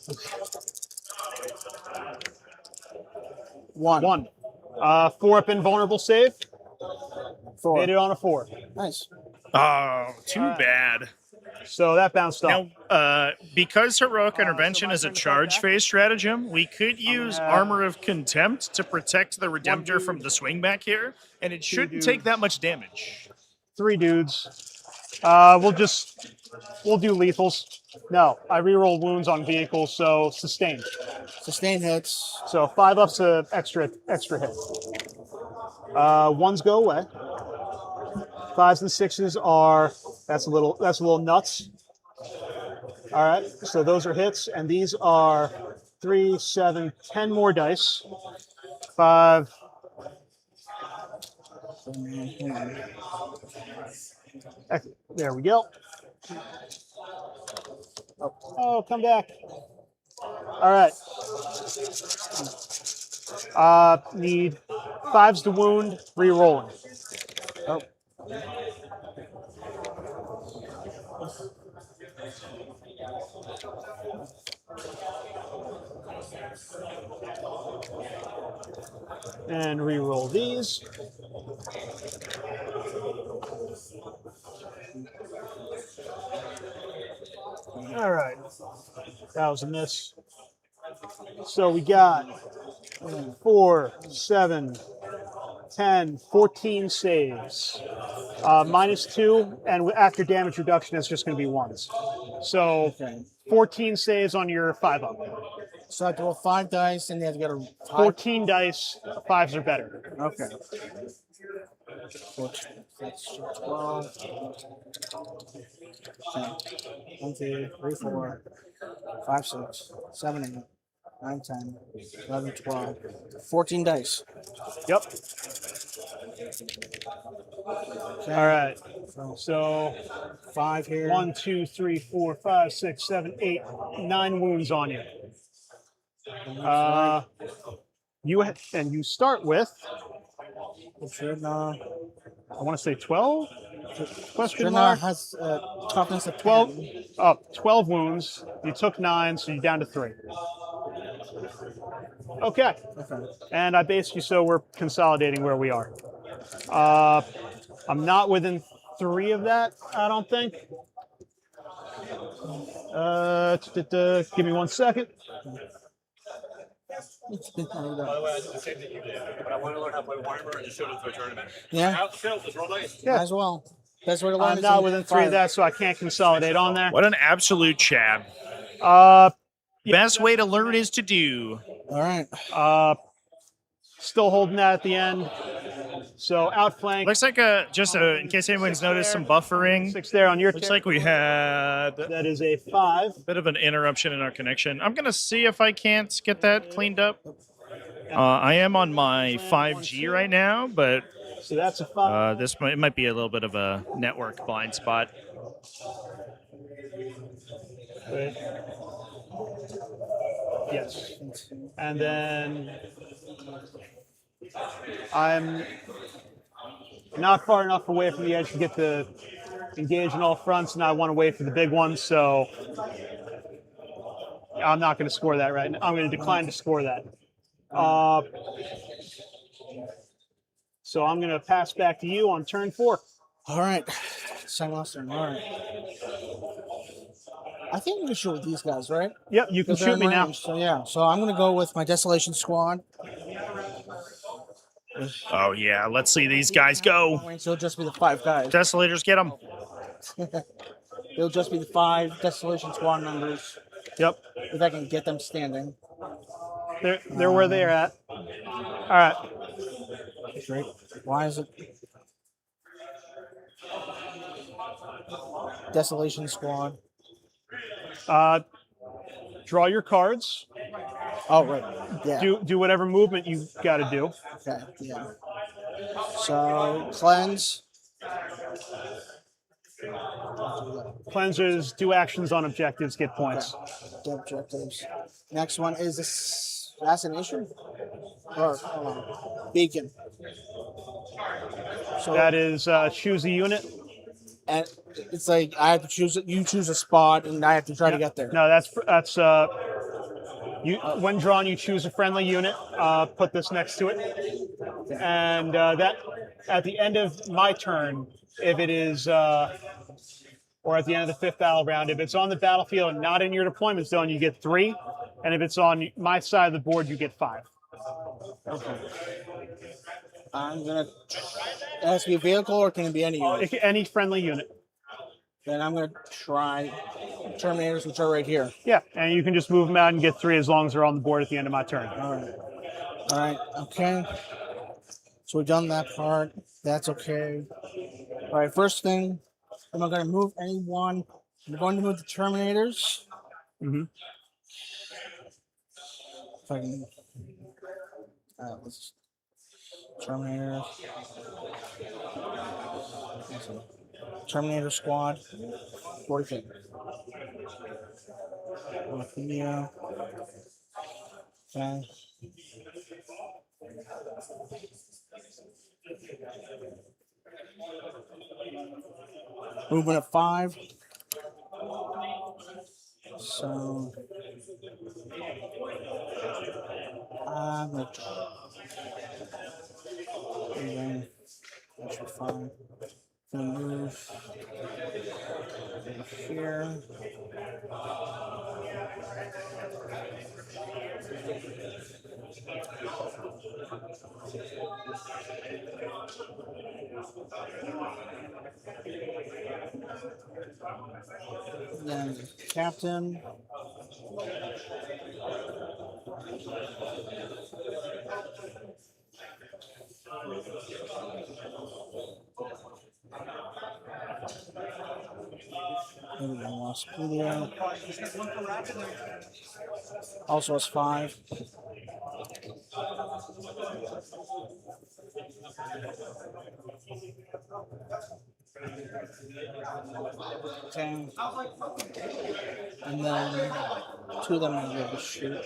1. 1. 4 up invulnerable save. 4. Made it on a 4. Nice. Oh, too bad. So that bounced off. Now, because Heroic Intervention is a charge phase stratagem, we could use Armor of Contempt to protect the Redemptor from the swing back here, and it shouldn't take that much damage. 3 dudes. We'll do lethals. No, I rerolled wounds on vehicles, so sustain. Sustain hits. So 5 up's a extra hit. 1s go away. 5s and 6s are that's a little nuts. All right, so those are hits, and these are 3, 7, 10 more dice. 5. There we go. Oh, come back. All right. Need 5s to wound, re-rolling. Oh. And re-roll these. All right. That was a miss. So we got 4, 7, 10, 14 saves. -2, and after damage reduction, it's just going to be 1s. So Okay. 14 saves on your 5 up. So I have to roll 5 dice, and you have to get a 5. 14 dice, 5s are better. Okay. 14, 12. 1, 2, 3, 4, 5, 6, 7, 8, 9, 10, 11, 12. 14 dice. Yep. Okay. All right. So So 5 here. 1, 2, 3, 4, 5, 6, 7, 8, 9 wounds on you. You start with, I want to say 12? Question mark? has toughness of 12, 10. 12 wounds. You took 9, so you're down to 3. Okay. Okay. And so we're consolidating where we are. I'm not within 3 of that, I don't think. Give me 1 second. By the way, I did the same thing you did, but I want to learn how to play Warhammer and just showed it to a tournament. Yeah. Let's roll dice. Yeah. As well. Best way to learn I'm is not in within 3 of fire. that, so I can't consolidate on there. What an absolute chab. Best way to learn is to do. All right. Still holding that at the end. So outflank. Looks like in case anyone's noticed some buffering. 6 there on your Looks turn. like we had a That is a 5. bit of an interruption in our connection. I'm gonna see if I can't get that cleaned up. I am on my 5G right now, but So that's a 5. it might be a little bit of a network blind spot. Wait. Yes. And then I'm not far enough away from the edge to get to engage in all fronts, and I want to wait for the big ones, so I'm not going to score that right now. I'm going to decline to score that. So I'm going to pass back to you on turn 4. All right. Second last turn. All right. I think we can shoot with these guys, right? Yep, you can Because they're shoot in me now. range. So yeah. So I'm gonna go with my Desolation Squad. Oh yeah, let's see these guys go. So it'll just be the 5 guys. Desolators, get them. It'll just be the 5 Desolation Squad members. Yep, If I can get them standing. they're where they're at. All right. Great. Why is it? Desolation Squad. Draw your cards. Oh right. Yeah. Do whatever movement you got to do. Okay. Yeah. So cleanse. Cleansers do actions on objectives, get points. The objectives. Next one is assassination? Or, hold on. Beacon. So, That is choose a unit. and it's like I have to choose it. You choose a spot, and I have to try to get there. No, that's you. When drawn, you choose a friendly unit. Put this next to it, and that at the end of my turn, if it is, or at the end of the 5th battle round, if it's on the battlefield and not in your deployment zone, you get 3, and if it's on my side of the board, you get 5. Okay. I'm gonna. It has to be a vehicle, or can it be any unit? Any friendly unit. Then I'm gonna try Terminators, which are right here. Yeah, and you can just move them out and get 3 as long as they're on the board at the end of my turn. All right. All right. Okay. So we've done that part. That's okay. All right. First thing, I'm not gonna move anyone. I'm going to move the Terminators. Mm-hmm. If I can. Let's Terminator. Terminator Squad. 45. Video. Okay. Movement at 5. So I'm gonna that's fine. Gonna move over here. Then Captain. Lost video. Also has 5. Okay. And then 2 of them are able to shoot.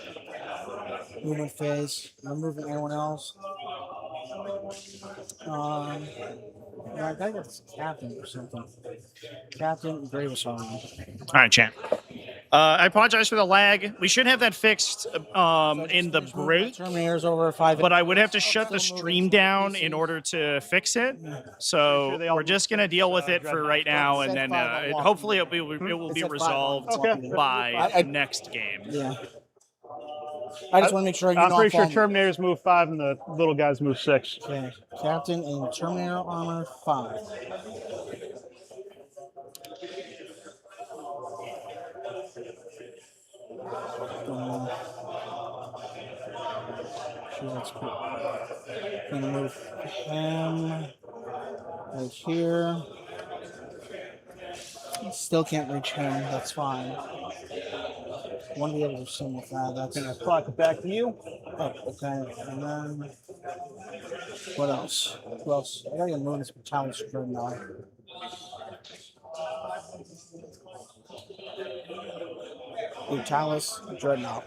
Movement phase. I'm moving anyone else. Yeah, I think it's Captain or something. Captain Gravis on. All right, chat. I apologize for the lag. We should have that fixed in the break. Terminators over 5. But I would have to shut the stream down in order to fix it. So we're just going to deal with it for right now, and then hopefully it will be resolved by next game. Yeah. I just want to make sure I'm pretty sure Terminators move 5 and the little guys move 6. Okay. Captain in Terminator armor 5. That's cool. I'm gonna move him right here. Still can't reach him. That's fine. One of the others are same with that. That's gonna clock it back to you. Oh, okay. And then what else? Who else? I gotta get moving this Brutalis Dreadnought. Brutalis Dreadnought.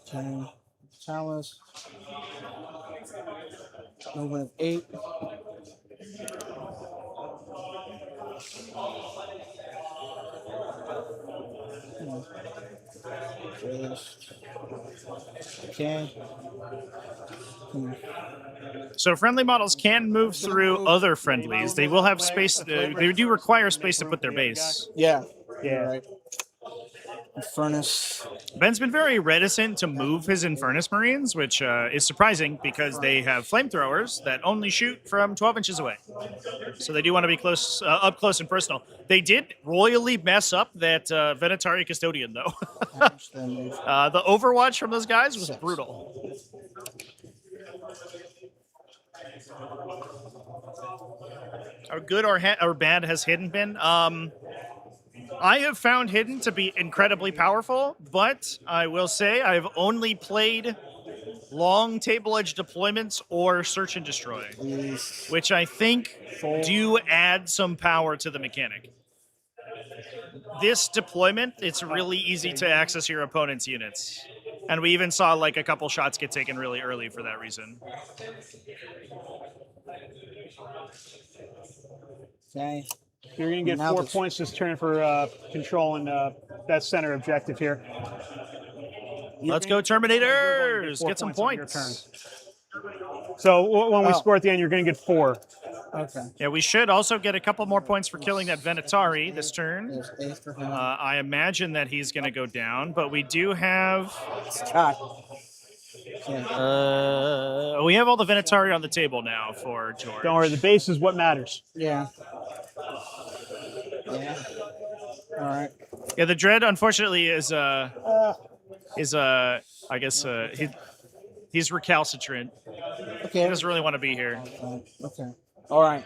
Okay. Brutalis. Movement of 8. Okay. So friendly models can move through other friendlies. They will have space. They do require space to put their base. Yeah. Yeah. Right. Furnace. Ben's been very reticent to move his Infernus Marines, which is surprising because they have flamethrowers that only shoot from 12 inches away. So they do want to be close, up close and personal. They did royally mess up that Venetari Custodian, though. The Overwatch from those guys was brutal. How good or bad has Hidden been? I have found hidden to be incredibly powerful, but I will say I've only played long table edge deployments or search and destroy, which I think do add some power to the mechanic. This deployment, it's really easy to access your opponent's units. And we even saw like a couple shots get taken really early for that reason. Okay. You're going to get Now 4 this- points this turn for controlling that center objective here. Let's go, Terminators! Get some on your points. turn. So when we score at the end, you're going to get 4. Okay. Yeah, we should also get a couple more points for killing that Venatari this turn. There's 8 for him. I imagine that he's going to go down, but we do have... God. we have all the Venatari on the table now for George. Don't worry, the base is what matters. Yeah. Yeah. All right. Yeah, the Dread, unfortunately, is I guess, he's recalcitrant. Okay. He doesn't really want to be here. Okay. All right.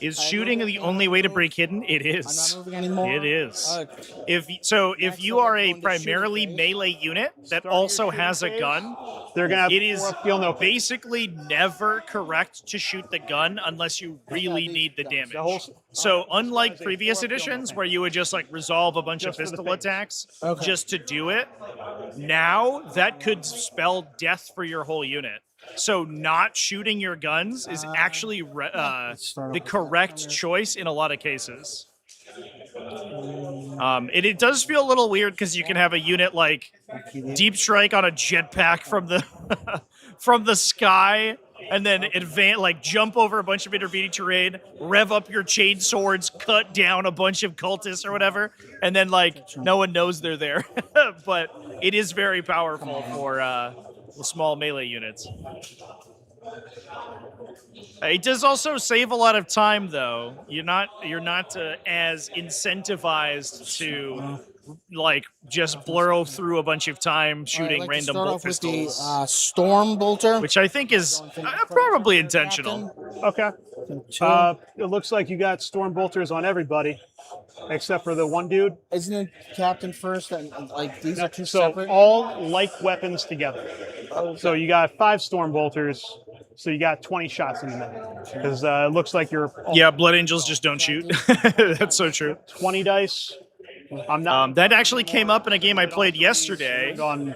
Is shooting the only way to break hidden? It I'm is. not moving anymore. It is. Okay. If you are a primarily melee unit that also has a gun, They're going to have it is 4 feel no pain. basically never correct to shoot the gun unless you really need the damage. The whole, So unlike previous editions where you would just like resolve a bunch of Just for the pistol face. attacks Okay. just to do it, now that could spell death for your whole unit. So not shooting your guns is actually the correct choice in a lot of cases. It does feel a little weird because you can have a unit like Deep Strike on a jetpack from the from the sky, and then jump over a bunch of intervening terrain, rev up your chain swords, cut down a bunch of cultists or whatever, and then no one knows they're there. But it is very powerful for small melee units. It does also save a lot of time, though. You're not as incentivized to just blow through a bunch of time shooting random bolt pistols, the Storm Bolter. which I think is probably intentional. okay. It looks like you got Storm Bolters on everybody, except for the one dude. Isn't it Captain first? And these are two So separate. all like weapons together. So you got 5 Storm Bolters. So you got 20 shots in the minute. Because it looks like you're... Yeah, Blood Angels just don't shoot. That's so true. 20 dice. I'm not... That actually came up in a game I played yesterday. on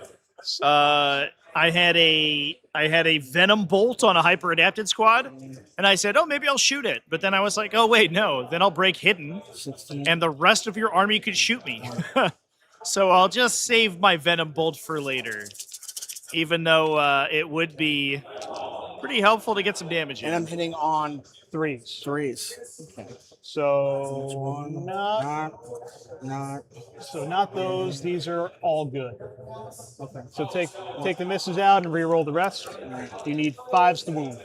I had a Venom Bolt on a hyper adapted squad, and I said, "Oh, maybe I'll shoot it." But then I was like, "Oh wait, no. Then I'll break hidden, 16. and the rest of your army could shoot me." So I'll just save my Venom Bolt for later, even though it would be pretty helpful to get some damage in. And I'm hitting on 3s. 3s. Okay. So not those. These are all good. Okay. So take the misses out and re-roll the rest. You need 5s to wound.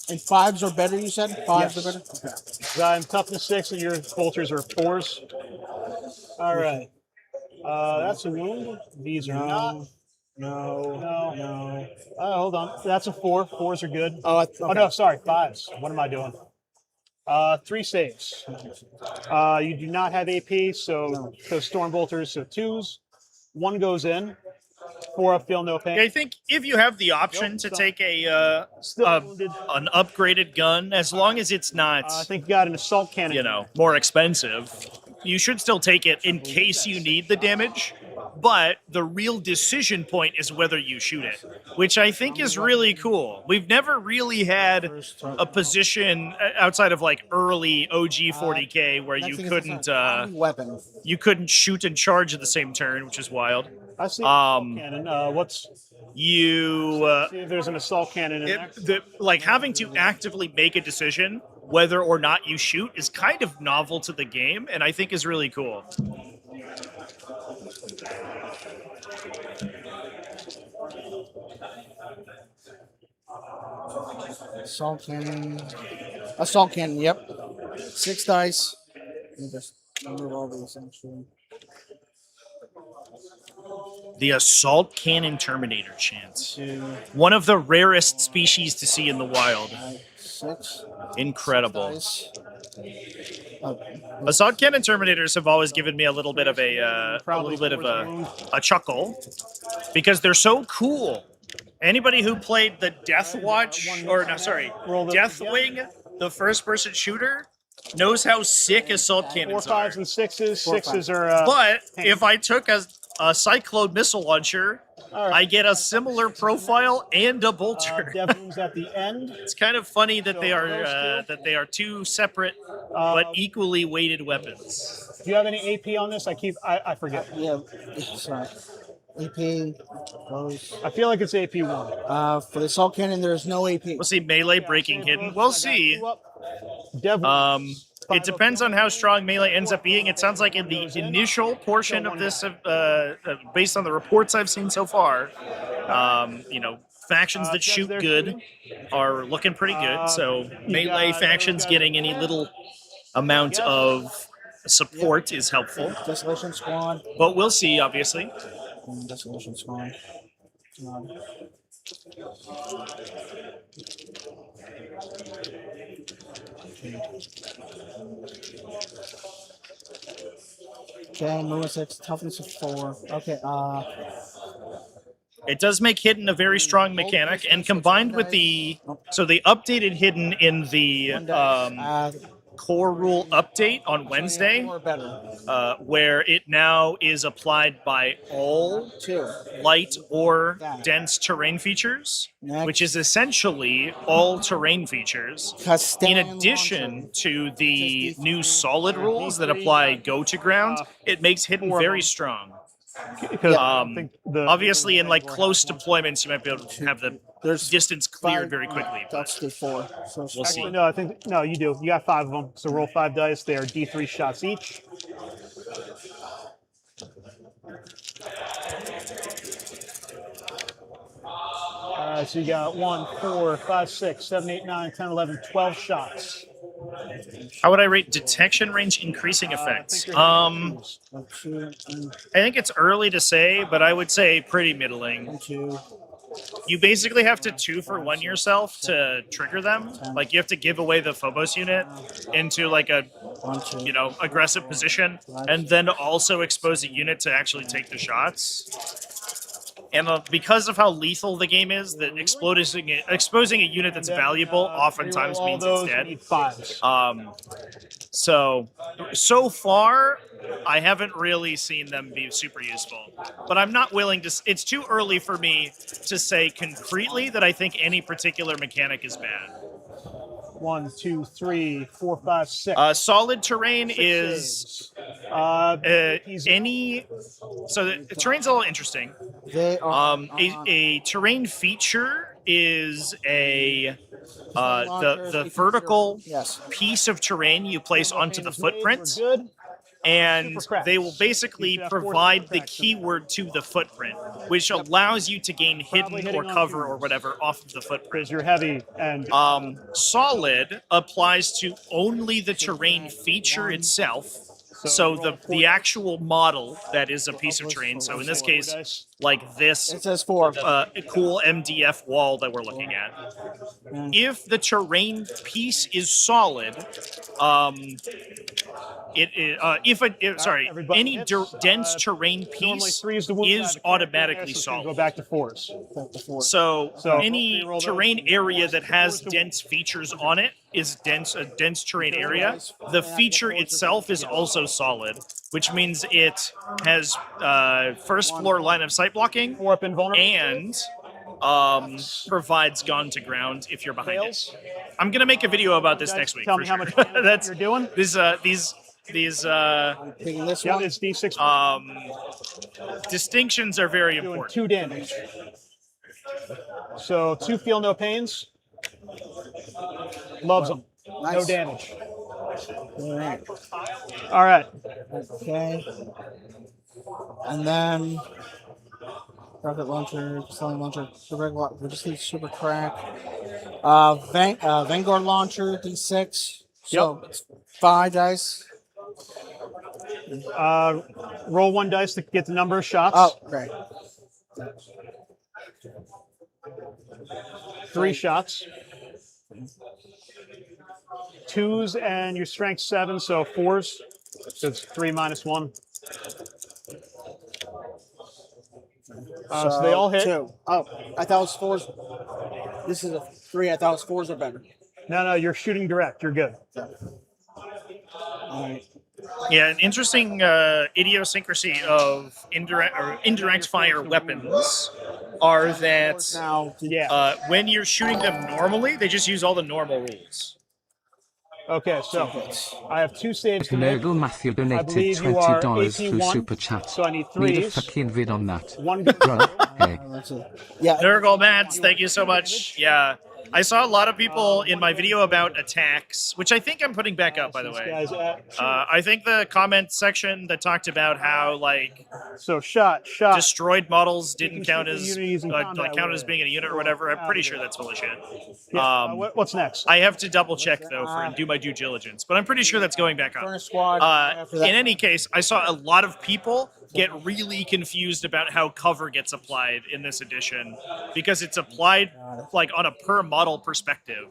And 5s are better, you said? 5s Yes. are better? Okay. I'm toughness 6 and your bolters are 4s. All right. That's a wound. These are not. No. Hold on. That's a 4. 4s are good. Oh, okay. Oh, no, sorry. 5s. What am I doing? 3 saves. You do not have AP, so Storm Bolters, so 2s. 1 goes in. 4 up, feel no pain. I think if you have the option to take an upgraded gun, as long as it's not, I think you got an assault cannon. more expensive, you should still take it in case you need the damage. But the real decision point is whether you shoot it, which I think is really cool. We've never really had a position outside of early OG 40K where you weapon. shoot and charge at the same turn, which is wild. I see an assault cannon. See if there's an assault cannon in there. Having to actively make a decision whether or not you shoot is kind of novel to the game, and I think is really cool. Assault cannon, yep. 6 dice. Let me just remove all these actually. The Assault Cannon Terminator chance. 2, One of the rarest species to see in the wild. 6. Incredible. Dice. Assault Cannon Terminators have always given me a little bit of a chuckle because they're so cool. Anybody who played the Deathwing, the first-person shooter, knows how sick assault cannons 4, 5s, are. and 6s. 4, 6s are. But if I took a Cyclone missile launcher, I get a similar profile and a bolter. Devlin's at the end. It's kind of funny that they are two separate but equally weighted weapons. Do you have any AP on this? I forget. Yeah, sorry. AP goes. I feel like it's AP1. For the assault cannon, there's no AP. We'll see melee breaking hidden. We'll see. Devlin. It depends on how strong melee ends up being. It sounds like in the initial portion of this, based on the reports I've seen so far, factions that shoot good are looking pretty good. So melee factions getting any little amount of support is helpful. Desolation Squad. But we'll see, obviously. Desolation Squad. Okay, movement 6, toughness of 4. Okay, It does make hidden a very strong mechanic, and combined with the updated hidden in the core rule update on Wednesday, or better. where it now is applied by all 2. light or dense terrain features, which is essentially all terrain features, in addition to the new solid rules that apply go to ground. It makes hidden very strong. Obviously, in like close deployments, you might be able to have the distance cleared very quickly. That's the 4. So we'll see. No, you do. You got 5 of them. So roll 5 dice. They are D3 shots each. All right, so you got 1, 4, 5, 6, 7, 8, 9, 10, 11, 12 shots. How would I rate detection range increasing effects? I think it's early to say, but I would say pretty middling. You basically have to 2-for-1 yourself to trigger them. Like, you have to give away the Phobos unit into like a aggressive position, and then also expose a unit to actually take the shots. And because of how lethal the game is, that exposing a unit that's valuable oftentimes means it's dead. So far, I haven't really seen them be super useful. But I'm not willing to... It's too early for me to say concretely that I think any particular mechanic is bad. 1, 2, 3, 4, 5, 6. Solid terrain is any. So the terrain's a little interesting. They are a terrain feature is the vertical piece of terrain you place onto the footprint. And they will basically provide the keyword to the footprint, which allows you to gain hidden or cover or whatever off of the footprint. You're heavy and solid applies to only the terrain feature itself. So the actual model that is a piece of terrain. So in this case, like this it says 4. Cool MDF wall that we're looking at. If the terrain piece is solid, any dense terrain piece is automatically solid. Go back to 4s. So any terrain area that has dense features on it is a dense terrain area. The feature itself is also solid, which means it has first floor line of sight blocking and provides gone to ground if you're behind it. I'm gonna make a video about this next week. Tell me how much you're doing. These it's D6. Distinctions are very important. 2 damage. So 2 feel no pains. Loves them. Nice. No damage. All right. Okay. And then rocket launcher, selling launcher, we just need super crack. Vanguard launcher, D6. So it's 5 dice. Roll 1 dice to get the number of shots. Oh, great. 3 shots. 2s and your strength 7, so 4s. So it's 3 minus 1. So they all hit. 2. Oh, I thought it was 4s. This is a 3. I thought it was 4s are better. No, you're shooting direct. You're good. All right. Yeah, an interesting idiosyncrasy of indirect fire weapons are that Now, when you're shooting them normally, they just use all the normal rules. Okay, so I have 2 saves to make. Nurgle Matthew I donated believe you are $20 AP through 1, Super Chat. so I need Need a 3s. fucking vid on that. 1 Bruh, hey. that's it. Yeah. Nurgle Mats, thank you so much. Yeah. I saw a lot of people in my video about attacks, which I think I'm putting back up, by the way. I think the comment section that talked about how, like, so shot. destroyed models didn't count as combat being a unit or whatever. I'm pretty sure that's bullshit. Yeah, what's next? I have to double check though and do my due diligence, but I'm pretty sure that's going back up. Furnace Squad. In any case, I saw a lot of people get really confused about how cover gets applied in this edition because it's applied like on a per model perspective,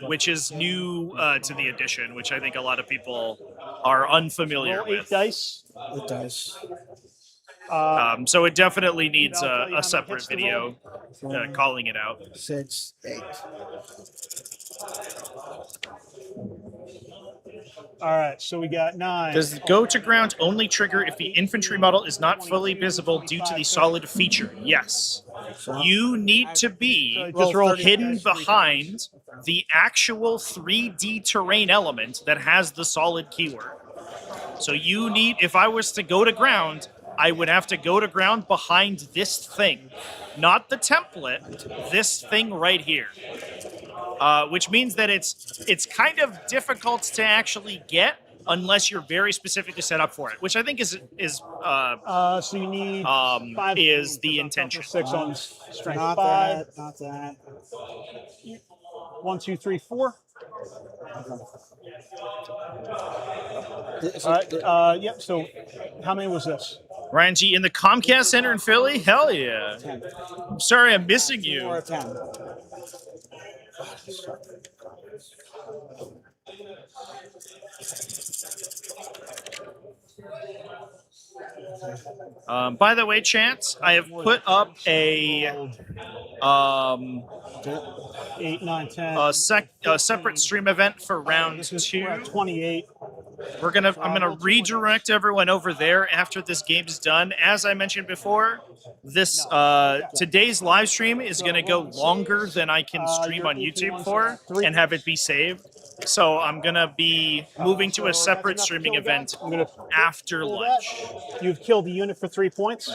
which is new to the edition, which I think a lot of people are unfamiliar Roll 8 with. dice. It does. So it definitely needs a separate video calling it out. 6, 8. All right, so we got 9. Does the go to ground only trigger if the infantry model is not fully visible due to the solid feature? Yes. You need to be hidden behind the actual 3D terrain element that has the solid keyword. So you need, if I was to go to ground, I would have to go to ground behind this thing. Not the template, this thing right here. Which means that it's kind of difficult to actually get unless you're very specifically set up for it, which I think is so you need 5 is the intention. 6 on strength. Not 5. that. Not that. 1, 2, 3, 4. This- All right. Yep. So how many was this? Ryan G in the Comcast Center in Philly? Hell yeah. 10. I'm sorry I'm missing you. 4 or 10. By the way, Chance, I have put up a 8, 9, 10. a separate stream event for round We're 2. at 28. I'm gonna redirect everyone over there after this game is done. As I mentioned before, this today's live stream is gonna go longer than I can stream on YouTube for and have it be saved. So I'm gonna be moving to a separate streaming event after lunch. You've killed the unit for 3 points.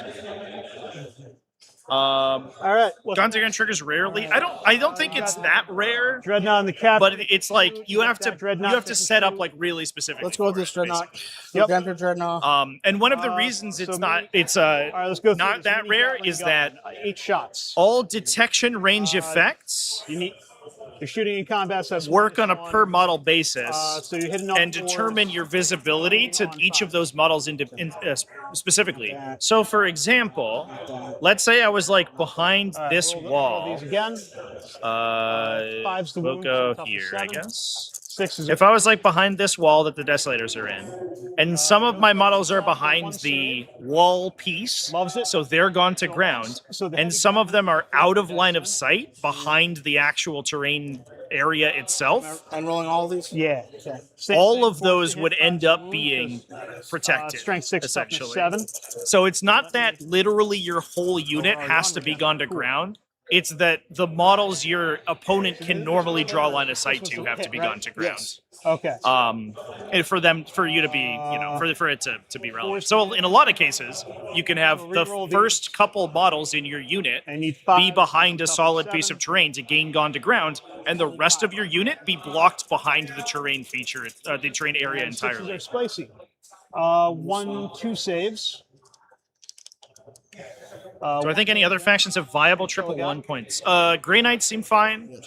All right. Gun to gun triggers rarely. I don't think it's that rare, Dreadnought and the cap. but it's like you have to set up like really specific. Let's go with this Dreadnought. Yep. Redemptor Dreadnought. And one of the reasons it's so not all right, let's go through not this. that You need rare Gatling is gun, that 8 shots. all detection range effects You're shooting in combat. So that's work on a per model basis so you're hitting all and fours. determine your visibility to each of those models specifically. So, for example, let's say I was like behind All right, this roll wall. these again. 5's the We'll wound, go so here, I 7. guess. 6 is If I was like behind this wall that the desolators are in, and some of my models are behind the wall piece, Loves it. so they're gone to ground, and some of them are out of line of sight behind the actual terrain area itself, And rolling all of these? yeah. Okay. all of those would end up being protected, Strength 6, essentially. toughness 7. So it's not that literally your whole unit has to be gone to ground. It's that the models your opponent can normally draw line of sight to have to be gone to ground. Yes. Okay. And for you to be, for it to be relevant. So in a lot of cases, you can have the first couple models in your unit I need be 5. behind a solid piece of terrain to gain gone to ground, and the rest of your unit be blocked behind the terrain feature, the terrain area entirely. They're spicy. 1, 2 saves. Do I think any other factions have viable triple 1 points? Grey Knights seem fine.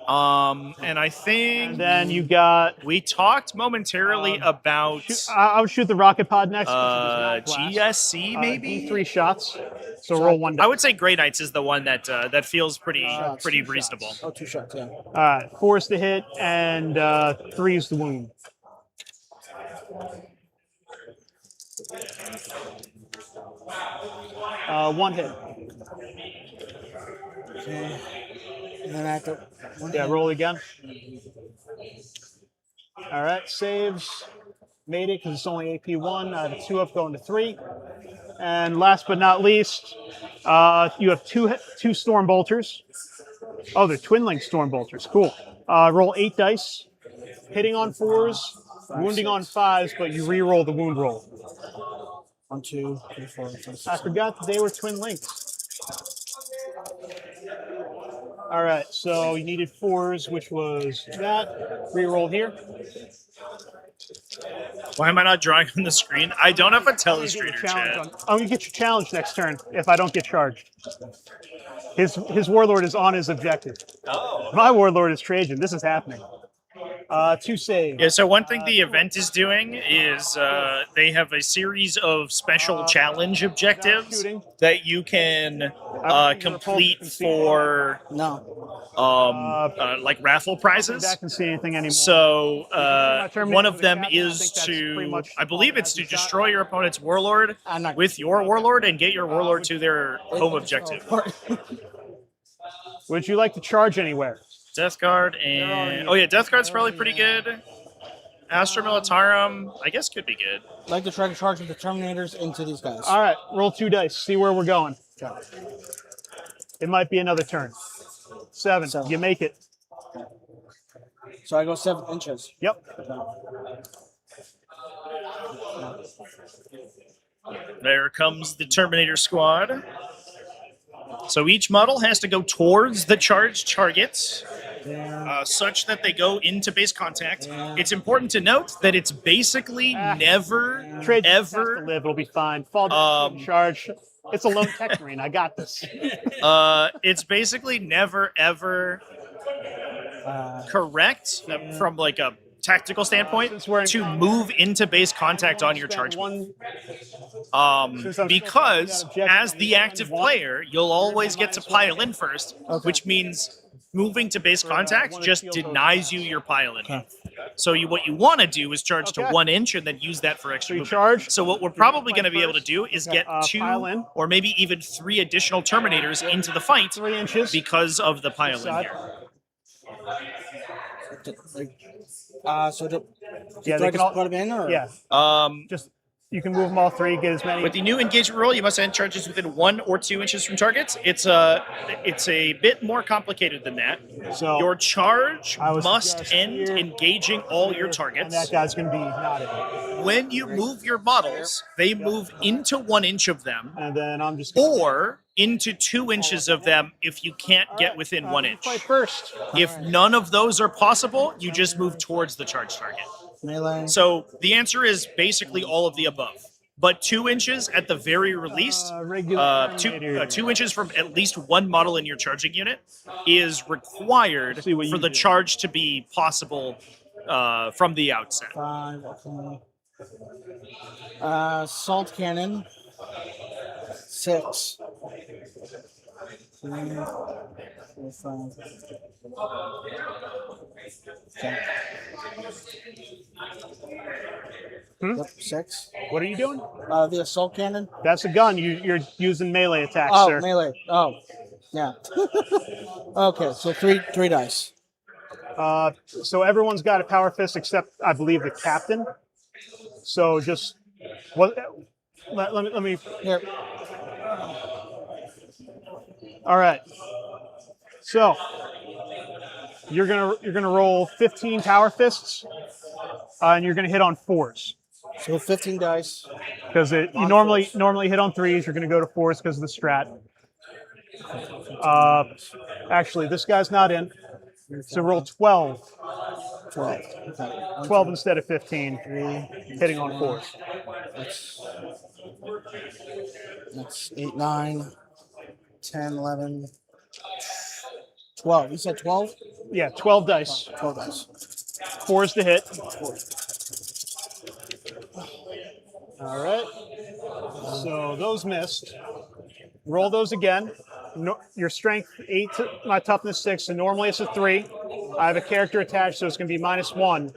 And I think And then you got. we talked momentarily about I would shoot the rocket pod next. 'cause it does not blast. GSC maybe. D3 shots. So roll 1 die. I would say Grey Knights is the one that that feels pretty Shots. pretty 2 reasonable. shots. Oh, 2 shots, yeah. All right, 4 is the hit, and 3 is the wound. One hit. Okay. And then after one Yeah, hit. roll again. All right, saves. Made it because it's only AP 1 out of 2 up going to 3. And last but not least, you have two Storm Bolters. Oh, they're Twin-Link Storm Bolters. Cool. Roll 8 dice. Hitting on 4s, wounding on 5s, but you re-roll the wound roll. 1, 2, 3, 4, 5, 6. I forgot that they were twin links. All right, so you needed 4s, which was that. Re-roll here. Why am I not drawing on the screen? I don't have a I'm gonna get telestrator your challenge chat. on- I'm gonna get your challenge next turn if I don't get charged. His warlord is on his objective. Oh. My warlord is Trajan. This is happening. 2 saves. Yeah, so one thing the event is doing is they have a series of special challenge objectives shooting. that you can complete for No. like raffle prizes. I can see anything anymore. So Terminator one of with a them captain, I is think that's pretty to, much I believe all it's to has a shot. destroy your opponent's warlord I'm not with your warlord and get your warlord to their home objective. Would you like to charge anywhere? Death Guard and oh yeah, Death Guard's probably pretty good. Astra Militarum, I guess could be good. Like to try to charge the Terminators into these guys. All right, roll 2 dice. See where we're going. Okay. It might be another turn. 7. Seven. You make it. So I go 7 inches. Yep. There comes the Terminator squad. So each model has to go towards the charged target, such that they go into base contact. It's important to note that it's basically never, Trade has to ever. live. It'll be fine. Fall down, charge. It's a lone tech marine. I got this. It's basically never, ever correct from like a tactical standpoint Since we're in to combat, move into base contact on your charge move. Since I'm Because still playing that as objective the on active one, player, you'll always get to pile in first, which means moving to base contact one just shield goes denies you your pile in. So what you want to do is charge to 1 inch and then use that for extra you movement. charge. So what we're probably going to be able to do is get 2 pile in. or maybe even 3 additional Terminators into the fight 3 inches. because of the pile in Side. here. So do Yeah, I they can just all. put them in, or? Yeah, just you can move them all 3. Get as many. With the new engagement rule, you must end charges within 1 or 2 inches from targets. It's a bit more complicated than that. So Your charge I would must suggest end here, engaging all your and targets. that guy's going to be not in. When you move your models, they move into 1 inch of them And then I'm just. Gonna or into 2 inches of them if you can't get within 1 inch. Fight first. If none of those are possible, you just move towards the charge target. Melee. So the answer is basically all of the above. But 2 inches at the very least, Regular. 2 inches from at least one model in your charging unit is required See what you for the do. charge to be possible from the outset. 5, okay. Salt cannon. 6. 3, 4, 5. Okay. Yep, 6. What are you doing? The assault cannon. That's a gun. You're using melee attacks, Oh, sir. melee. Oh, yeah. Okay, so three dice. So everyone's got a power fist except, I believe, the captain. So just what? Let me. Here. All right. So you're gonna roll 15 power fists, and you're gonna hit on 4s So 15 dice. because you normally hit on 3s. You're gonna go to 4s because of the strat. Actually, this guy's not in. So roll 12. 12. Okay. 12 instead of 15. Hitting on 4s. That's 8, 9, 10, 11, 12. You said 12? Yeah, 12 dice. 12 dice. 4s to hit. All right. So those missed. Roll those again. No, your strength 8, my toughness 6, so normally it's a 3. I have a character attached, so it's going to be -1.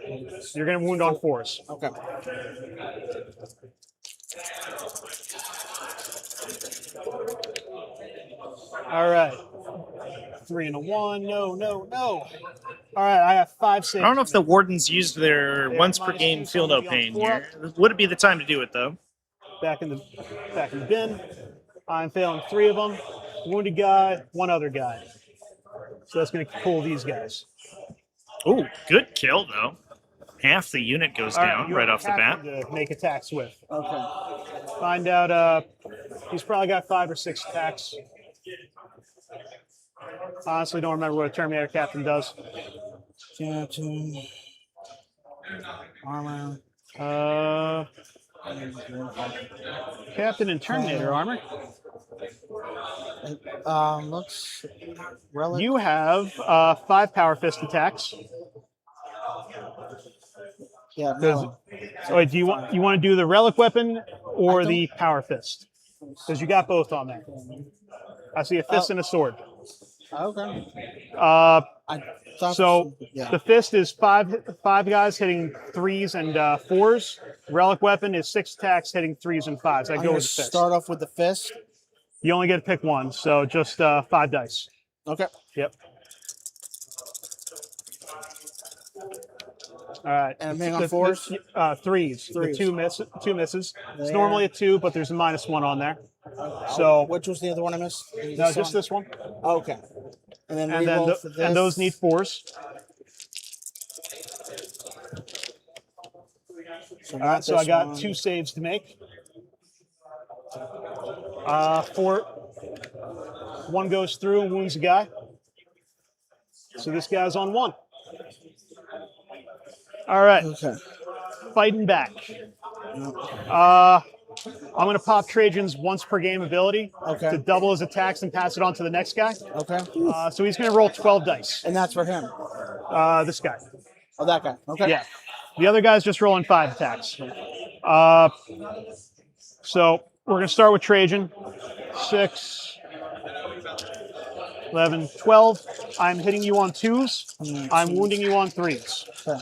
You're going to wound on 4s. Okay. All right. 3 and a 1. No, no, no. All right, I have 5 saves. I don't know if the Wardens used their once per game feel no pain here. Would it be the time to do it though? Back in the bin. I'm failing 3 of them. Wounded guy, 1 other guy. So that's going to pull these guys. Ooh, good kill though. Half the unit goes down right off the bat. To make attacks with. Okay. Find out. He's probably got 5 or 6 attacks. Honestly, don't remember what a Terminator Captain does. Captain. Armor. Captain and Terminator armor. Looks relic. You have 5 Power Fist attacks. Yeah. No. So wait, do you want to do the relic weapon or the Power Fist? Because you got both on there. I see a fist and a sword. Okay. Uh, I thought so yeah. the fist is five guys hitting 3s and 4s. Relic weapon is 6 attacks hitting 3s and 5s. I I'm go gonna with the fist. start off with the fist. You only get to pick one, so just 5 dice. Okay. Yep. All right. And I'm hitting on 4s? 3s. Threes. The 2 misses. It's There. normally a 2, but there's a -1 on there. So Which was the other one I missed? no, just this one. Okay. And then And reroll then for this. and those need 4s. So, All right, so I this got one. 2 saves to make. 1 goes through and wounds a guy. So this guy's on 1. All right, Okay. fighting back. I'm going to pop Trajan's once per game ability Okay. to double his attacks and pass it on to the next guy. Okay. So he's going to roll 12 dice. And that's for him. This guy. Oh, that guy. Okay. Yeah. The other guy's just rolling 5 attacks. So we're going to start with Trajan. 6, 11, 12. I'm hitting you on 2s. I'm wounding you on 3s. Okay.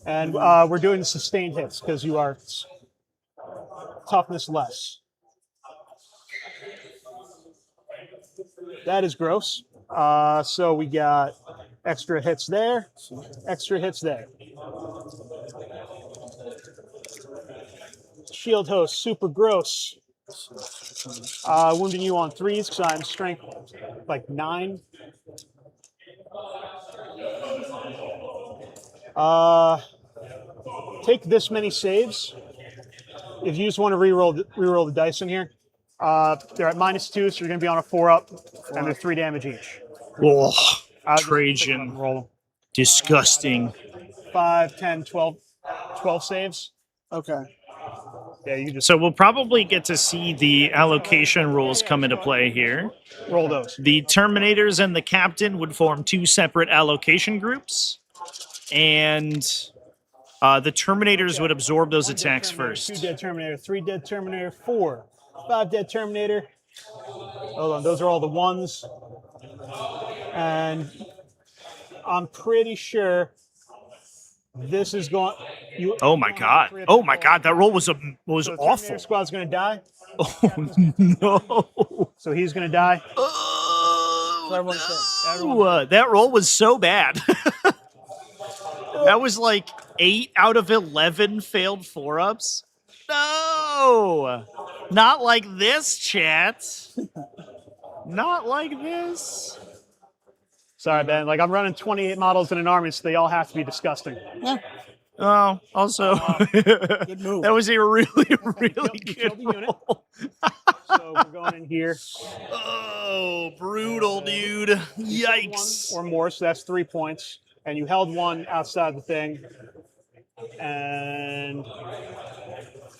And we're doing sustained hits because you are toughness less. That is gross. So we got extra hits there, extra hits there. Shield host, super gross. Wounding you on 3s because I'm strength like 9. Take this many saves. If you just want to re-roll the dice in here, they're at -2, so you're going to be on a 4-up, and they're 3 damage each. Oh, I'll just Trajan. roll them. Disgusting. 5, 10, 12 saves. Okay. Yeah, you just So we'll probably get to see the allocation rules come into play here. roll those. The Terminators and the Captain would form 2 separate allocation groups, and the Terminators would absorb those attacks first. 2 dead Terminator, 3 dead Terminator, 4, 5 dead Terminator. Hold on, those are all the 1s. And I'm pretty sure this is going. Oh my god! Oh my god! That roll was So awful. Terminator Squad's going to die. Oh no! So he's going to die. Oh, that roll was so bad. That was like 8 out of 11 failed 4-ups. No, not like this, chat. Not like this. Sorry, Ben. Like, I'm running 28 models in an army, so they all have to be disgusting. Yeah. Oh, also, Good move. that was a really, really Killed good the unit. roll. So we're going in here. Oh, brutal, dude. Yikes. 1 or more, so that's 3 points. And you held 1 outside the thing. And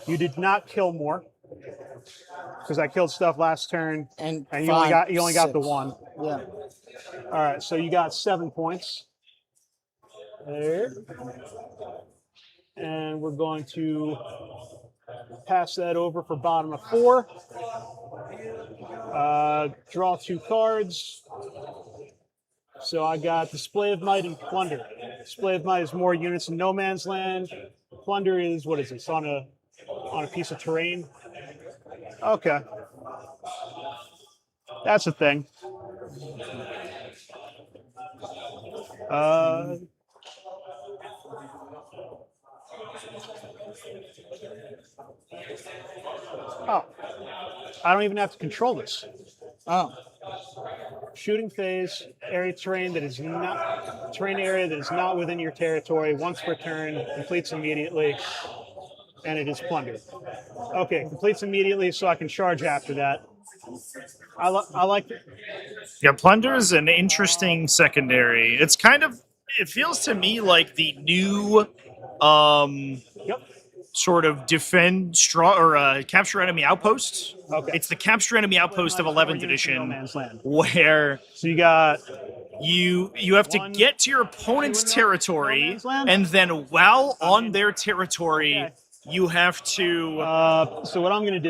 you did not kill more. because I killed stuff last turn, And you only got the 6. one. Yeah. All right, so you got 7 points. There. And we're going to pass that over for bottom of 4. Draw 2 cards. So I got Display of Might and Plunder. Display of Might is more units in no man's land. Plunder is, what is this, on a piece of terrain? Okay. That's a thing. Oh, I don't even have to control this. Oh. Shooting phase, area terrain that is not terrain area that is not within your territory. Once per turn, completes immediately, and it is plundered. Okay, completes immediately, so I can charge after that. I like it. Yeah, plunder is an interesting secondary. It's kind of, it feels to me like the new Yep. sort of defend strong or capture enemy outpost. Okay. It's the capture enemy outpost of 11th edition, No Man's Land. where So you got you have to get to your opponent's territory, and then while on their territory, you have to so what I'm going to do.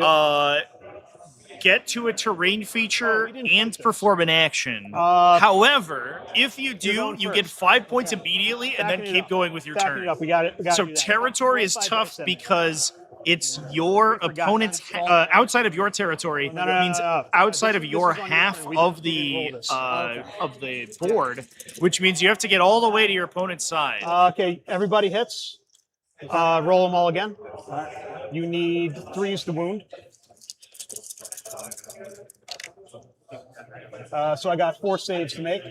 get to a terrain feature and perform an action. However, if you do, you get 5 points immediately and then keep going with your turn. We got it. So territory is tough because it's your opponent's outside of your territory. No. Means outside of your half of the board, which means you have to get all the way to your opponent's side. Okay, everybody hits. Roll them all again. You need 3s to wound. So I got 4 saves to make.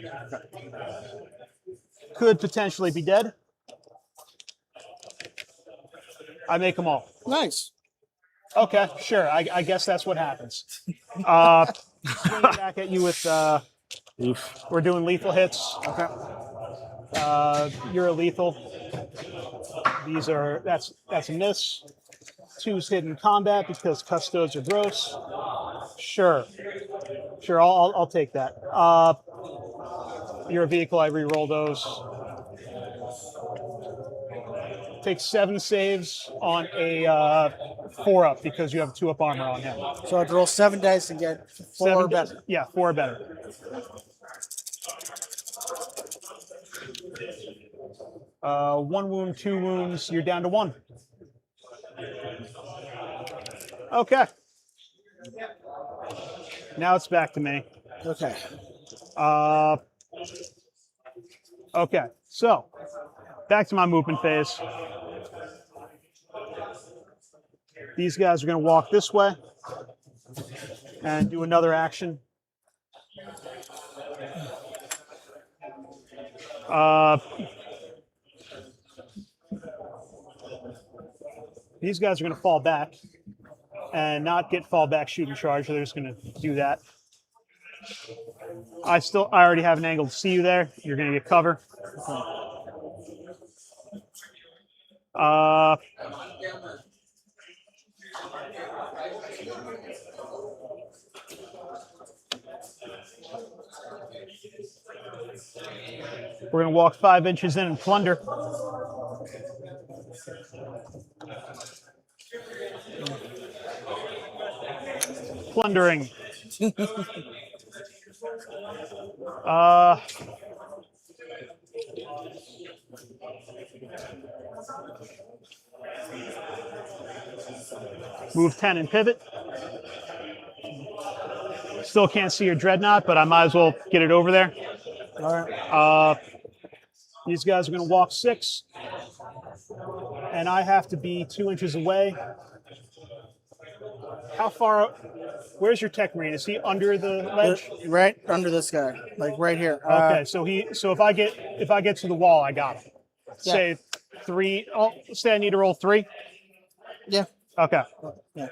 Could potentially be dead. I make them all. Nice. Okay, sure. I guess that's what happens. Swing it back at you with. We're doing lethal hits. Okay. You're a lethal. These are that's a miss. 2's hidden combat because custodes are gross. Sure, I'll take that. You're a vehicle. I re-roll those. Take 7 saves on a 4-up because you have 2-up armor on him. So I have to roll 7 dice and get 4 or better. Yeah, 4 or better. One wound, 2 wounds. You're down to 1. Okay. Now it's back to me. Okay. Okay, so back to my movement phase. These guys are going to walk this way and do another action. These guys are going to fall back and not get fallback shooting charge. They're just going to do that. I already have an angle to see you there. You're going to get cover. We're going to walk 5 inches in and plunder. Plundering. Move 10 and pivot. Still can't see your dreadnought, but I might as well get it over there. All right. These guys are going to walk 6. And I have to be 2 inches away. How far? Where's your tech marine? Is he under the ledge? Right under this guy, like right here. Okay, so if I get to the wall, I got him. Yeah. Say 3. Oh, say I need to roll 3. Yeah. Okay. Yeah.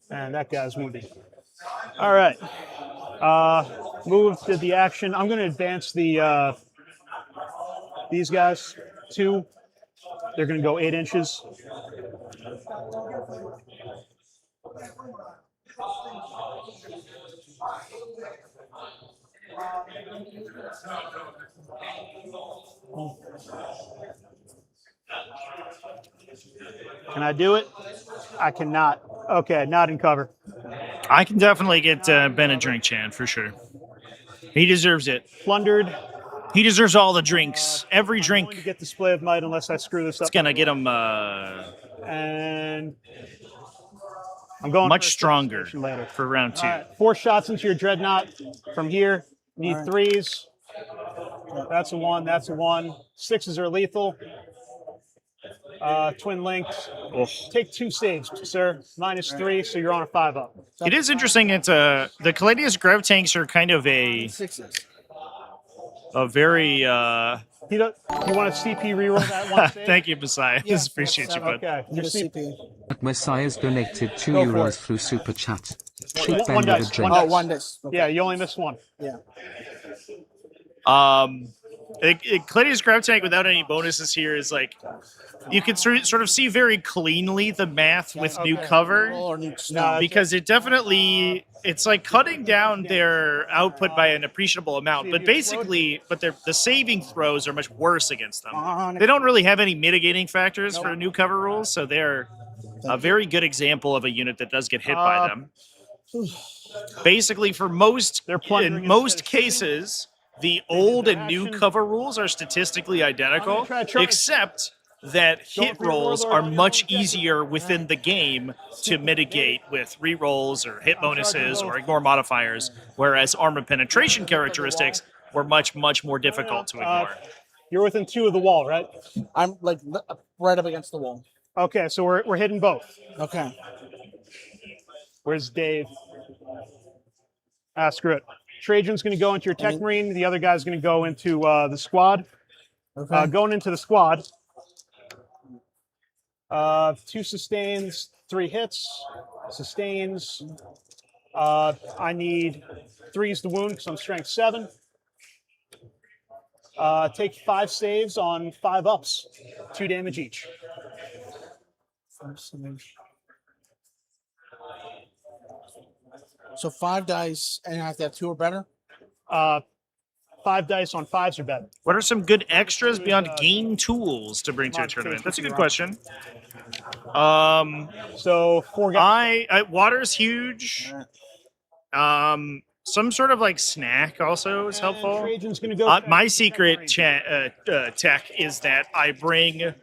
And that guy's wounded. All right. Move to the action. I'm going to advance these guys 2. They're going to go 8 inches. Can I do it? I cannot. Okay, not in cover. I can definitely get Ben a drink, Chan, for sure. He deserves it. Plundered. He deserves all the drinks. Every I'm drink. going to get display of might unless I screw this up. It's going to get him And I'm going much for stronger assassination later. for round 2. All right, 4 shots into your dreadnought from here. Need 3s. That's a 1. That's a 1. 6s are lethal. Twin links. Oh. Take 2 saves, sir. -3, so you're on a 5-up. It is interesting. It's the Caladius Grav tanks are kind of a 6s. very. You want to CP reroll that one save? Thank you, Messiah. Yeah, Appreciate you, bud. Okay. Your CP. Messiah's donated 2 Go for euros it. through Super Chat. One Treat Ben with a dice, drink. one Oh, dice. 1 dice. Okay. Yeah, you only missed 1. Yeah. Caladius Grav tank without any bonuses here is like you can sort of see very cleanly the math with new cover. Or new Nah, snow. Because it's like cutting down their output by an appreciable amount, but basically, the saving throws are much worse against them. They don't really have any mitigating factors for new cover rules, so they're a very good example of a unit that does get hit by them. Basically, in most cases, the old and new cover rules are statistically identical, except that hit rolls are much easier within the game to mitigate with rerolls or hit bonuses or ignore modifiers, whereas armor penetration characteristics were much, much more difficult to ignore. You're within 2 of the wall, right? I'm like right up against the wall. Okay, so we're hitting both. Okay. Where's Dave? Screw it. Trajan's going to go into your Tech Marine. The other guy's going to go into the squad. Okay. Going into the squad. 2 sustains, 3 hits. Sustains. I need 3s to wound because I'm strength 7. Take 5 saves on 5 ups. 2 damage each. So 5 dice, and I have to have 2 or better? 5 dice on 5s or better. What are some good extras beyond game tools to bring to a tournament? That's a good question. So 4 guys. Water's huge. Some sort of like snack also is helpful. Trajan's going to go. My secret tech is that I bring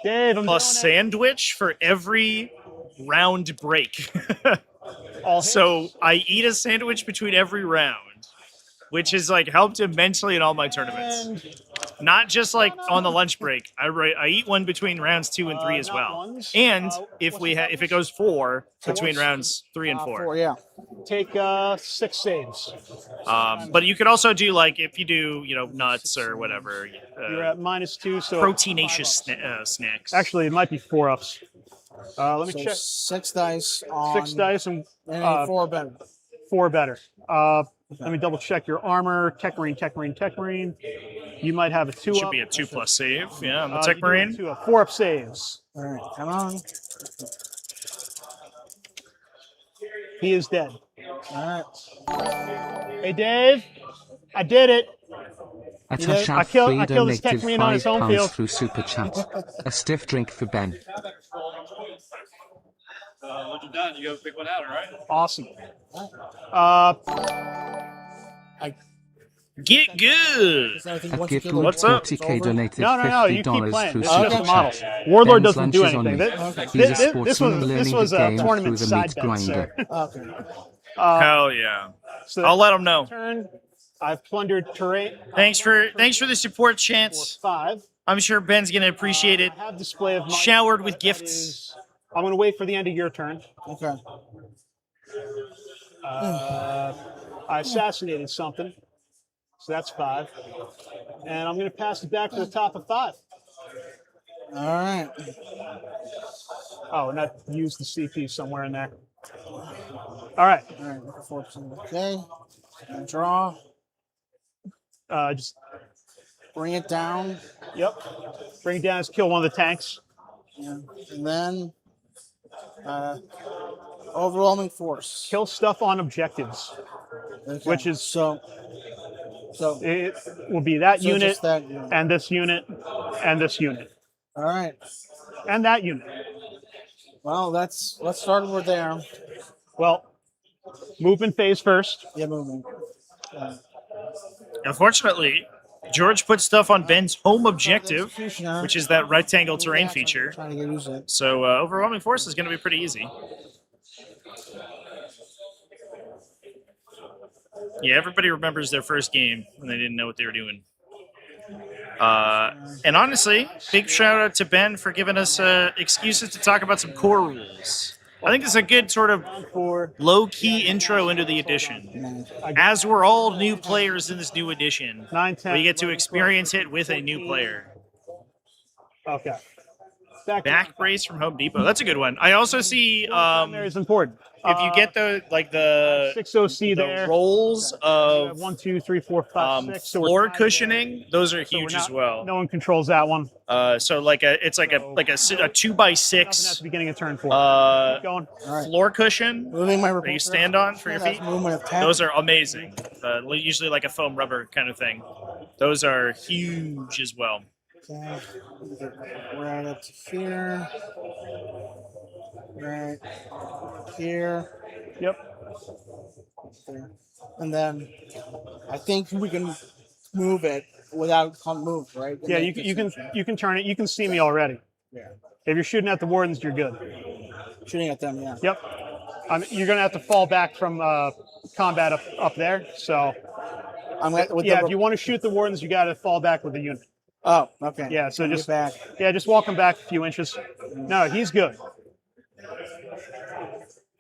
Dave, I'm a sandwich for every round break. All So I eat a sandwich between every round, which has like helped immensely in all my tournaments. Not just like on the lunch break. I eat one between rounds 2 and 3 as well. And if it goes 4 between rounds 3 and 4. 4, yeah. Take 6 saves. But you could also do like if you do nuts or whatever. You're at -2, so Proteinaceous snacks. actually it might be 4 ups. Let me So check. 6 dice on 6 dice and 4 or better. 4 better. Let me double check your armor. Tech Marine, Tech Marine, Tech Marine. You might have a 2 up. Should be a 2+ save. Yeah, on the Tech Marine. 2 up. 4 up saves. All right, come on. He is dead. All right. Hey Dave, I did it. Atash I killed Free this Tech donated Marine on his home £5 field. through Super Chat. A stiff drink for Ben. When you're done, you go pick one out, all right? Awesome. Get good. Is there anything A once you gift kill the What's war, up? it's 40k over? donated No, you keep $50 playing. through This is Super just a model. Chat. Warlord Ben's doesn't do lunch is on anything. me. Okay. He's a This sportsman was learning a the game tournament through the side meat bet, grinder. sir. Okay. Hell yeah. So I'll let them know. turn. I've plundered terrain. Thanks for the support, Chance. 5. I'm sure Ben's gonna appreciate it. I have display of might. Showered with That gifts. is- I'm going to wait for the end of your turn. Okay. I assassinated something, so that's 5. And I'm going to pass it back to the top of 5. All right. Oh, and I used the CP somewhere in there. All right. All right. 4%. Okay. And draw. Just Bring it down. Yep. Bring it down is kill one of the tanks. Yeah. And then overwhelming force. Kill stuff on objectives, Okay. which is so it will be that So unit just that unit. and this unit and this unit all right. and that unit. Well, let's start over there. Well, movement phase first. Yeah, moving. Unfortunately, George put stuff on Ben's home objective, Executioner. which is that rectangle terrain feature. Trying to get used to it. So overwhelming force is going to be pretty easy. Yeah, everybody remembers their first game when they didn't know what they were doing. And honestly, big shout out to Ben for giving us excuses to talk about some core rules. I think it's a good sort of low-key intro into the edition. As we're all new players in this new edition, 9, 10, we get to experience it with a new player. Okay. Back brace from Home Depot. That's a good one. I also see There is important. if you get the 6 OC the there. rolls of 1, 2, 3, 4, 5, 6. So we're floor tied cushioning, those are there. huge So we're as not- well. No one controls that one. So like it's like a 2x6 Nothing at the beginning of turn 4. Keep going. floor cushion Moving my that you stand on for your That's feet. movement of 10. Those are amazing. Usually like a foam rubber kind of thing. Those are huge as well. Okay. Right up to here. Right here. Yep. There. And then I think we can move it without moved, right? Yeah, you can turn it. You can see me already. Yeah. If you're shooting at the wardens, you're good. Shooting at them, yeah. Yep. You're gonna have to fall back from combat up there. So if you want to shoot the wardens, you got to fall back with the unit. Oh, okay. Yeah. So Get just back. just walk him back a few inches. No, he's good.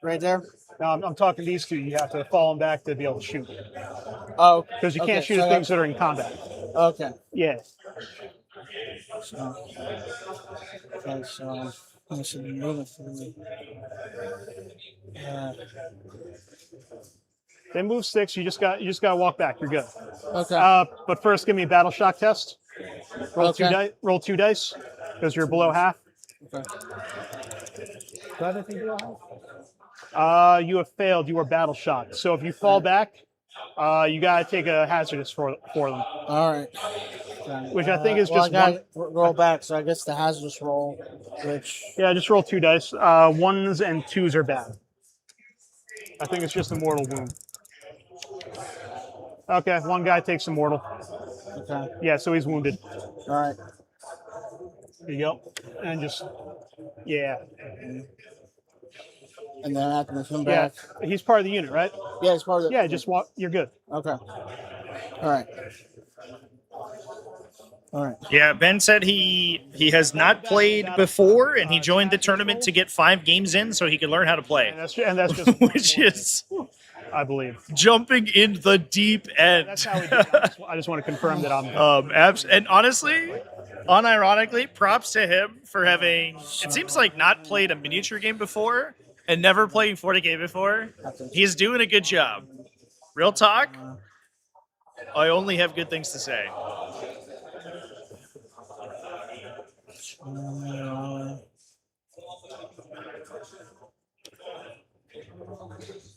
Right there. No, I'm talking these two. You have to fall him back to be able to shoot Oh, because you okay, can't shoot so at things that are in combat. Okay. Yeah. So, let me see the movement for me. They move 6. You just got to walk back. You're good. Okay. But first, give me a battle shock test. Roll Okay. Roll 2 dice because you're below half. Okay. You have failed. You are battle shocked. So if you fall back, you got to take a hazardous for them. All right. Which I think is well, just I got roll back, so I guess the hazardous roll, which Yeah, just roll 2 dice. 1s and 2s are bad. I think it's just a mortal wound. Okay, one guy takes a mortal. okay. Yeah, so he's wounded. All right. There you go. And just And then after I come yeah. back, He's part of the unit, right? yeah, it's part of the. Yeah, just walk. You're good. Okay. All right. All right. Yeah, Ben said he has not played before, and he joined the tournament to get 5 games in so he could learn how to play, And that's just which is I believe. jumping in the deep end. That's how we do it. I just want to confirm that I'm. And honestly, unironically, props to him for having, it seems like, not played a miniature game before and never played 40K before. He's doing a good job. Real talk, I only have good things to say.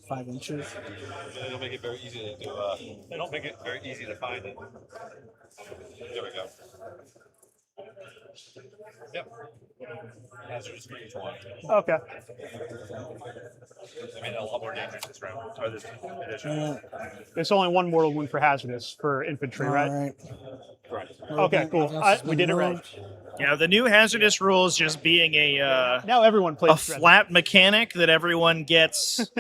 5 inches. They don't make it very easy to do. They don't make it very easy to find it. There we go. Yep. Hazardous for each one. Okay. I mean, a lot more dangerous this round. Or this edition. There's only 1 mortal wound for hazardous for infantry, All right? right. Right. Okay, cool. We did it right. Yeah, the new hazardous rules just being a Now everyone plays flat mechanic that everyone gets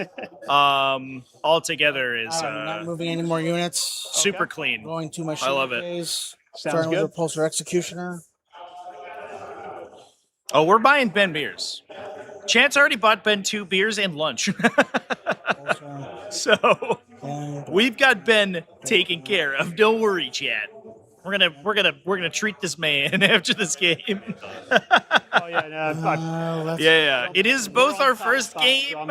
all together is All right, not moving any more units. super clean. Going to my I love it. phase. Sounds Starting good. with Repulsor Executioner. Oh, we're buying Ben beers. Chance already bought Ben 2 beers and lunch. So And we've got Ben taken care of. Don't worry, chat. We're gonna treat this man after this game. Oh yeah, no, Yeah. It is both our first game on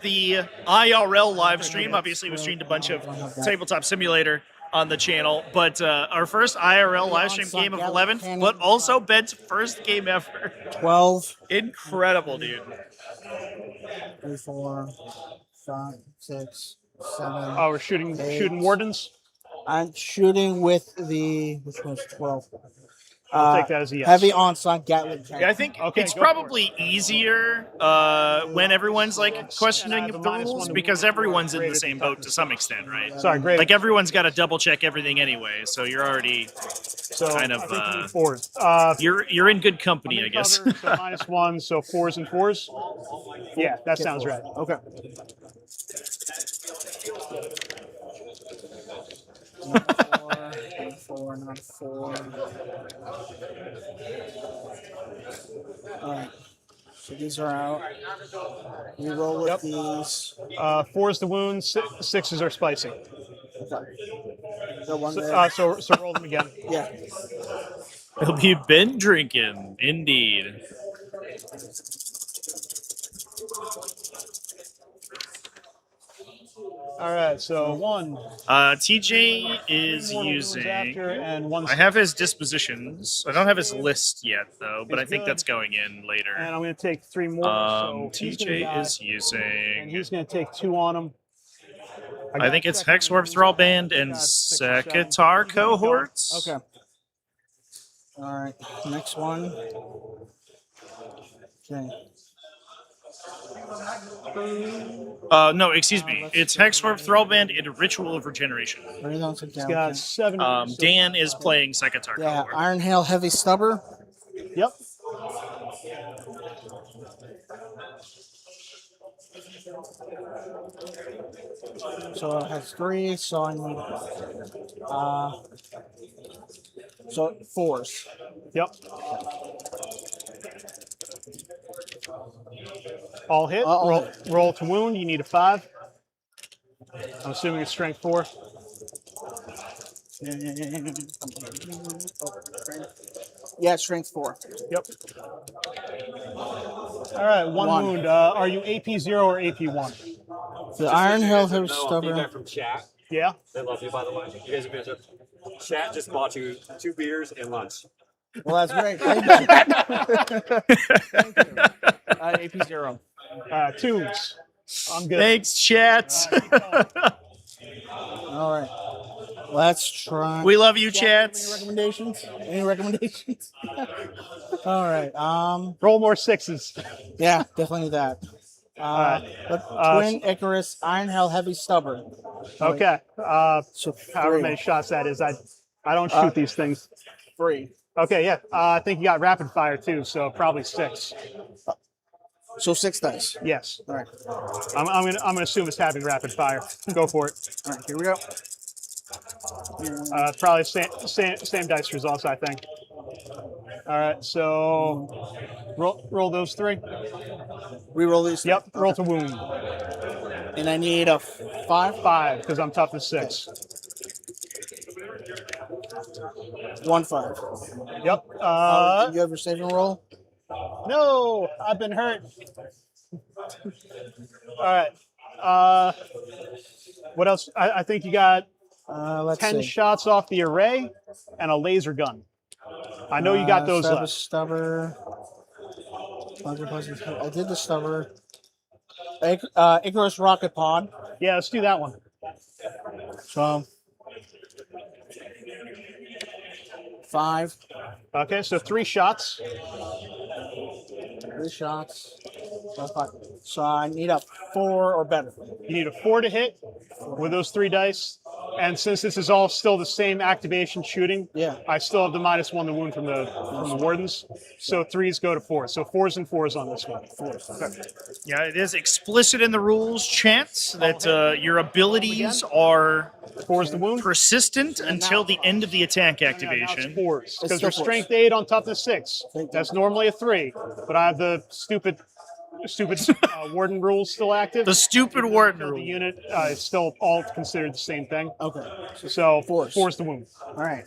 the IRL live stream. Obviously, we streamed a bunch of Tabletop Simulator. on the channel, but our first IRL live stream game of 11th, but also Ben's first game ever. 12. Incredible, dude. 3, 4, 5, 6, 7. Oh, we're shooting wardens. I'm shooting with the which one's 12. I'll take that as a yes. Heavy onslaught Gatling cannon. Yeah, I think it's probably easier when everyone's like questioning the rules because everyone's in the same boat to some extent, right? Sorry, great. Like everyone's got to double check everything anyway, so you're already kind of fours. You're in good company, I guess. Cover, so -1, so 4s and 4s. Yeah, that sounds right. Okay. Four, not 4. All right. So these are out. We roll with these. 4's the wound, 6s are spicy. Okay. So roll them again. Yeah. It'll be Ben drinking, indeed. All right, so 1. TJ is using. And 1. I have his dispositions. I don't have his list yet, though, but I think that's going in later. And I'm going to take 3 more. So TJ is using. And he's going to take 2 on him. I think it's Hexwarp Thrallband and Sekitar cohorts. Okay. All right. Next one. Okay. No, excuse me. It's Hexwarp Thrallband and Ritual of Regeneration. He's got 7. Dan is playing Sekitar cohort. Iron Hail Heavy Stubber. Yep. So it has 3, so I need so 4s. Yep. All hit. Roll to wound. You need a 5. I'm assuming it's strength 4. Yeah, strength 4. Yep. All right, 1 wound. Are you AP 0 or AP 1? The Iron Hail Heavy Stubber. Feedback from chat. Yeah. They love you, by the way. You guys have been. Chat just bought you 2 beers and lunch. Well, that's great. Thank you. Thank you. AP 0. 2s. I'm good. Thanks, chat. All right. Let's try. We love you, chat. chats. Any recommendations? Any recommendations? All right. Roll more 6s. Yeah, definitely need that. Twin Icarus, Iron Hail Heavy Stubber. Okay. So however many shots that is, I don't shoot these things. 3. Okay, yeah. I think you got rapid fire too, so probably 6. So 6 dice. Yes. All right. I'm gonna assume it's having rapid fire. Go for it. All right. Here we go. Probably same dice results, I think. All right. So roll those 3. Reroll these. Yep. Roll to wound. And I need a 5. 5 because I'm tough as 6. 1 5. Yep. Did you have your saving roll? No, I've been hurt. All right. What else? I think you got 10 shots off the array and a laser gun. I know you got those left. Stubber. I did the stubber. Icarus Rocket Pod. Yeah, let's do that one. So 5. Okay, so 3 shots. 3 shots. So I need a 4 or better. You need a 4 to hit with those 3 dice. And since this is all still the same activation shooting, I still have the -1 the wound from the wardens. So 3s go to 4. So 4s and 4s on this one. 4s. Okay. Yeah, it is explicit in the rules, chance, that your abilities are 4s the wound persistent until the end of the attack activation. 4s because you're strength 8 on toughness 6. That's normally a 3, but I have the stupid warden rules still active. The stupid warden rule. rule. The unit is still all considered the same thing. Okay. So 4's the wound. All right.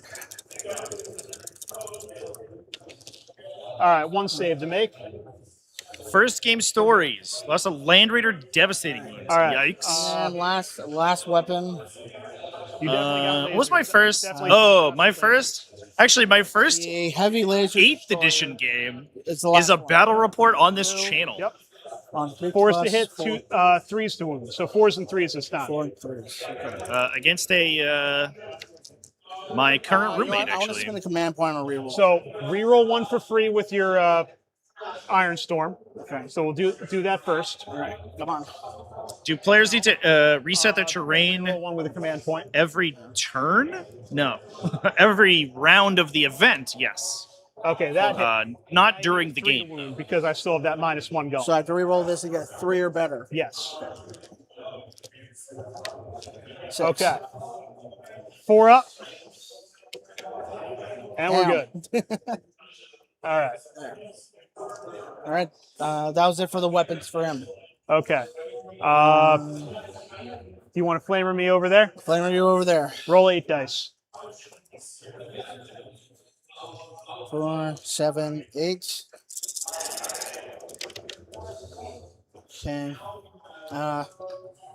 All right, 1 save to make. First game stories. Lots of Land Raider devastating wounds. All right. Yikes. And last weapon. You definitely got What was my first? Definitely- Oh, my first. Actually, my first A heavy laser 8th edition game is the last is a one. battle report on this channel. Yep. On 3 4s plus, to hit, 4, 2 3s to wound. So 4s and 3s this time. 4 and 3s. Okay. Against a my current You know roommate what? I want to actually. spend a command point on reroll. So reroll 1 for free with your Iron Storm. Okay. So we'll do that first. All right. Come on. Do players need to reset their terrain Reroll 1 with a command point. every turn? No, every round of the event. Yes, Okay, that hit. not during the 3 to game. wound because I still have that -1 going. So I have to reroll this and get 3 or better. Yes. 6. Okay. 4 up. And we're Damn. good. All right. All right. That was it for the weapons for him. Okay. Do you want to flamer me over there? Flamer, you over there. Roll 8 dice. 4, 7, 8. Okay.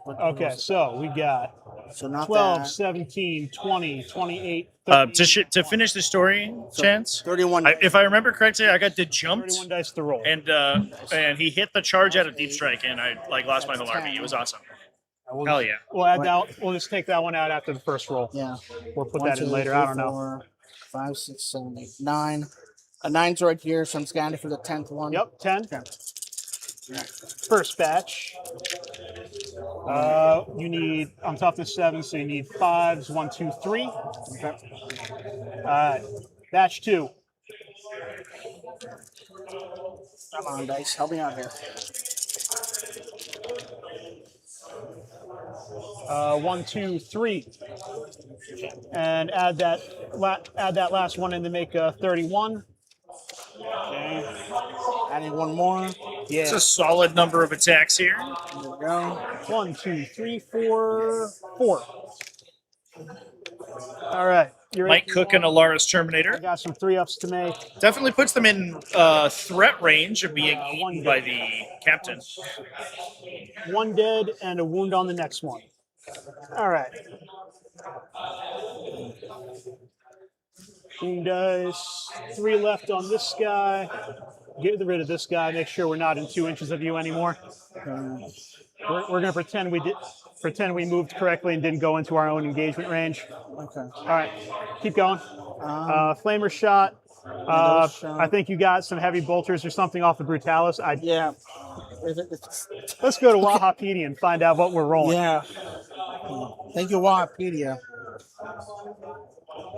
Okay, so we got So not 12, that. 17, 20, 28, To finish the story, Chance. 31. If I remember correctly, I got dejumped 31 dice to roll. and he hit the charge out of Deep Strike, and I lost my whole army. It was awesome. Hell yeah! We'll add that. We'll just take that one out after the first roll. Yeah. We'll put 1, that 2, in later. 3, I don't know. 4, 5, 6, 7, 8, 9. A 9's right here, so I'm scanning for the 10th one. Yep, 10. Okay. First batch. You need, I'm toughness 7, so you need 5s, 1, 2, 3. Okay. Batch 2. Come on, dice. Help me out here. 1, 2, 3. And add that last one in to make 31. Okay. Adding one more. Yeah. It's a solid number of attacks here. There we go. 1, 2, 3, 4, 4. All right. You're Mike at Cook and Alara's I Terminator got some 3-ups to make. definitely puts them in threat range of being eaten by the captain. 1 dead and a wound on the next one. All right. Wound dice. 3 left on this guy. Get rid of this guy. Make sure we're not in 2 inches of you anymore. We're going to pretend we moved correctly and didn't go into our own engagement range. Okay. All right. Keep going. Flamer shot. I think you got some heavy bolters or something off the Brutalis. Yeah. Let's go to Wahapedia and find out what we're rolling. Yeah. Thank you, Wahapedia.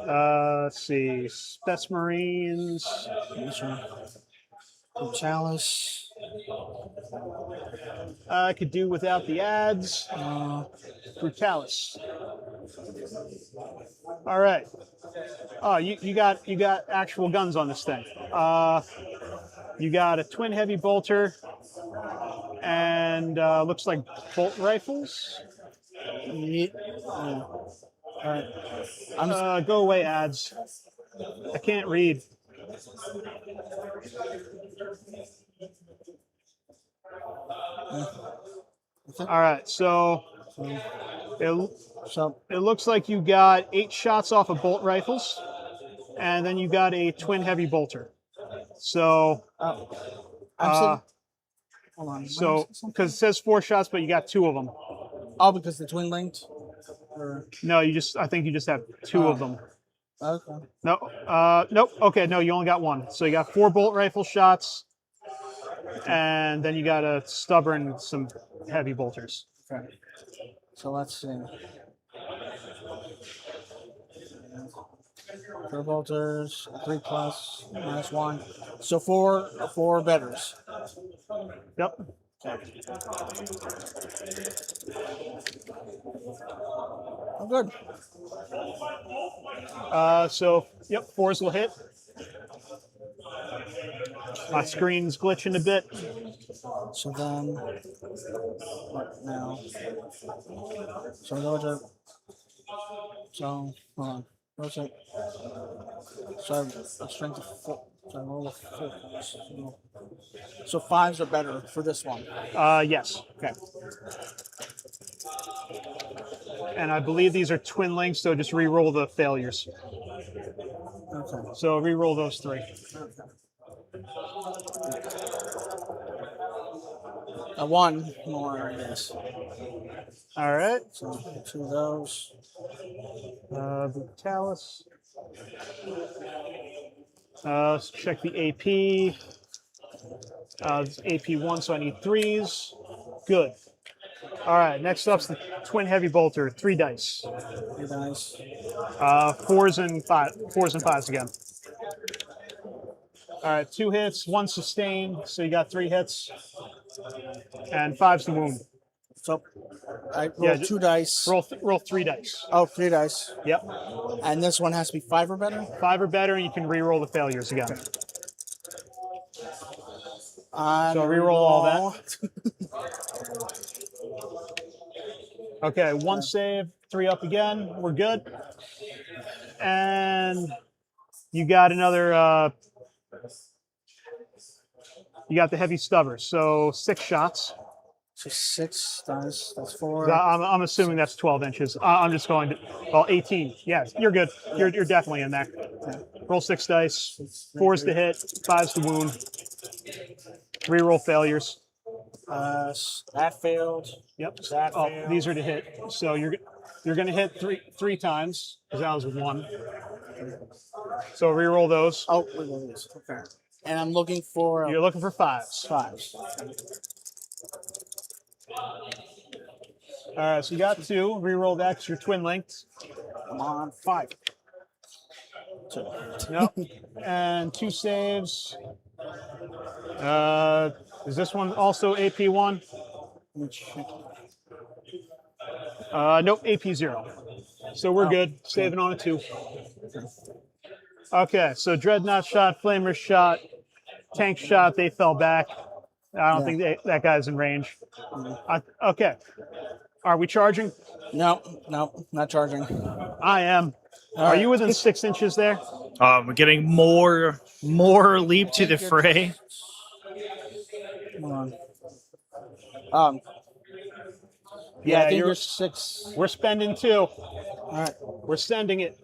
Let's see. Spets Marines. This one. Chalice. I could do without the ads. Brutalis. All right. Oh, you got actual guns on this thing. You got a twin heavy bolter and looks like bolt rifles. Yeah. All right. Go away, ads. I can't read. All right, so it looks like you got 8 shots off of bolt rifles, and then you got a twin heavy bolter. So, Hold on. so because it says 4 shots, but you got 2 of them. Oh, because the twin linked? Or... No, I think you just have 2 of them. Okay. No, nope. Okay, no, you only got 1. So you got 4 bolt rifle shots, and then you got a stubber and some heavy bolters. Okay. So let's see. 4 bolters, 3 plus, -1. So 4 betters. Yep. Oh, good. So, yep, 4s will hit. My screen's glitching a bit. So then, what now? So those are. So hold on. What's it? So a strength of 4. So I roll a 4. So 5s are better for this one. Yes. Okay. And I believe these are twin links, so just re-roll the failures. Okay. So re-roll those 3. One more, I guess. All right. So 2 of those. Brutalis. Let's check the AP. It's AP1, so I need 3s. Good. All right, next up's the twin heavy bolter, 3 dice. 3 dice. 4s and 5s again. All right, 2 hits, 1 sustained, so you got 3 hits, and 5's the wound. So I roll 2 dice. Roll 3 dice. Oh, 3 dice. Yep. And this one has to be 5 or better? 5 or better, and you can re-roll the failures again. So re-roll all that. Okay, 1 save, 3 up again. We're good. And you got another. You got the heavy stubber, so 6 shots. So 6 dice. That's 4. I'm assuming that's 12 inches. I'm just going to. Well, 18. Yes, you're good. You're definitely in there. Okay. Roll 6 dice. 4's to hit. 5's to wound. Re-roll failures. That failed. Yep. That Oh, failed. these are to hit. So you're going to hit three times because that was 1. So re-roll those. Oh, wait, wait, wait. Okay. And I'm looking for You're looking for 5s. 5s. All right. So you got 2. Re-roll that 'cause you're twin linked. Come on, 5. 2. Nope. And 2 saves. Is this one also AP1? Let me check. Nope, AP0. So we're good. Saving on a 2. Okay, so Dreadnought shot, Flamer shot, Tank shot, they fell back. I don't think that guy's in range. Okay. Are we charging? No, not charging. I am. Are you within 6 inches there? We're getting more leap to the fray. Hold on. Yeah, I think you're 6. We're spending 2. All right. We're sending it.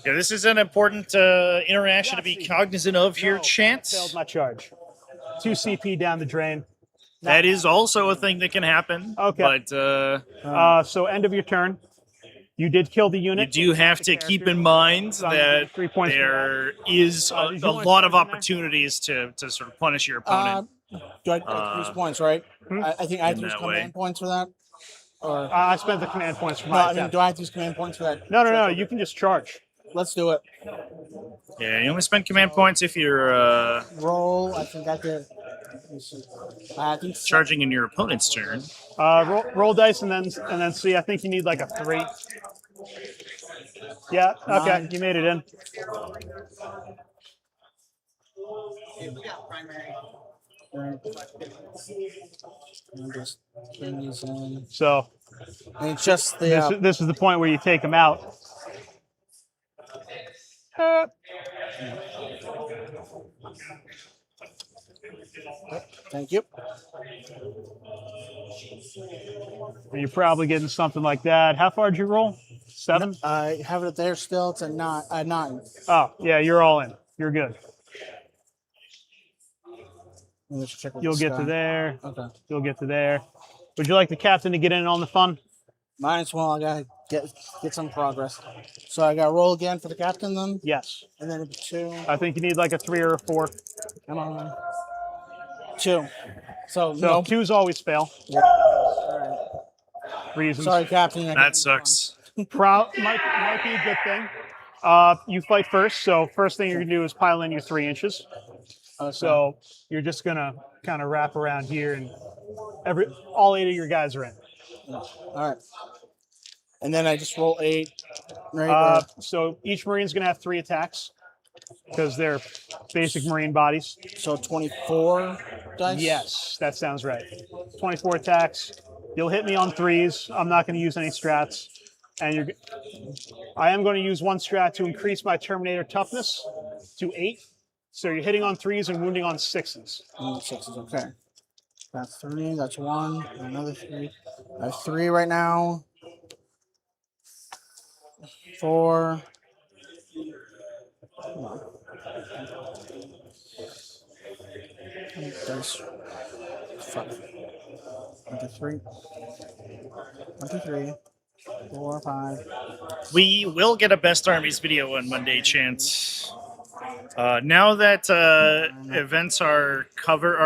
Yeah, this is an important interaction to be cognizant of here, Failed Chance. my charge. 2 CP down the drain. That is also a thing that can happen. Okay. But So end of your turn. You did kill the you unit. do have to keep in mind that 3 points. there is a lot of opportunities to sort of punish your opponent. Do I use points, right? I think I have to use that command way. points for that. Or I spent the command points for no, my I mean, attack. do I have to use command points for that? No. You can just charge. Let's do it. Yeah, you only spend command points if you're Roll. I think I could. Let me see. I think charging in your opponent's turn. Roll dice and then see. I think you need like a 3. Yeah. Okay. 9. You made it in. I'm just bring these in. So And it's just the. this is the point where you take them out. Thank you. And you're probably getting something like that. How far did you roll? 7? I have it there still. It's a 9. Oh, yeah. You're all in. You're good. Let's check with You'll this get guy. to there. Okay. You'll get to there. Would you like the captain to get in on the fun? Might as well. I gotta get some progress. So I gotta roll again for the captain then, Yes. and then 2. I think you need like a 3 or a 4. Come on. 2. So So no. 2s always fail. Yeah. All Reasons. right. Sorry, captain. That sucks. Might be a good thing. You fight first, so first thing you're gonna do is pile in your 3 inches. So you're just gonna kind of wrap around here, and all 8 of your guys are in. All right. And then I just roll 8. Right. So each Marine's gonna have 3 attacks because they're basic Marine bodies. So 24 dice. Yes, that sounds right. 24 attacks. You'll hit me on 3s. I'm not going to use any strats, and I am going to use 1 strat to increase my Terminator toughness to 8. So you're hitting on 3s and wounding on 6s. 6s. Okay. That's 3. That's 1. Another 3. I have 3 right now. 4. Dice. 5. 1, 2, 3. 1, 2, 3. 4, 5. We will get a Best Armies video on Monday, Chance. Now that events are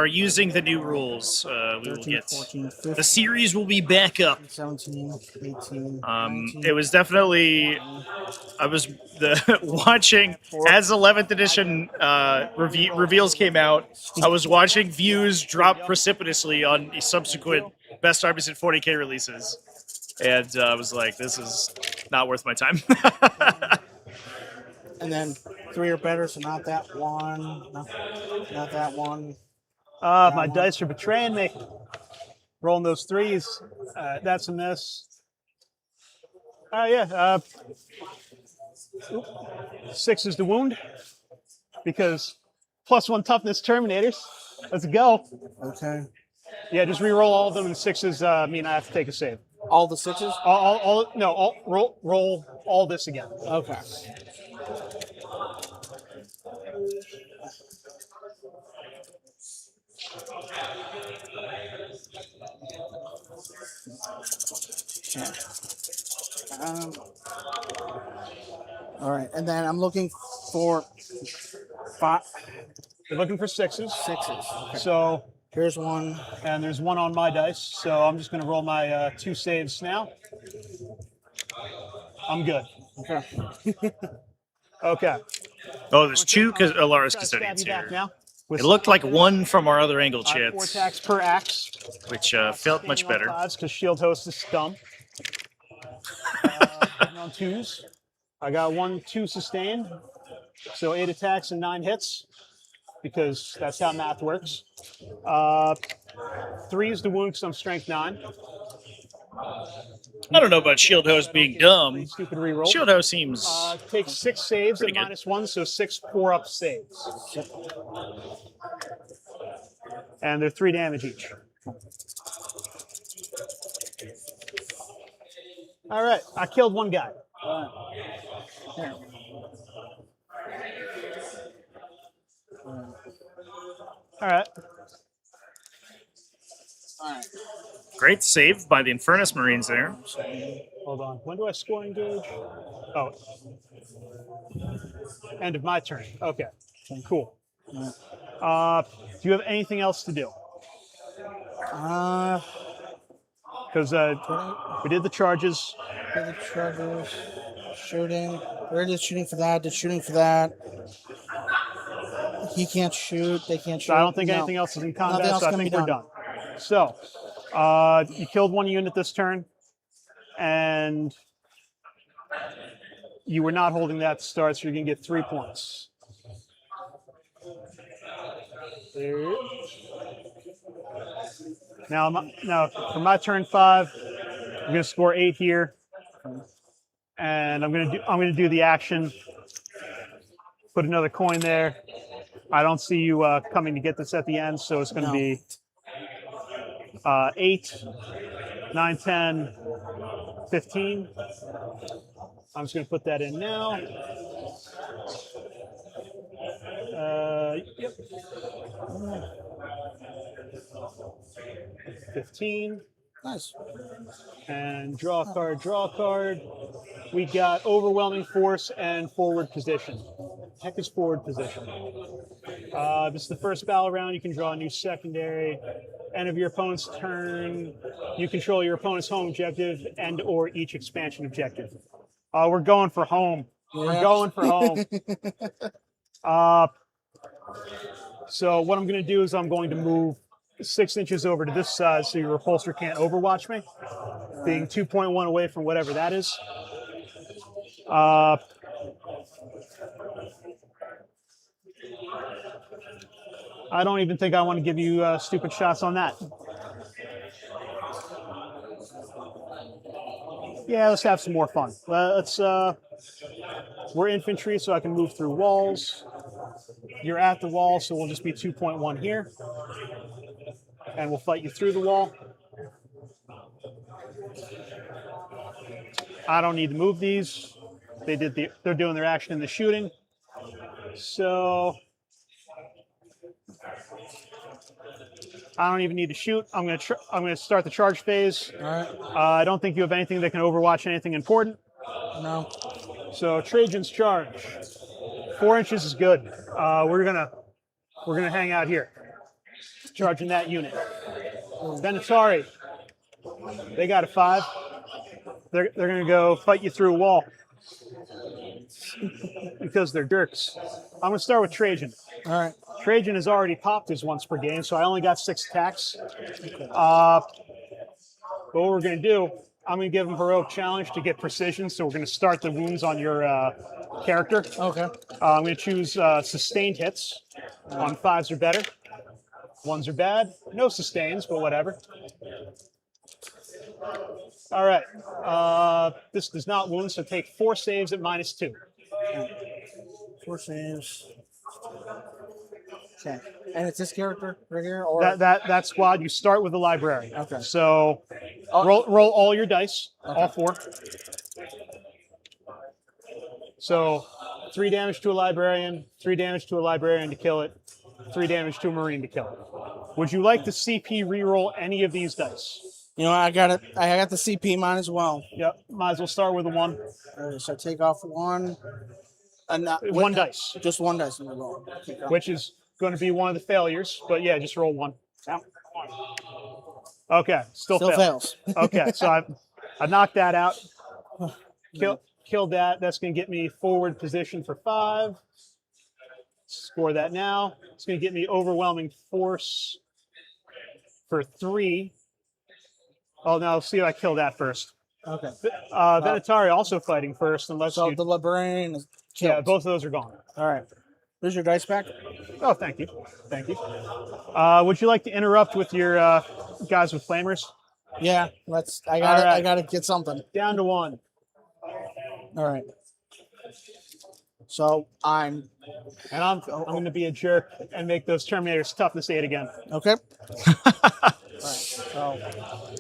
using the new rules, we will 13, get 14, 15, the series will be back up. 17, 18, 19. It was definitely I was watching as 11th edition reveals came out. I was watching views drop precipitously on subsequent Best Armies in 40K releases, and I was like, "This is not worth my time." And then 3 or better, so not that one. No, not that one. My dice are betraying me. Rolling those 3s. That's a miss. Oh, yeah. 6 is the wound. Because +1 toughness Terminators. Let's go. Okay. Yeah, just re-roll all of them, and 6s mean I have to take a save. All the 6s? Roll all this again. Okay. All right, and then I'm looking for 5. You're looking for 6s. 6s. Okay. So Here's 1. and there's 1 on my dice, so I'm just going to roll my 2 saves now. I'm good. Okay. Okay. Oh, there's 2 Alaris Custodians here. It looked like 1 from our other angle, 4 Chance, attacks per axe. which felt much better. Because Shield Host is dumb. On 2s. I got 1 2 sustained. So 8 attacks and 9 hits. Because that's how math works. 3 is the wound because I'm strength 9. I don't know about Shield Host being dumb. Stupid reroll. Shield Host seems Takes 6 saves at pretty good. -1, so 6 4-up saves. And they're 3 damage each. All right, I killed 1 guy. Here. All right. All right. great save by the Infernus Marines there. Hold on. When do I score engage? Oh. End of my turn. Okay. Cool. Do you have anything else to do? Because we did the charges. Did the charges. Shooting. We're just shooting for that. Just shooting for that. He can't shoot. They can't shoot. So I don't think anything else is in combat, so I think we're done. So, you killed 1 unit this turn, and you were not holding that to start, so you're going to get 3 points. There. Now, for my turn 5, I'm going to score 8 here, and I'm going to do the action. Put another coin there. I don't see you coming to get this at the end, so it's going to be 8, 9, 10, 15. I'm just going to put that in now. Yep. 15. Nice. And draw a card, draw a card. We got overwhelming force and forward position. Heck is forward position. This is the first battle round. You can draw a new secondary. End of your opponent's turn, you control your opponent's home objective and or each expansion objective. We're going for home. Yeah. We're going for home. So what I'm going to do is I'm going to move 6 inches over to this side so your repulsor can't overwatch me, being 2.1 away from whatever that is. I don't even think I want to give you stupid shots on that. Yeah, let's have some more fun. We're infantry, so I can move through walls. You're at the wall, so we'll just be 2.1 here. And we'll fight you through the wall. I don't need to move these. they're doing their action in the shooting. So I don't even need to shoot. I'm gonna start the charge phase. All right. I don't think you have anything that can overwatch anything important. No. So Trajan's charge. 4 inches is good. We're gonna hang out here, charging that unit. Venatari, they got a 5. They're gonna go fight you through a wall because they're jerks. I'm gonna start with Trajan. All right. Trajan has already popped his once per game, so I only got 6 attacks. But what we're gonna do, I'm gonna give him heroic challenge to get precision. So we're gonna start the wounds on your character. Okay. I'm gonna choose sustained hits on 5s or better. 1s are bad. No sustains, but whatever. All right. This does not wound, so take 4 saves at -2. 4 saves. Okay. And it's this character right here, or That squad. You start with the library. Okay. So roll all your dice, all 4. So 3 damage to a librarian, 3 damage to a librarian to kill it, 3 damage to a marine to kill it. Would you like to CP reroll any of these dice? you know, I got it. I got the CP mine as well. Yep. Might as well start with a 1. All right, so take off 1. One dice, Just 1 dice in the roll. which is going to be one of the failures. But yeah, just roll 1. Okay, still fails. Okay, so I knocked that out. Killed that. That's going to get me forward position for 5. Score that now. It's going to get me overwhelming force for 3. Oh no! See if I kill that first. Okay. Venatari also fighting first, unless So you. the librarian is killed. Yeah, both of those are gone. All right. There's your dice back. Oh, thank you, thank you. Would you like to interrupt with your guys with flamers? Yeah. I got All right. I got to get something. Down to 1. All right. So I'm I'm going to be a jerk and make those Terminators toughness 8 again. okay. All right. So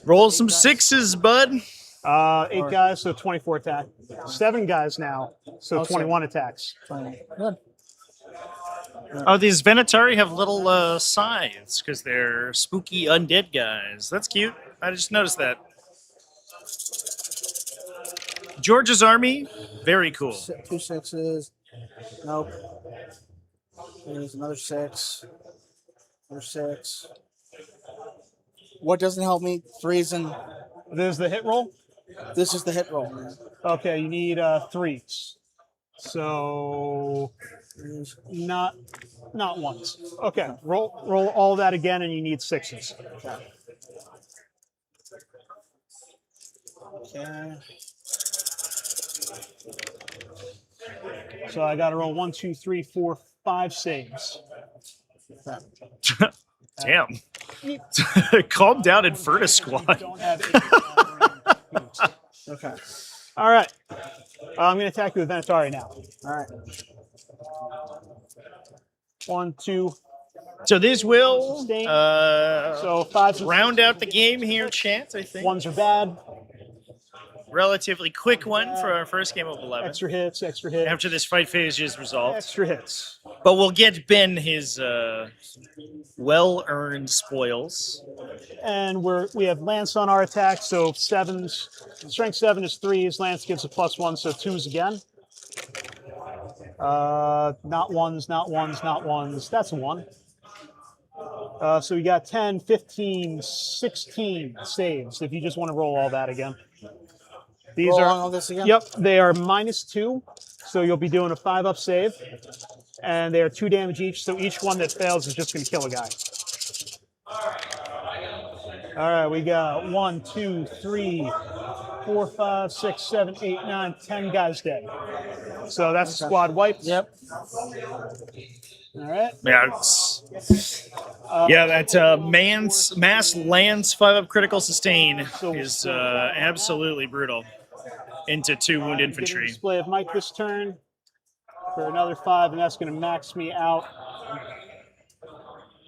Roll some 6s, bud. 8 guys, so 24 attack. 7 guys now, so Okay. 21 attacks. good. Oh, these Venatari have little scythes because they're spooky undead guys. That's cute. I just noticed that. George's army, very cool. 2 6s. Nope. There's another 6. Another 6. What doesn't help me? 3s and There's the hit roll. this is the hit roll. Man. Okay, you need 3s. So not 1s. Okay, roll all that again, and you need 6s. Okay. So I got to roll 1, 2, 3, 4, 5 saves. Damn. Calm down, Inferno Squad. Don't have 8. Okay. All right. I'm going to attack you with Venatari now. All right. 1, 2. So this will Sustain. So 5s. round out the game here, Chance, I think. 1s are bad. Relatively quick one for our first game of 11. Extra hits. Extra hits. After this fight phase is resolved. Extra hits. But we'll get Ben his well-earned spoils. And we have Lance on our attack, so 7s. Strength 7 is 3s. Lance gives a +1, so 2s again. Not 1s, not 1s, not 1s. That's a 1. So we got 10, 15, 16 saves if you just want to roll all that again. These Roll are all this again? Yep, they are -2, so you'll be doing a 5-up save, and they are 2 damage each. So each one that fails is just going to kill a guy. All right, we got 1, 2, 3, 4, 5, 6, 7, 8, 9, 10 guys dead. So that's a squad wipe. Yep. All right. Yeah, that mass Lance 5-up critical sustain is absolutely brutal. Into 2 wound Getting infantry. display of Mike this turn for another 5, and that's going to max me out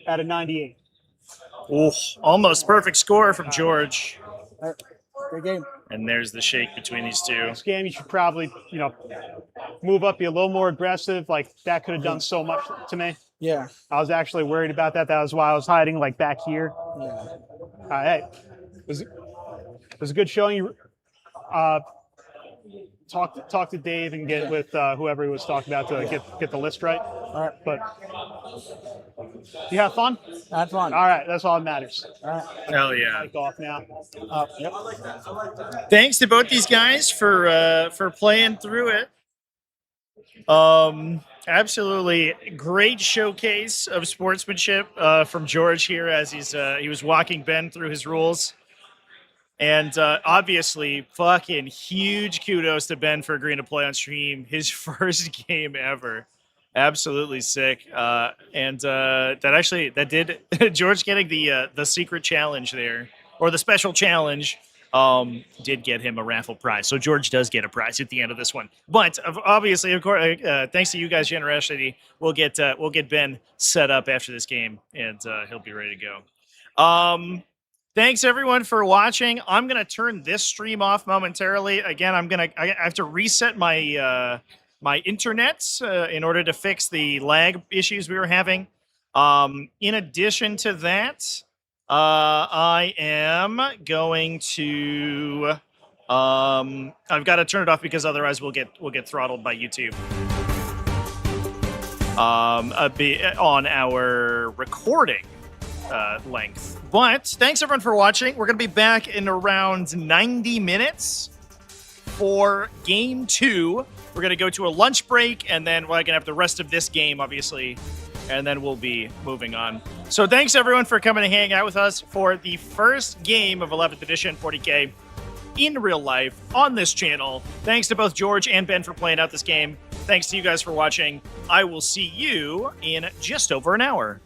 at a 98. Oh, almost perfect score from George. Good game. And there's the shake between these two. This game, you should probably, move up, be a little more aggressive. Like, that could have done so much to me. Yeah. I was actually worried about that. That was why I was hiding, like, back here. Yeah. Hey, it was a good showing. You talk to Dave and get with whoever he was talking about to get the list right. All right. But you have fun? That's fun. All right, that's all that matters. All right. Hell yeah. Mic off now. Yep. Thanks to both these guys for playing through it. Absolutely great showcase of sportsmanship from George here as he was walking Ben through his rules. And obviously, fucking huge kudos to Ben for agreeing to play on stream. His first game ever. Absolutely sick. And that did George getting the secret challenge there, or the special challenge, did get him a raffle prize. So George does get a prize at the end of this one. But obviously, of course, thanks to you guys' generosity, we'll get Ben set up after this game, and he'll be ready to go. Thanks everyone for watching. I'm gonna turn this stream off momentarily. Again, I have to reset my my internet in order to fix the lag issues we were having. In addition to that, I am going to I've got to turn it off because otherwise we'll get throttled by YouTube. On our recording length. But thanks everyone for watching. We're going to be back in around 90 minutes for game 2. We're going to go to a lunch break, and then we're going to have the rest of this game, obviously, and then we'll be moving on. So thanks everyone for coming and hanging out with us for the first game of 11th edition 40K in real life on this channel. Thanks to both George and Ben for playing out this game. Thanks to you guys for watching. I will see you in just over an hour.